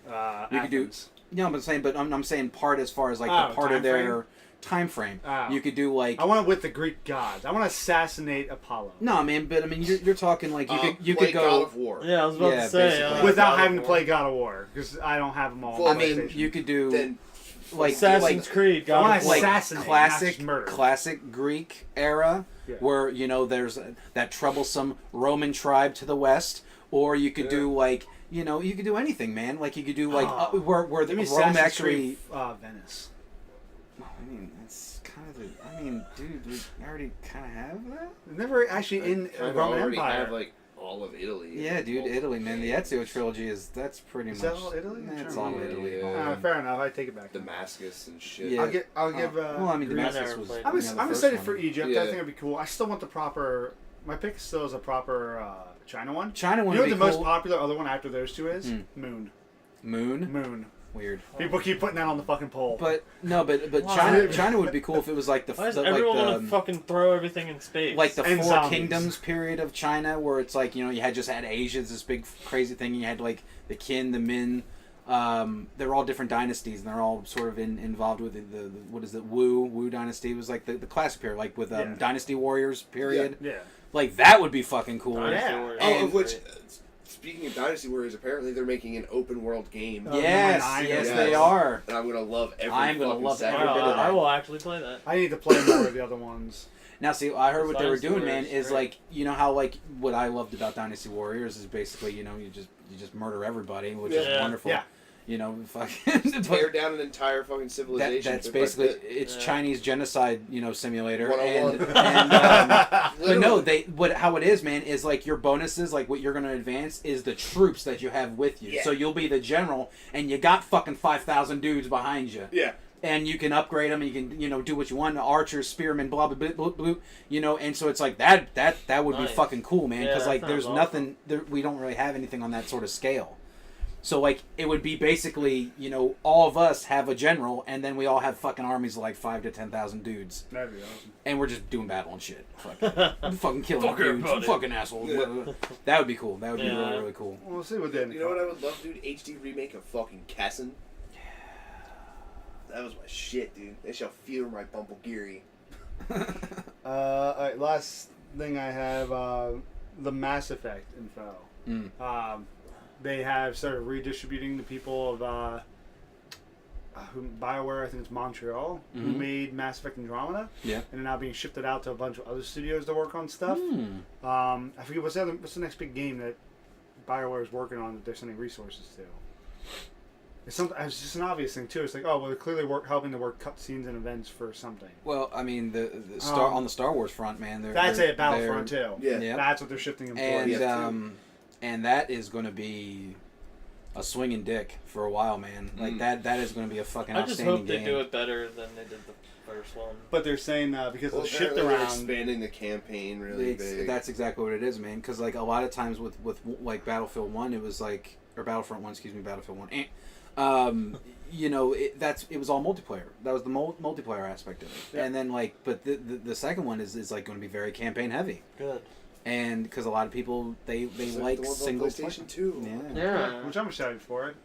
S3: You could do.
S1: Athens.
S3: No, I'm saying, but I'm saying part as far as like
S1: Oh,
S3: the part of
S1: time frame?
S3: time frame.
S1: Oh.
S3: You could do like
S1: I want it with the Greek gods. I want to assassinate Apollo.
S3: no, man, but I mean you're talking like you
S4: like
S3: could go.
S4: God of War.
S2: Yeah, I was about
S3: Yeah,
S2: to say.
S3: basically.
S1: Without having to play God of War, because I don't have them all.
S4: Well,
S1: on
S3: I mean,
S1: PlayStation.
S3: you could do
S4: Then
S3: like
S2: Assassin's Creed.
S1: I wanna
S2: God of War.
S3: like
S1: assassinate, not just
S3: classic
S1: murder.
S3: classic Greek era
S1: Yeah.
S3: where you know there's that troublesome Roman tribe to the west, or you could do like you know you could do anything, man. Like you could do like where the
S1: Give me
S3: Rome
S1: Assassin's
S3: actually.
S1: Creed, Venice.
S3: I mean, that's kind of the. I mean, dude, we already kind of have that.
S1: Never actually in
S4: kind of
S1: Roman
S4: already
S1: Empire.
S4: have like all of Italy.
S3: Yeah, dude, Italy, man. The Ezio trilogy that's pretty
S1: Is
S3: much.
S1: that all Italy?
S3: That's
S1: Sure.
S3: all
S4: Yeah,
S3: Italy.
S4: yeah.
S1: Fair enough. I take it back.
S4: Damascus and shit.
S3: Yeah.
S1: I'll give.
S3: Well, I mean,
S1: Greece.
S3: Damascus
S2: never
S3: was.
S2: played
S1: I'm,
S2: it.
S1: I'm
S3: first
S1: excited
S3: one.
S1: for Egypt.
S4: Yeah.
S1: I think it'd be cool. I still want the proper. My pick still is a proper China one.
S3: China
S1: You
S3: one
S1: know
S3: would
S1: what
S3: be
S1: the most
S3: cool.
S1: popular other one after those two is? Moon.
S3: Moon.
S1: Moon.
S3: Weird.
S1: People keep putting that on the fucking poll.
S3: But no, but
S2: Why?
S3: China would be cool if it was like the
S2: Why does
S3: like
S2: everyone want
S3: the
S2: to fucking throw everything in space?
S3: like the
S1: And
S3: Four
S1: zombies.
S3: Kingdoms period of China, where it's like you know you had Asia, this big crazy thing. You had like the Qin, the Min. They're all different dynasties, and they're all sort of involved with the what is it? Wu dynasty was like the classic period, like with Dynasty Warriors period.
S1: yeah.
S3: Like that would be fucking cool.
S2: Dynasty
S1: Yeah.
S2: Warriors.
S4: Oh,
S3: And-
S4: of which, speaking of Dynasty Warriors, apparently they're making an open world game.
S3: Yes,
S1: Number 9,
S3: yes,
S4: yes.
S3: they are.
S4: And I'm gonna love every
S3: I'm gonna
S4: fucking
S3: love
S4: second
S3: every bit of
S2: I
S3: that.
S2: will actually play that.
S1: I need to play more of the other ones.
S3: Now, see, I heard what they were
S2: Dynasty
S3: doing, man.
S2: Warriors,
S3: Is
S2: right.
S3: like you know how like what I loved about Dynasty Warriors is basically you know you just murder everybody, which is
S2: Yeah.
S3: wonderful.
S1: Yeah.
S3: You know, fucking.
S4: Tear down an entire fucking civilization.
S3: That's
S4: bit by
S3: basically
S4: bit.
S3: it's
S2: Yeah.
S3: Chinese genocide, you know, simulator.
S4: 101.
S3: But no, how it is, man, is like your bonuses, like what you're gonna advance is the troops that you have with you.
S4: Yeah.
S3: So you'll be the general, and you got fucking 5,000 dudes behind you.
S4: Yeah.
S3: And you can upgrade them. You can, you know, do what you want. Archers, spearmen, blah blah blah blah, blah you know. And so it's like that would be
S2: Nice.
S3: fucking cool, man.
S2: Yeah,
S3: Because
S2: that
S3: like
S2: sounds
S3: there's
S2: awesome.
S3: nothing. We don't really have anything on that sort of scale. So like it would be basically, you know, all of us have a general, and then we all have fucking armies of like 5,000 to 10,000 dudes,
S1: That'd be awesome.
S3: and we're just doing battle and shit, fucking killing
S2: Fuck
S3: dudes,
S2: everybody.
S3: fucking assholes.
S4: Yeah.
S3: That would be cool. That would be
S2: Yeah.
S3: really really cool.
S1: We'll see what then.
S4: You know what I would love, dude? HD remake of fucking Cassin. That was my shit, dude. They shall feel my bumblegiri.
S1: All right, last thing I have, the Mass Effect info. They have started redistributing the people of who BioWare, I think it's Montreal, who made Mass Effect Andromeda,
S3: Yeah.
S1: and they're now being shifted out to a bunch of other studios to work on stuff. I forget what's the next big game that BioWare is working on that they're sending resources to. It's just an obvious thing too. It's like, oh well, they're clearly helping to work cutscenes and events for something.
S3: Well, I mean, the on the Star Wars front, man.
S1: That's it, Battlefront too.
S4: Yeah.
S3: Yeah.
S1: That's what they're shifting them
S3: And
S1: towards.
S3: and that is going to be a swinging dick for a while, man. Like that is going to be a fucking
S2: I just
S3: outstanding
S2: hope they
S3: game.
S2: do it better than they did the first one.
S1: But they're saying because
S4: Well,
S1: the shift
S4: apparently they're
S1: around.
S4: expanding the campaign really big.
S3: That's exactly what it is, man. Because like a lot of times with like Battlefield 1, it was like, or Battlefront 1, excuse me, Battlefield 1. You know, it was all multiplayer. That was the multiplayer aspect of it.
S1: Yeah.
S3: And then like, but the second one is like going to be very campaign heavy.
S2: Good.
S3: And because a lot of people they like
S4: the ones on
S3: single
S4: PlayStation 2.
S3: Yeah.
S2: Yeah.
S1: Which I'm excited for it.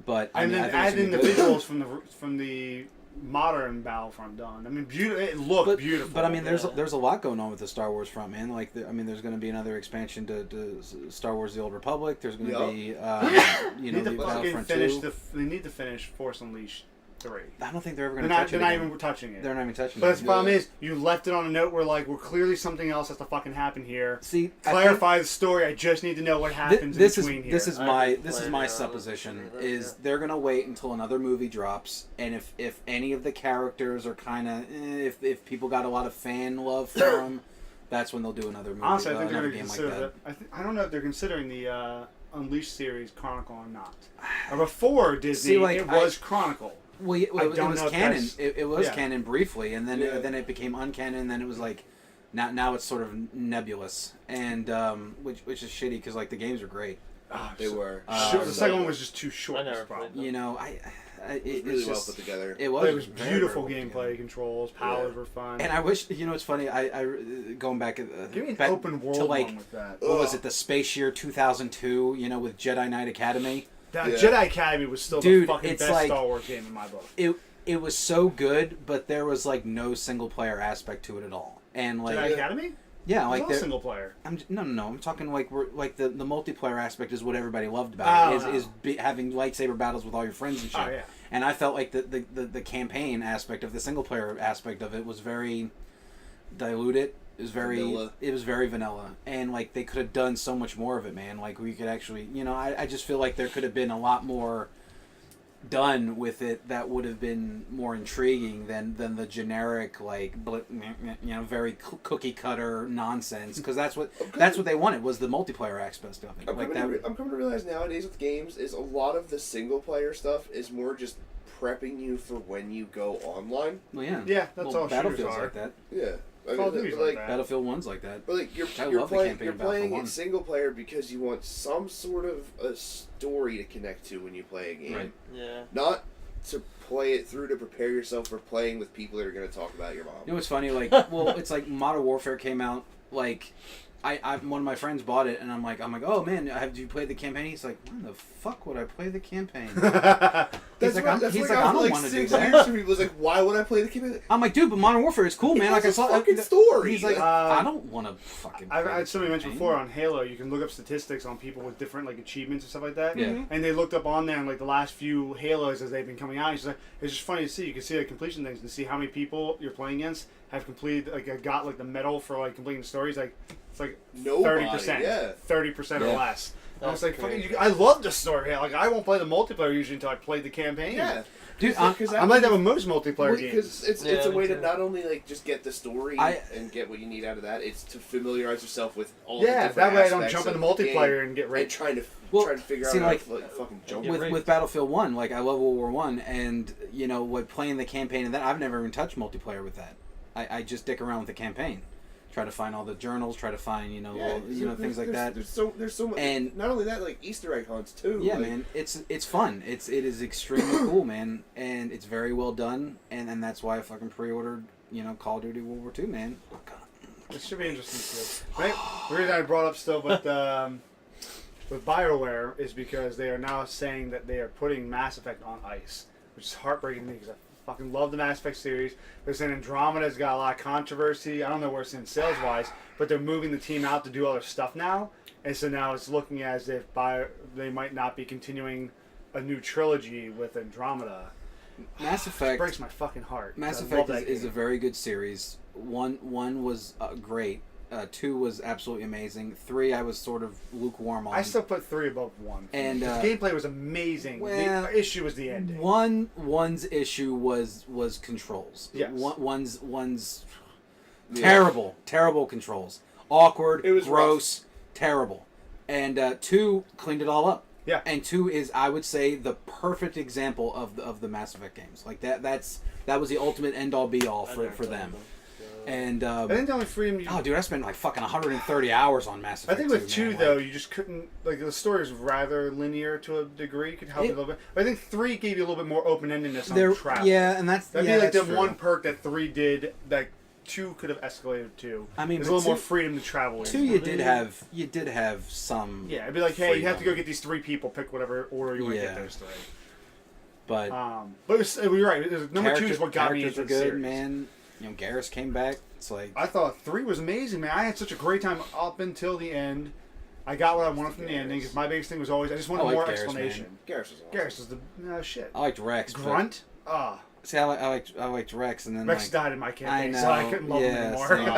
S3: But I
S1: And
S3: mean,
S1: then
S3: I
S1: add
S3: think
S1: in the
S3: it's gonna be good.
S1: visuals from the modern Battlefront done. I mean, it looked beautiful.
S3: But I mean, there's
S2: Yeah.
S3: there's a lot going on with the Star Wars front, man. Like, I mean, there's going to be another expansion to Star Wars: The Old Republic. There's going to
S4: Yup.
S3: be, you
S1: they
S3: know,
S1: need
S3: the
S1: to fucking
S3: Battlefront
S1: finish
S3: 2.
S1: they need to finish Force Unleashed 3.
S3: I don't think they're ever
S1: They're
S3: going to
S1: not.
S3: touch
S1: They're
S3: it
S1: not
S3: again.
S1: even touching it.
S3: They're not even touching
S1: But
S3: it.
S1: the problem is, you left it on a note where like, we're clearly something else has to fucking happen here.
S3: See,
S1: Clarify the story. I just need to know what happens
S3: this
S1: in
S3: is
S1: between here.
S3: this is
S2: I
S3: my
S2: haven't
S3: this is
S2: played
S3: my
S2: it,
S3: supposition
S2: honestly,
S3: is
S2: yeah.
S3: they're gonna wait until another movie drops, and if any of the characters are kind of if people got a lot of fan love for them, that's when they'll do another movie.
S1: Honestly, I think they're
S3: another
S1: going to
S3: game like
S1: consider
S3: that.
S1: that. I don't know if they're considering the Unleashed series Chronicle or not. Or before Disney,
S3: See, like,
S1: it was Chronicle.
S3: Well, it
S1: I
S3: was
S1: don't know if
S3: canon.
S1: that's-
S3: It was
S1: yeah.
S3: canon briefly, and then
S4: Yeah.
S3: then it became uncanon. And then it was like, now it's sort of nebulous, and which is shitty because like the games are great.
S4: They were.
S1: The second one was just too short.
S2: I never
S1: was the problem.
S2: played
S3: You know,
S4: It was really well put together.
S3: It
S1: But it was
S3: very,
S1: beautiful
S3: very well put
S1: gameplay
S3: together.
S1: controls. Powers were fun.
S3: And I wish, you know, it's funny. I going back.
S1: Give me an
S3: back
S1: open world
S3: to like
S1: one with that.
S3: what was it? The Space Year 2002. You know, with Jedi Knight Academy.
S1: That
S4: Yeah.
S1: Jedi Academy was still
S3: Dude,
S1: the fucking
S3: it's
S1: best
S3: like-
S1: Star Wars game in my book.
S3: it was so good, but there was like no single player aspect to it at all. And like
S1: Jedi Academy?
S3: yeah,
S1: It's
S3: like
S1: all
S3: there-
S1: single player.
S3: no. I'm talking like the multiplayer aspect is what everybody loved about it.
S1: Oh.
S3: Is having lightsaber battles with all your friends and shit.
S1: Oh, yeah.
S3: And I felt like the campaign aspect of the single player aspect of it was very diluted. It was very
S4: Vanilla.
S3: It was very vanilla, and like they could have done so much more of it, man. Like we could actually, I just feel like there could have been a lot more done with it that would have been more intriguing than the generic very cookie cutter nonsense, because that's what they wanted was the multiplayer aspect of it.
S4: I'm coming to realize nowadays with games is a lot of the single player stuff is more just prepping you for when you go online.
S3: Well, yeah,
S1: Yeah, that's all shooters
S3: Battlefield's
S1: are.
S3: like that.
S4: Yeah.
S1: Call of Duty's like that.
S3: Battlefield 1's like that.
S4: But like
S3: I
S4: you're
S3: love the
S4: playing
S3: campaign
S4: you're
S3: of Battlefield
S4: playing
S3: 1.
S4: it single player because you want some sort of a story to connect to when you play a game.
S3: Right.
S2: Yeah.
S4: Not to play it through to prepare yourself for playing with people that are going to talk about your mom.
S3: You know what's funny? Like, well, it's like Modern Warfare came out. Like, I one of my friends bought it, and I'm like, oh man, have you played the campaign? He's like, when the fuck would I play the campaign? He's like, I don't want to do that.
S4: He was like, why would I play the campaign?
S3: I'm like, dude, but Modern Warfare is cool, man. Like, I
S4: It's a
S3: saw
S4: fucking story.
S3: He's like, I don't want to fucking.
S1: I somebody mentioned before on Halo, you can look up statistics on people with different like achievements and stuff like that.
S3: Yeah.
S1: And they looked up on there and like the last few Halos as they've been coming out. It's just funny to see. You can see like completion things and see how many people you're playing against have completed got like the medal for like completing the stories. Like it's like
S4: Nobody,
S1: 30%,
S4: yeah.
S1: 30% or
S3: Yeah.
S1: less. I was
S2: That's
S1: like, fucking,
S2: crazy.
S1: I love the story. Like I won't play the multiplayer usually until I play the campaign.
S4: Yeah.
S3: Dude,
S1: I'm like that with most multiplayer games.
S4: Because it's
S2: Yeah,
S4: a
S2: me
S4: way to
S2: too.
S4: not only like just get the story and get what you need out of that, it's to familiarize yourself with all the
S1: Yeah,
S4: different
S1: that way I don't
S4: aspects
S1: jump into
S4: of the
S1: multiplayer
S4: game
S1: and get
S4: and
S1: raped.
S4: trying to figure
S3: see,
S4: out
S3: like,
S4: how to fucking jump.
S2: Yeah,
S3: with Battlefield 1, like I love World War 1, and with playing the campaign and that, I've never even touched multiplayer with that. I just dick around with the campaign, try to find all the journals, try to find things like that.
S4: There's so much,
S3: And-
S4: not only that, like Easter egg hunts too.
S3: Yeah,
S4: like,
S3: man, it's fun. It is extremely cool, man, and it's very well done, and that's why I fucking pre-ordered Call of Duty World War 2, man. Oh, God.
S1: It should be interesting too. Right? The reason I brought up still with BioWare is because they are now saying that they are putting Mass Effect on ice, which is heartbreaking to me because I fucking love the Mass Effect series. They're saying Andromeda's got a lot of controversy. I don't know where it's in sales wise, but they're moving the team out to do other stuff now, and so now it's looking as if they might not be continuing a new trilogy with Andromeda.
S3: Mass
S1: It
S3: Effect.
S1: breaks my fucking heart.
S3: Mass
S1: I love
S3: Effect
S1: that
S3: is a
S1: game.
S3: very good series. One was great. 2 was absolutely amazing. 3 I was sort of lukewarm on.
S1: I still put 3 above 1.
S3: And,
S1: the gameplay was amazing.
S3: well,
S1: The issue was the ending.
S3: One's issue was controls.
S1: Yes.
S3: One's
S4: Yeah.
S3: terrible controls. Awkward,
S4: It was
S3: gross, terrible. And 2 cleaned it all up.
S1: Yeah.
S3: And 2 is, I would say, the perfect example of the Mass Effect games. Like that was the ultimate end all be all for them. And
S1: I think the only freedom you...
S3: oh, dude, I spent like fucking 130 hours on Mass
S1: I
S3: Effect.
S1: think with 2,
S3: man.
S1: though, you just couldn't... Like, the story is rather linear to a degree. Could help you a little bit. But I think 3 gave you a little bit more open-endedness on travel.
S3: Yeah, and that's
S1: That'd
S3: yeah,
S1: be like the
S3: that's true.
S1: one perk that 3 did that 2 could have escalated to.
S3: I mean,
S1: there's
S3: but
S1: a little more
S3: 2
S1: freedom to travel.
S3: 2 you did have some.
S1: Yeah, it'd be like, hey, you have to go
S3: freedom.
S1: get these 3 people, pick whatever order you want to
S3: Yeah.
S1: get those 3.
S3: But
S1: you're right. Number 2 is what got me
S3: characters
S1: into
S3: were
S1: the
S3: good,
S1: series.
S3: man. Garrus came back. It's like
S1: I thought 3 was amazing, man. I had such a great time up until the end. I got what I wanted from the ending because my biggest thing was always I just wanted
S3: I like
S1: more
S3: Garrus,
S1: explanation.
S4: Garrus was awesome.
S1: Garrus is the shit.
S3: I liked Rex. but-
S1: Grunt. Ah,
S3: See, I liked Rex, and then
S1: Rex
S3: like,
S1: died in my campaign,
S3: I
S1: so I
S3: know,
S1: couldn't love him
S3: yeah,
S1: anymore.
S3: same.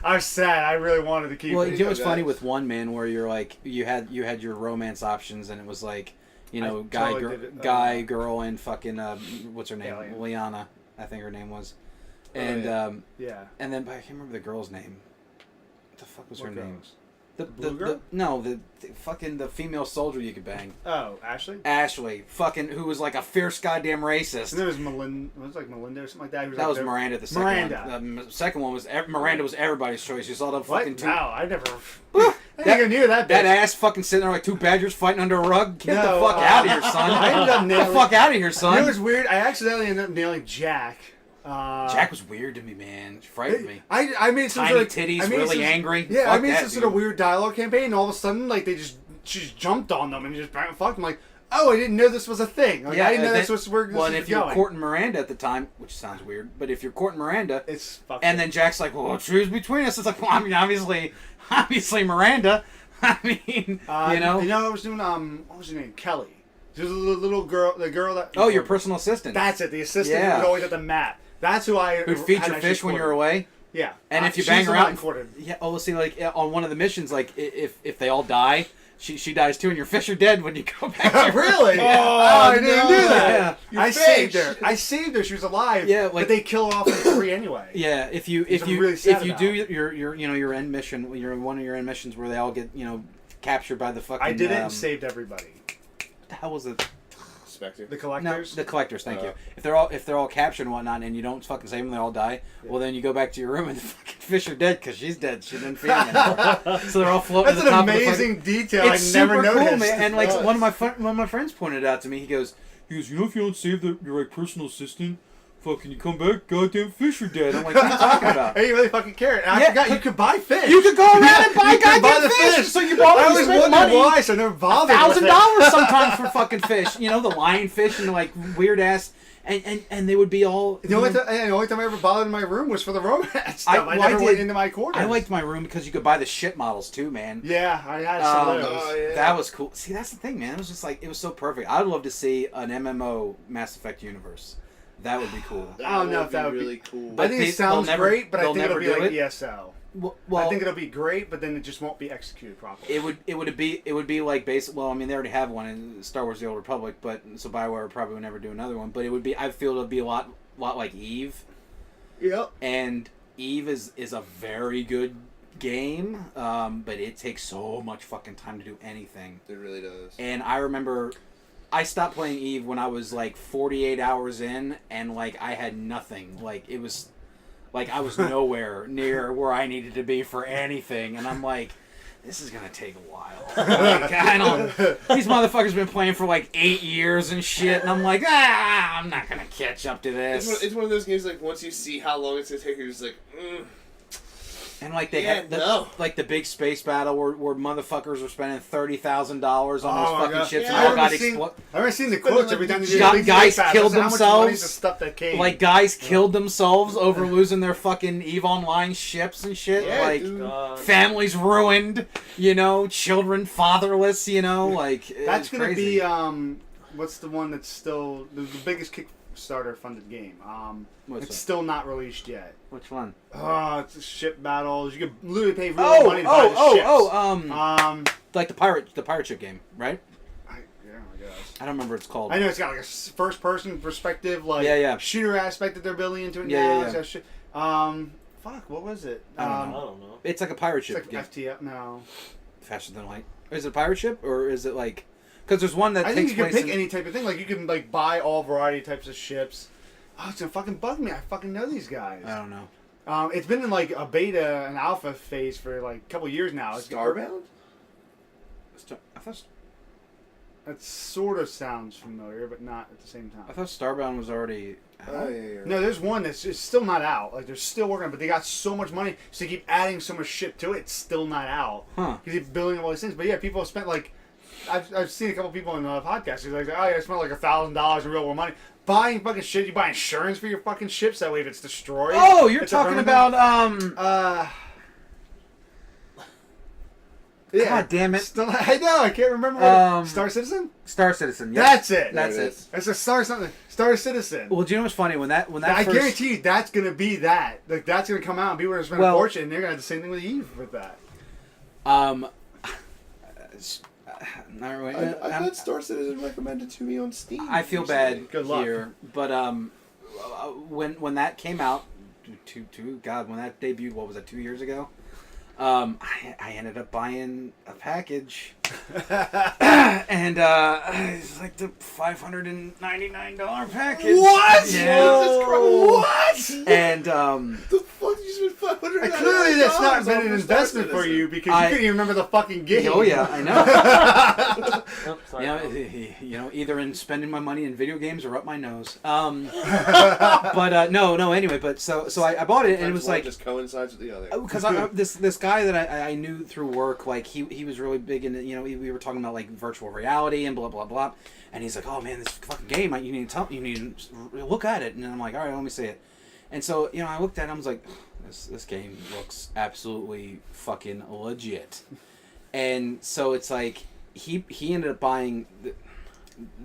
S1: I was sad. I really wanted to keep
S3: well,
S1: it.
S3: you know what's
S4: guys.
S3: funny with 1, man, where you're like you had your romance options, and it was like guy,
S1: totally did it.
S3: guy, girl, and fucking what's her name,
S1: Alien.
S3: Liana, I think her name was,
S4: Oh,
S3: and
S4: yeah.
S1: Yeah.
S3: and then but I can't remember the girl's name. What the fuck was her
S1: What
S3: name?
S1: girls?
S3: The
S1: Blue girl?
S3: the fucking the female soldier you could bang.
S1: Oh, Ashley?
S3: Ashley, fucking, who was like a fierce goddamn racist.
S1: And there was Melinda. It was like Melinda or something like that. Who was
S3: That
S1: like
S3: was Miranda. The second
S1: Miranda.
S3: one. The second one was Miranda was everybody's choice. You saw the
S1: What?
S3: fucking two.
S1: Wow, I never. I think I knew that.
S3: That
S1: bitch.
S3: ass fucking sitting there like 2 badgers fighting under a rug. Get
S1: No,
S3: the fuck out of here, son.
S1: I ended up
S3: Get
S1: nailing.
S3: the fuck out of here,
S1: You know
S3: son.
S1: what's weird? I accidentally ended up nailing Jack.
S3: Jack was weird to me, man. She frightened me.
S1: I made some
S3: Tiny
S1: sort of
S3: titties,
S1: I made
S3: really
S1: some-
S3: angry.
S1: Yeah,
S3: Fuck
S1: I made
S3: that,
S1: some sort of
S3: dude.
S1: weird dialogue campaign, and all of a sudden, like she just jumped on them and just fucked them. Like, oh, I didn't know this was a thing. Like, I didn't know this was where this
S3: Well, and
S1: was
S3: if you're
S1: going.
S3: courting Miranda at the time, which sounds weird, but if you're courting Miranda,
S1: It's fucking...
S3: and then Jack's like, well, choose between us. It's like, well, I mean, obviously Miranda. I mean, you know.
S1: I was doing, what was her name? Kelly. She was a little girl, the girl that...
S3: Oh, your personal assistant.
S1: That's it, the assistant who was always at the mat. That's who I...
S3: Who'd feed your fish when you're away?
S1: Yeah.
S3: And if you
S1: she's
S3: bang
S1: the
S3: her
S1: one
S3: out...
S1: courted.
S3: Yeah, oh, see, like, on one of the missions, like, if they all die... She dies too, and your fish are dead when you go back.
S1: Really?
S3: Yeah.
S1: Oh, I didn't do that.
S3: Yeah.
S1: I saved her. I saved her. She was alive.
S3: Yeah, like,
S1: but they kill her off in 3 anyway.
S3: Yeah, if you do your end mission, one of your end missions where they all get captured by the fucking.
S1: I did it and saved everybody.
S3: What the hell was it?
S4: Spectre.
S1: The collectors.
S3: No, the collectors. Thank you. If they're all captured and whatnot, and you don't fucking save them, they all die. Yeah. Well, then you go back to your room and the fucking fish are dead because she's dead. She didn't feed them anymore. So they're all floating.
S1: That's
S3: to the
S1: an
S3: top
S1: amazing
S3: of the
S1: detail.
S3: It's
S1: I never
S3: super
S1: noticed.
S3: cool, man. And like one of my friends pointed it out to me. He goes, if you don't save your like personal assistant, fucking you come back, goddamn fish are dead. I'm like, what are you talking about?
S1: Hey, you really fucking care. And I forgot you could buy fish.
S3: You could go around and buy goddamn fish. So you bought
S1: I always wondered why, so I never bothered with it.
S3: $1,000 sometimes for fucking fish. The lionfish and like weird ass, and they would be all.
S1: The only time I ever bothered in my room was for the romance stuff. I never went into my quarters.
S3: I liked my room because you could buy the shit models too, man.
S1: Yeah, I had some of those.
S4: Oh, yeah.
S3: That was cool. See, that's the thing, man. It was just like it was so perfect. I'd love to see an MMO Mass Effect universe. That would be cool.
S1: I don't know if that would
S4: really
S1: be
S4: cool.
S1: I think it sounds great, but I think it'll be like
S3: it.
S1: ESO.
S3: Well,
S1: I think it'll be great, but then it just won't be executed properly.
S3: It would be like basic. Well, I mean, they already have one in Star Wars: The Old Republic, but so BioWare probably would never do another one. But it would be. I feel it'll be a lot like Eve.
S1: Yep.
S3: And Eve is a very good game, but it takes so much fucking time to do anything.
S4: It really does.
S3: And I remember I stopped playing Eve when I was like 48 hours in, and like I had nothing. Like it was, like I was nowhere near where I needed to be for anything, and I'm like, this is gonna take a while. Like, I don't. These motherfuckers been playing for like 8 years and shit, and I'm like, I'm not gonna catch up to this.
S4: It's one of those games like once you see how long it's gonna take, you're just like,
S3: And like they had the big space battle where motherfuckers were spending $30,000 on those fucking ships and all got exploded.
S1: I've never seen the quotes every time they do
S3: guys killed
S1: themselves. How much money's the stuff that came?
S3: Like guys killed themselves over losing their fucking EVE Online ships and shit.
S4: Yeah,
S3: like
S4: dude.
S3: families ruined, children fatherless. Like
S1: that's gonna
S3: crazy.
S1: be what's the one that's still the biggest Kickstarter funded game? It's still not released yet.
S3: Which one?
S1: It's a ship battles. You could literally pay real money to buy the ships.
S3: Like the pirate ship game, right?
S1: I guess.
S3: I don't remember what it's called.
S1: I know it's got like a first-person perspective, like shooter aspect that they're building into it now. It's got fuck, what was it?
S2: I don't know.
S3: It's like a pirate ship.
S1: It's like FTL. No.
S3: Faster than light. Is it a pirate ship or is it like? Because there's one that
S1: I
S3: takes
S1: think you can
S3: place
S1: pick any type of thing. Like you can like buy all variety types of ships. Oh, it's gonna fucking bug me. I fucking know these guys.
S3: I don't know.
S1: It's been in like a beta and alpha phase for like a couple years now.
S4: Starbound?
S3: I thought
S1: that sort of sounds familiar, but not at the same time.
S3: I thought Starbound was already out.
S4: Oh, yeah.
S1: No, there's one that's just still not out. Like they're still working on it, but they got so much money, so they keep adding so much shit to it. It's still not out.
S3: Huh?
S1: Because keep building all these things. But yeah, people have spent like I've seen a couple people in the podcast who's like, oh yeah, I spent like $1,000 in real world money buying fucking shit. You buy insurance for your fucking ships that way if it's destroyed.
S3: Oh, you're talking about
S1: yeah.
S3: God damn it!
S1: Still, I know. I can't remember. Star Citizen.
S3: Star Citizen. Yeah.
S1: That's it.
S3: That's it.
S1: It's a Star something. Star Citizen.
S3: Well, do you know what's funny when that
S1: I
S3: first...
S1: guarantee you that's gonna be that. Like that's gonna come out and people are gonna spend a fortune. And they're gonna have the same thing with Eve with that.
S3: Not really.
S4: I've had Star Citizen recommended to me on Steam.
S3: I feel bad
S1: Good luck.
S3: here, but when that came out, when that debuted, what was it, 2 years ago? I ended up buying a package, and it's like the $599 package.
S1: What?
S3: Yeah.
S1: What?
S3: And
S4: The fuck did you spend $500?
S1: Clearly, that's not been an
S4: on
S1: investment for you because you couldn't even remember the fucking game.
S3: Oh yeah, I know.
S2: Oh, sorry.
S3: Either in spending my money in video games or up my nose. But no. Anyway, but so I bought it and it was like
S4: just coincides with the other.
S3: Because this guy that I knew through work, like he was really big in we were talking about like virtual reality and blah blah blah, and he's like, oh man, this fucking game, you need to look at it, and I'm like, all right, let me see it, and so I looked at it, and I was like, this game looks absolutely fucking legit, and so it's like he ended up buying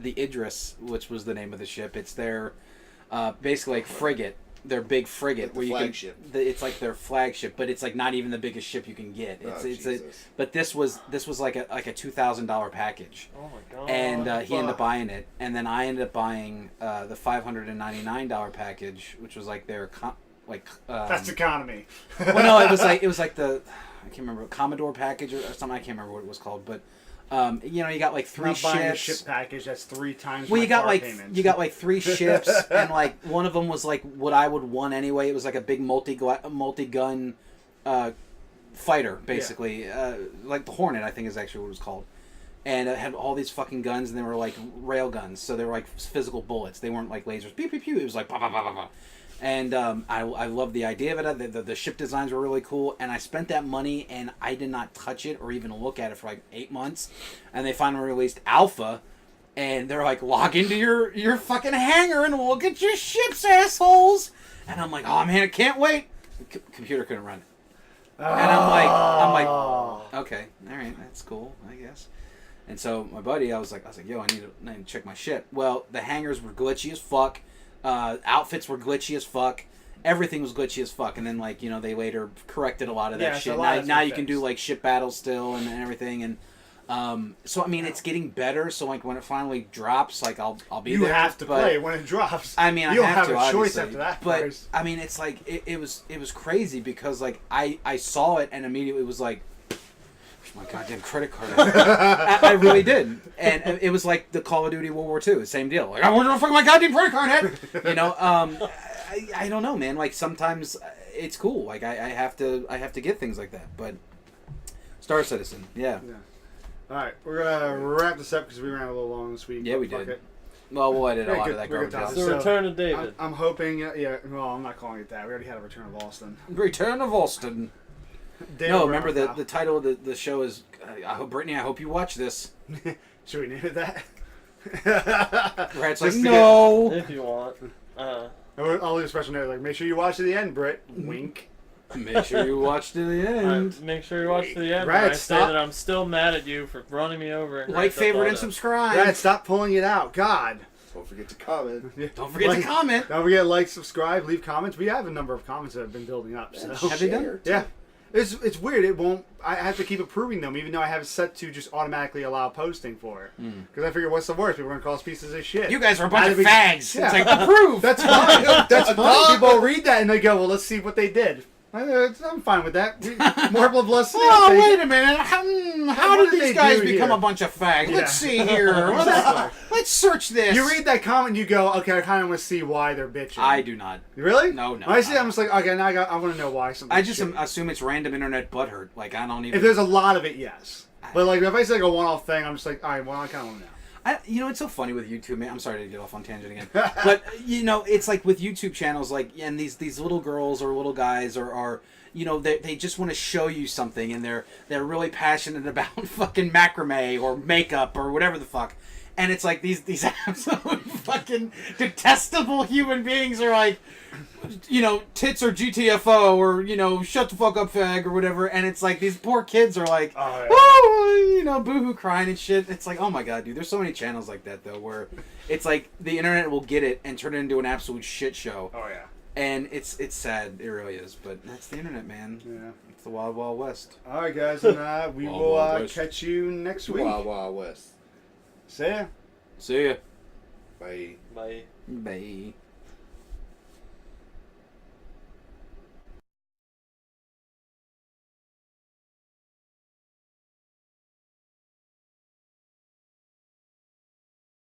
S3: the Idris, which was the name of the ship. It's their basically like frigate. Their big frigate,
S4: like flagship.
S3: It's like their flagship, but it's like not even the biggest ship you can get. But this was like a $2,000 package.
S2: Oh my god!
S3: And he ended up buying it, and then I ended up buying the $599 package, which was like their
S1: That's economy.
S3: well, no, it was like the I can't remember Commodore package or something. I can't remember what it was called, but. You got like 3
S1: Not buying a
S3: ships.
S1: ship package. That's 3 times.
S3: Well,
S1: my
S3: you got
S1: car
S3: like
S1: payments.
S3: you got like 3 ships, and like one of them was like what I would want anyway. It was like a big multi-gun fighter, basically, like the Hornet, I think is actually what it was called, and it had all these fucking guns, and they were like rail guns, so they were like physical bullets. They weren't like lasers. Pew pew pew. It was like pa pa pa pa pa. And I loved the idea of it. The ship designs were really cool. And I spent that money, and I did not touch it or even look at it for like 8 months. And they finally released Alpha, and they're like, log into your fucking hangar and look at your ships, assholes. And I'm like, oh man, I can't wait. The computer couldn't run it. And I'm like, okay, all right, that's cool, I guess. And so my buddy, I was like, yo, I need to check my ship. Well, the hangars were glitchy as fuck. Outfits were glitchy as fuck. Everything was glitchy as fuck. And then, like, they later corrected a lot of that shit. Now you can do, like, ship battles still and everything. And so, I mean, it's getting better. So, like, when it finally drops, like, I'll be there.
S1: You have to play when it drops.
S3: I mean,
S1: you don't
S3: have
S1: have
S3: to,
S1: a choice
S3: obviously.
S1: after that.
S3: But,
S1: First.
S3: I mean, it's like, it was crazy because, like, I saw it and immediately was like, my goddamn credit card. I really did, and it was like the Call of Duty World War II, same deal. Like, I wonder where the fuck my goddamn credit card at. I don't know, man. Like sometimes it's cool. Like I have to get things like that. But Star Citizen, yeah.
S1: All right, we're gonna wrap this up because we ran a little long this week.
S3: Yeah, we
S1: Fuck
S3: did.
S1: it.
S3: Well, we'll edit a lot of
S1: good-
S3: that
S1: we're good
S3: garbage out.
S1: times.
S2: The Return of David.
S1: I'm hoping. Yeah. Well, I'm not calling it that. We already had a Return of Austin.
S3: Return of Austin.
S1: David
S3: No,
S1: Brown
S3: remember
S1: now.
S3: the title of the show is. I hope Brittany. I hope you watch this.
S1: Should we name it that?
S3: Rat's like,
S1: Just to
S3: no.
S2: If you want.
S1: I'll leave a special note like, make sure you watch to the end, Britt. Wink.
S3: Make sure you watch to the end.
S2: Make sure you watch to the end.
S1: Brad,
S2: When I say
S1: stop.
S2: that I'm still mad at you for running me over. And
S3: Like, favorite, and subscribe.
S1: Brad, stop pulling it out. God.
S4: Don't forget to comment.
S3: Don't forget to comment.
S1: Don't forget to like, subscribe, leave comments. We have a number of comments that have been building up. So.
S3: Have they done?
S1: Yeah. It's weird. It won't. I have to keep approving them, even though I have it set to just automatically allow posting for it. Because I figure, what's the worst? People are gonna call us pieces of shit.
S3: You guys are a bunch
S1: How
S3: of
S1: do we-
S3: fags.
S1: Yeah.
S3: It's like, approve.
S1: That's fine. That's fine. People read that and they go, "Well, let's see what they did." I'm fine with that. More publicity.
S3: Oh, wait a minute. How
S1: What
S3: did
S1: did they
S3: these guys
S1: do
S3: become
S1: here?
S3: a bunch of fags?
S1: Yeah.
S3: Let's see here. Let's search this.
S1: You read that comment, and you go, "Okay, I kind of want to see why they're bitching."
S3: I do not.
S1: Really?
S3: No.
S1: When I see that, I'm just like, okay, now I want to know why something.
S3: I just assume it's random internet butthurt. Like, I don't even...
S1: If there's a lot of it, yes. But like, if I say like a one-off thing, I'm just like, all right, well, I kind of want to know.
S3: It's so funny with YouTube, man. I'm sorry to get off on tangent again, but it's like with YouTube channels, like, and these little girls or little guys are they just want to show you something, and they're really passionate about fucking macrame or makeup or whatever the fuck, and it's like these absolute fucking detestable human beings are like, tits or GTFO or shut the fuck up fag or whatever, and it's like these poor kids are like, boohoo crying and shit. It's like, oh my god, dude, there's so many channels like that though where it's like the internet will get it and turn it into an absolute shit show.
S1: Oh yeah.
S3: And it's sad, it really is, but that's the internet, man.
S1: Yeah.
S3: It's the wild, wild west.
S1: All right, guys, and we
S3: Wild,
S1: will
S3: Wild West.
S1: catch you next week.
S4: Wild Wild West.
S1: See ya.
S3: See ya.
S4: Bye.
S2: Bye.
S3: Bye.